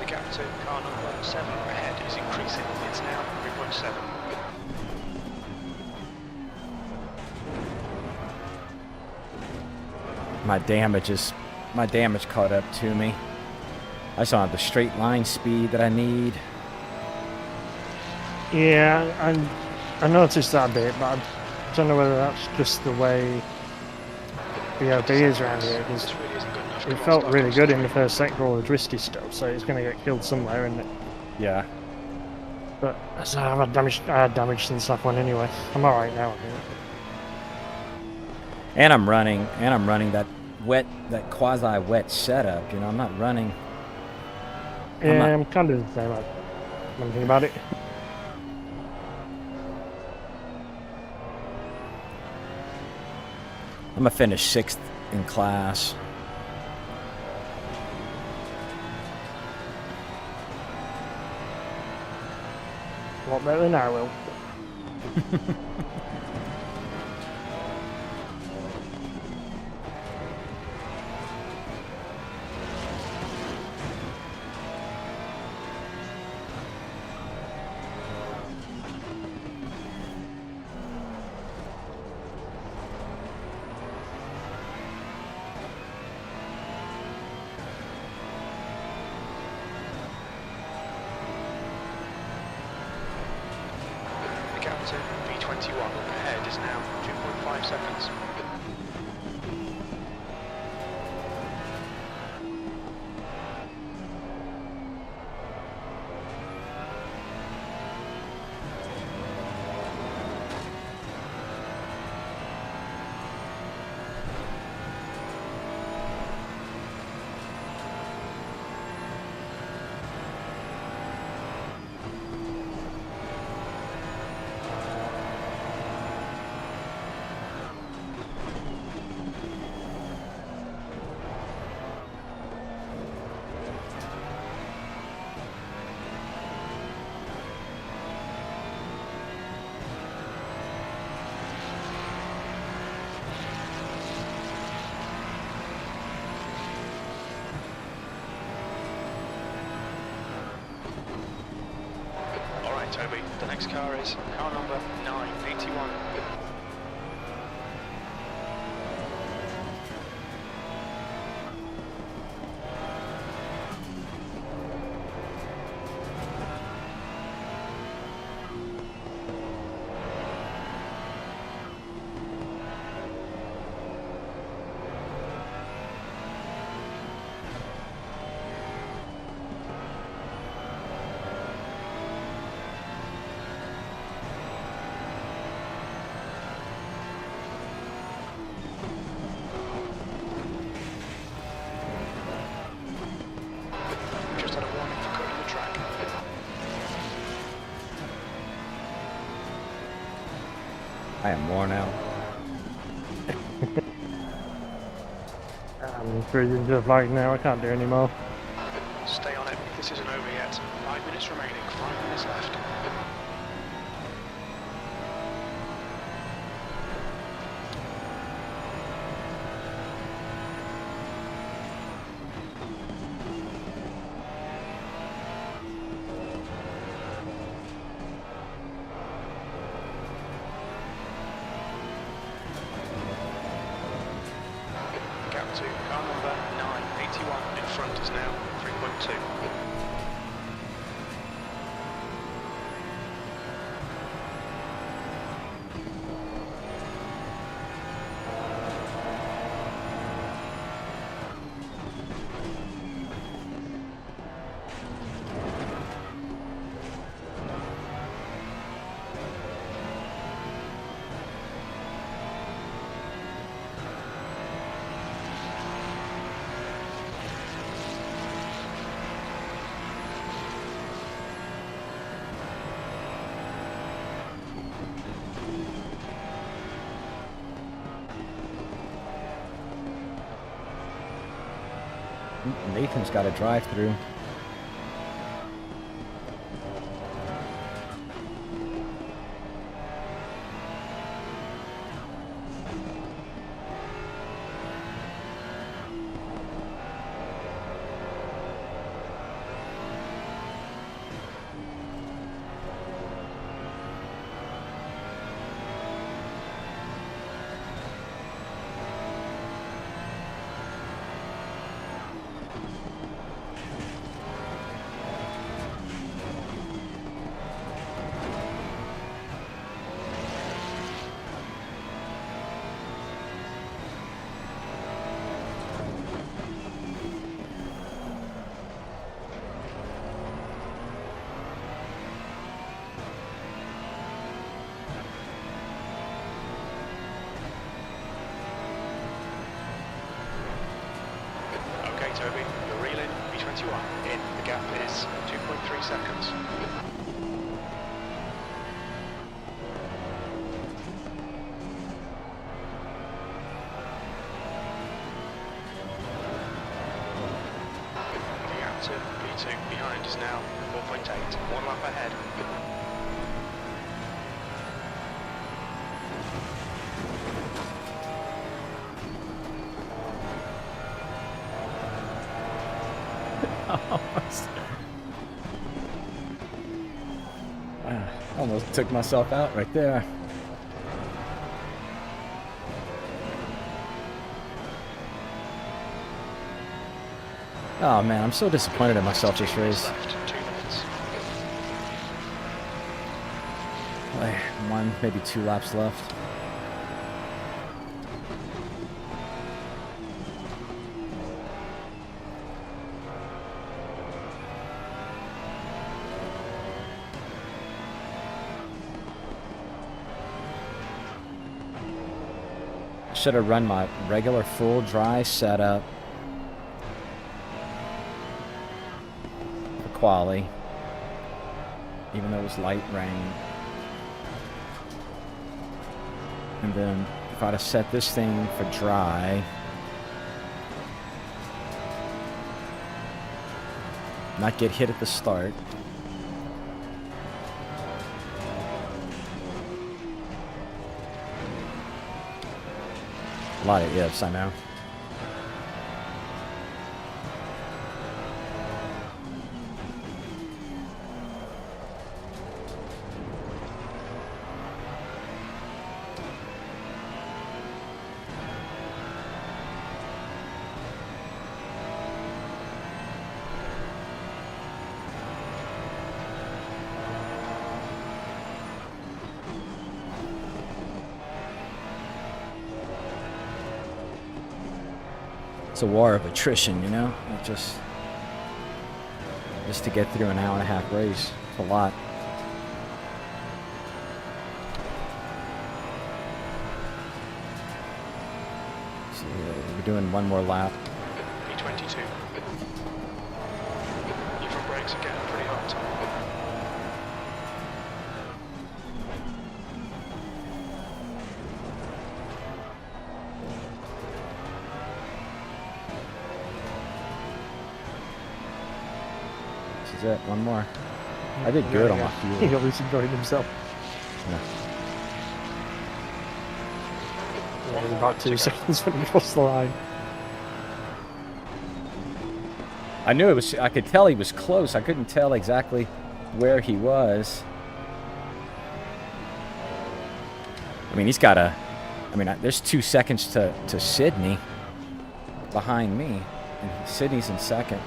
[SPEAKER 3] gap to car number 7 ahead is increasing. It's now 3.7.
[SPEAKER 1] My damage caught up to me. I just don't have the straight line speed that I need.
[SPEAKER 2] Yeah, I noticed that bit, but I don't know whether that's just the way BOB is around here, because
[SPEAKER 3] This really isn't good enough.
[SPEAKER 2] it
[SPEAKER 3] Come on,
[SPEAKER 2] felt
[SPEAKER 3] start
[SPEAKER 2] really
[SPEAKER 3] from
[SPEAKER 2] good
[SPEAKER 3] start.
[SPEAKER 2] in the first sector, all the dristy stuff, so it's going to get killed somewhere, isn't it?
[SPEAKER 1] Yeah.
[SPEAKER 2] But so I had damage since that one anyway. I'm alright now, I think.
[SPEAKER 1] And I'm running that quasi-wet setup, you know, I'm not running. I'm not-
[SPEAKER 2] Yeah, I'm kind of the same. I don't think about it.
[SPEAKER 1] I'm gonna finish 6th in class.
[SPEAKER 2] A lot better than I will.
[SPEAKER 3] The gap to P21 ahead is now 2.5 seconds. Alright, Toby, the next car is car number 981.
[SPEAKER 1] I am worn out.
[SPEAKER 2] I'm cruising just like now, I can't do any more.
[SPEAKER 3] Stay on it. This isn't over yet. 5 minutes remaining. 5 minutes left. Gap to car number 981 in front is now 3.2.
[SPEAKER 1] Nathan's got a drive-through. Okay, Toby, you're reeling. B21 in. The gap is 2.3 seconds. The gap to B2 behind is now 4.8. 1 lap ahead. Almost took myself out right there. Oh man, I'm so disappointed in myself this race.
[SPEAKER 3] Left, 2 minutes.
[SPEAKER 1] Like 1, maybe 2 laps left. Should have run my regular full dry setup for quali, even though it was light rain. And then if I'd have set this thing for dry, not get hit at the start. A lot of ifs, I know. It's a war of attrition, you know? It just to get through an hour-and-a-half race. It's a lot. So we're doing one more lap.
[SPEAKER 3] B22. Your front brakes are getting pretty hot.
[SPEAKER 1] This is it. One more. I did good on my fuel.
[SPEAKER 2] He obviously enjoyed himself.
[SPEAKER 1] Yeah.
[SPEAKER 2] Yeah, it was about 2 seconds when he crossed the line.
[SPEAKER 1] I knew it was. I could tell he was close. I couldn't tell exactly where he was. I mean, he's got a. I mean, there's 2 seconds to Sydney behind me, and Sydney's in second.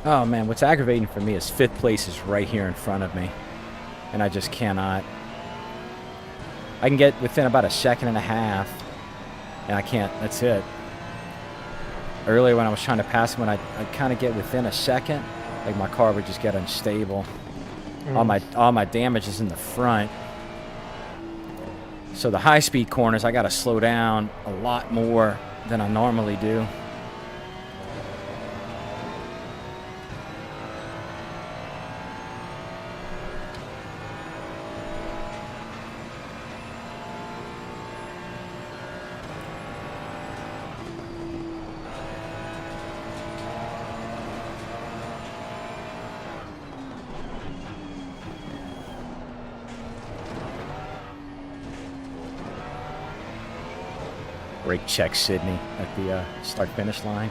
[SPEAKER 1] Oh man, what's aggravating for me is 5th place is right here in front of me. And I just cannot. I can get within about a second and a half. And I can't, that's it. Earlier when I was trying to pass him, when I'd kind of get within a second, like my car would just get unstable. All my damage is in the front. So the high speed corners, I gotta slow down a lot more than I normally do. Brake check Sydney at the start-finish line.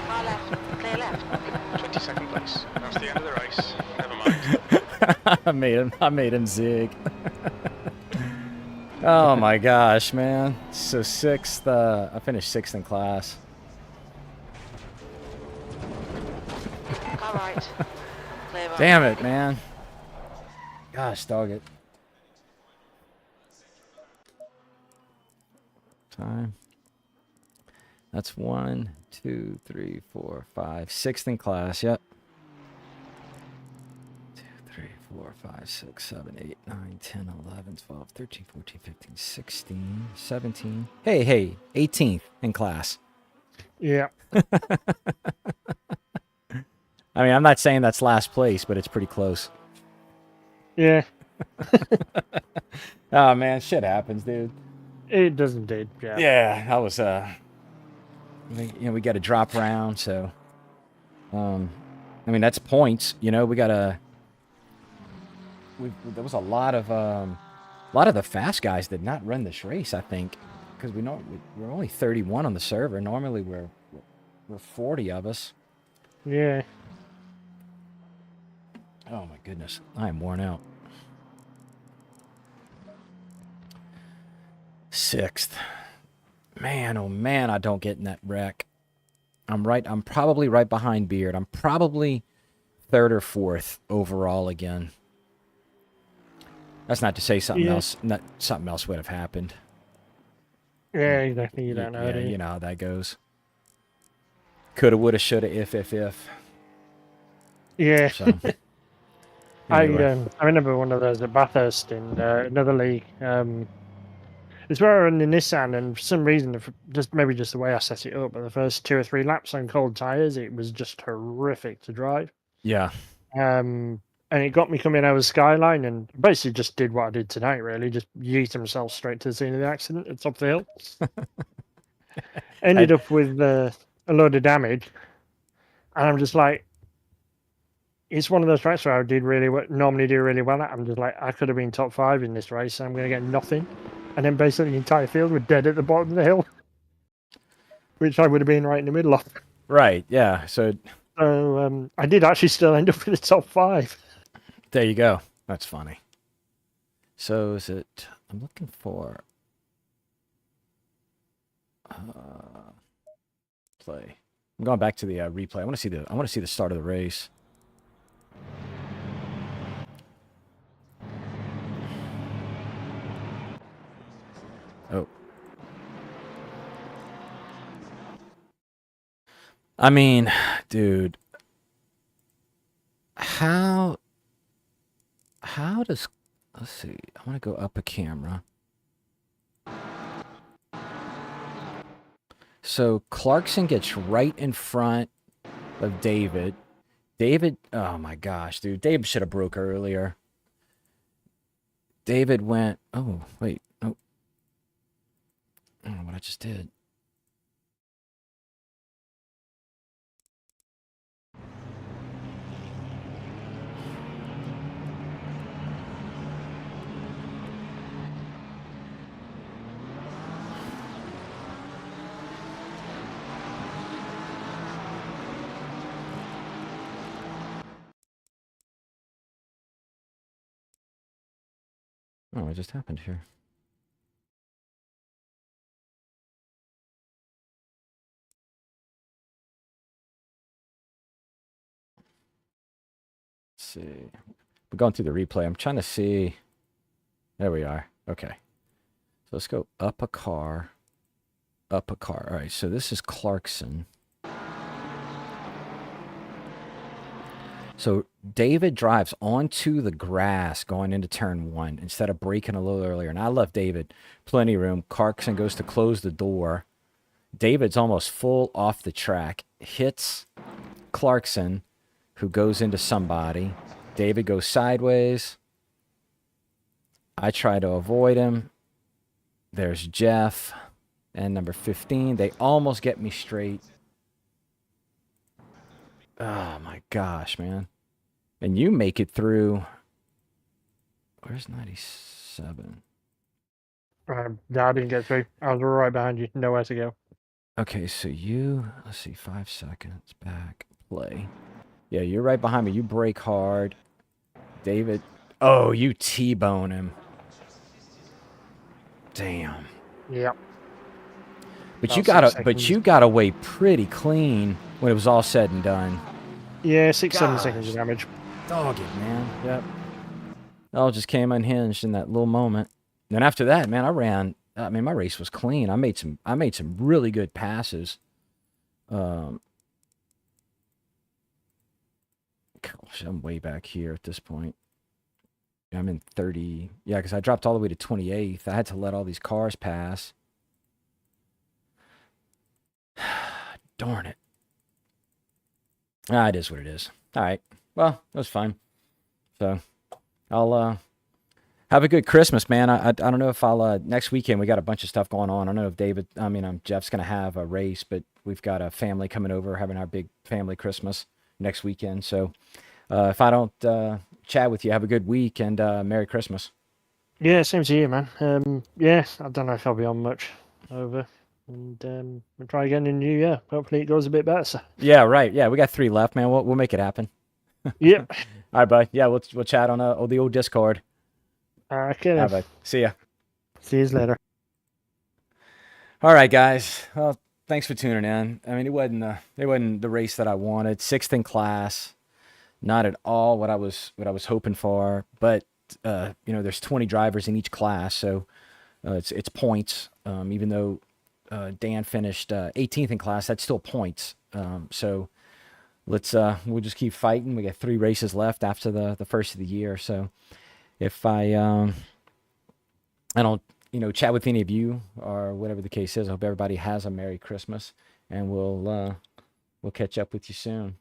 [SPEAKER 4] Car left, clear left.
[SPEAKER 3] 22nd place. That's the end of the race. Never mind.
[SPEAKER 1] I made him zig. Oh my gosh, man. So 6th, I finished 6th in class.
[SPEAKER 4] Car right. Clear right.
[SPEAKER 1] Damn it, man. Gosh, dog it. Time. That's 1, 2, 3, 4, 5, 6th in class. Yep. 2, 3, 4, 5, 6, 7, 8, 9, 10, 11, 12, 13, 14, 15, 16, 17. Hey, 18th in class.
[SPEAKER 2] Yeah.
[SPEAKER 1] I mean, I'm not saying that's last place, but it's pretty close.
[SPEAKER 2] Yeah.
[SPEAKER 1] Oh man, shit happens, dude.
[SPEAKER 2] It does indeed. Yeah.
[SPEAKER 1] Yeah, I was we got to drop round, so I mean that's points. You know, we got to. There was a lot of the fast guys did not run this race. I think because we're only 31 on the server. Normally we're 40 of us.
[SPEAKER 2] Yeah.
[SPEAKER 1] Oh my goodness, I am worn out. 6th. Man, oh man, I don't get in that wreck. I'm probably right behind Beard. I'm probably 3rd or 4th overall again. That's not to say something else. Something else would have happened.
[SPEAKER 2] Yeah, exactly. You don't know.
[SPEAKER 1] Yeah,
[SPEAKER 2] Do you?
[SPEAKER 1] you know how that goes. Coulda, woulda, shoulda, if.
[SPEAKER 2] Yeah.
[SPEAKER 1] So, anyway.
[SPEAKER 2] I remember one of those at Bathurst in another league. It's where I ran the Nissan, and for some reason, maybe just the way I set it up, but the first 2 or 3 laps on cold tyres, it was just horrific to drive.
[SPEAKER 1] Yeah.
[SPEAKER 2] And it got me coming over Skyline, and basically just did what I did tonight, really. Just yeet himself straight to the scene of the accident at top of the hill. Ended up with a load of damage, and I'm just like, it's one of those tracks where I normally do really well at. I'm just like, I could have been top 5 in this race, and I'm going to get nothing. And then basically the entire field were dead at the bottom of the hill, which I would have been right in the middle of.
[SPEAKER 1] Right, yeah. So
[SPEAKER 2] I did actually still end up in the top 5.
[SPEAKER 1] There you go. That's funny. So is it? I'm looking for play. I'm going back to the replay. I want to see the start of the race. I mean, dude, how does, let's see, I want to go up a camera. So Clarkson gets right in front of David. David, oh my gosh, dude, David should have broke earlier. David went, oh, wait, oh, I don't know what I just did. Oh, what just happened here? Let's see. We're going through the replay. I'm trying to see. There we are. Okay. So let's go up a car. Up a car. All right. So this is Clarkson. So David drives onto the grass going into turn 1 instead of braking a little earlier. And I left David plenty of room. Clarkson goes to close the door. David's almost full off the track. Hits Clarkson, who goes into somebody. David goes sideways. I try to avoid him. There's Jeff and number 15. They almost get me straight. Oh my gosh, man. And you make it through. Where's 97?
[SPEAKER 2] No, I didn't get through. I was right behind you. Nowhere to go.
[SPEAKER 1] Okay, so you, let's see, 5 seconds back, play. Yeah, you're right behind me. You brake hard. David, oh, you T-bone him. Damn.
[SPEAKER 2] Yep.
[SPEAKER 1] But
[SPEAKER 2] About
[SPEAKER 1] you got away pretty clean when it was all said and done.
[SPEAKER 2] Yeah, 7
[SPEAKER 1] Gosh.
[SPEAKER 2] seconds of damage.
[SPEAKER 1] Dog it, man. Yep. It all just came unhinged in that little moment. Then after that, man, I mean, my race was clean. I made some really good passes. Gosh, I'm way back here at this point. I'm in 30. Yeah, because I dropped all the way to 28th. I had to let all these cars pass. Darn it. Ah, it is what it is. All right. Well, that was fun. So, I'll have a good Christmas, man. I don't know if I'll next weekend we got a bunch of stuff going on. I don't know if Jeff's gonna have a race, but we've got a family coming over having our big family Christmas next weekend. So, if I don't chat with you, have a good week and Merry Christmas.
[SPEAKER 2] Yeah, same to you, man. Yeah, I don't know if I'll be on much over. And we'll try again in the new year. Hopefully it goes a bit better.
[SPEAKER 1] Yeah, right. Yeah, we got 3 left, man. We'll make it happen.
[SPEAKER 2] Yep.
[SPEAKER 1] All right, bud. Yeah, we'll chat on the old Discord.
[SPEAKER 2] Okay.
[SPEAKER 1] All right, bud. See ya.
[SPEAKER 2] See you later.
[SPEAKER 1] All right, guys. Well, thanks for tuning in. I mean, it wasn't the race that I wanted. 6th in class, not at all what I was hoping for. But there's 20 drivers in each class, so it's points. Even though Dan finished 18th in class, that's still points. So we'll just keep fighting. We got 3 races left after the first of the year. So if I don't chat with any of you or whatever the case is, I hope everybody has a Merry Christmas, and we'll catch up with you soon.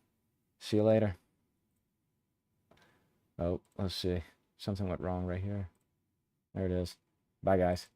[SPEAKER 1] See you later. Oh, let's see. Something went wrong right here. There it is. Bye, guys.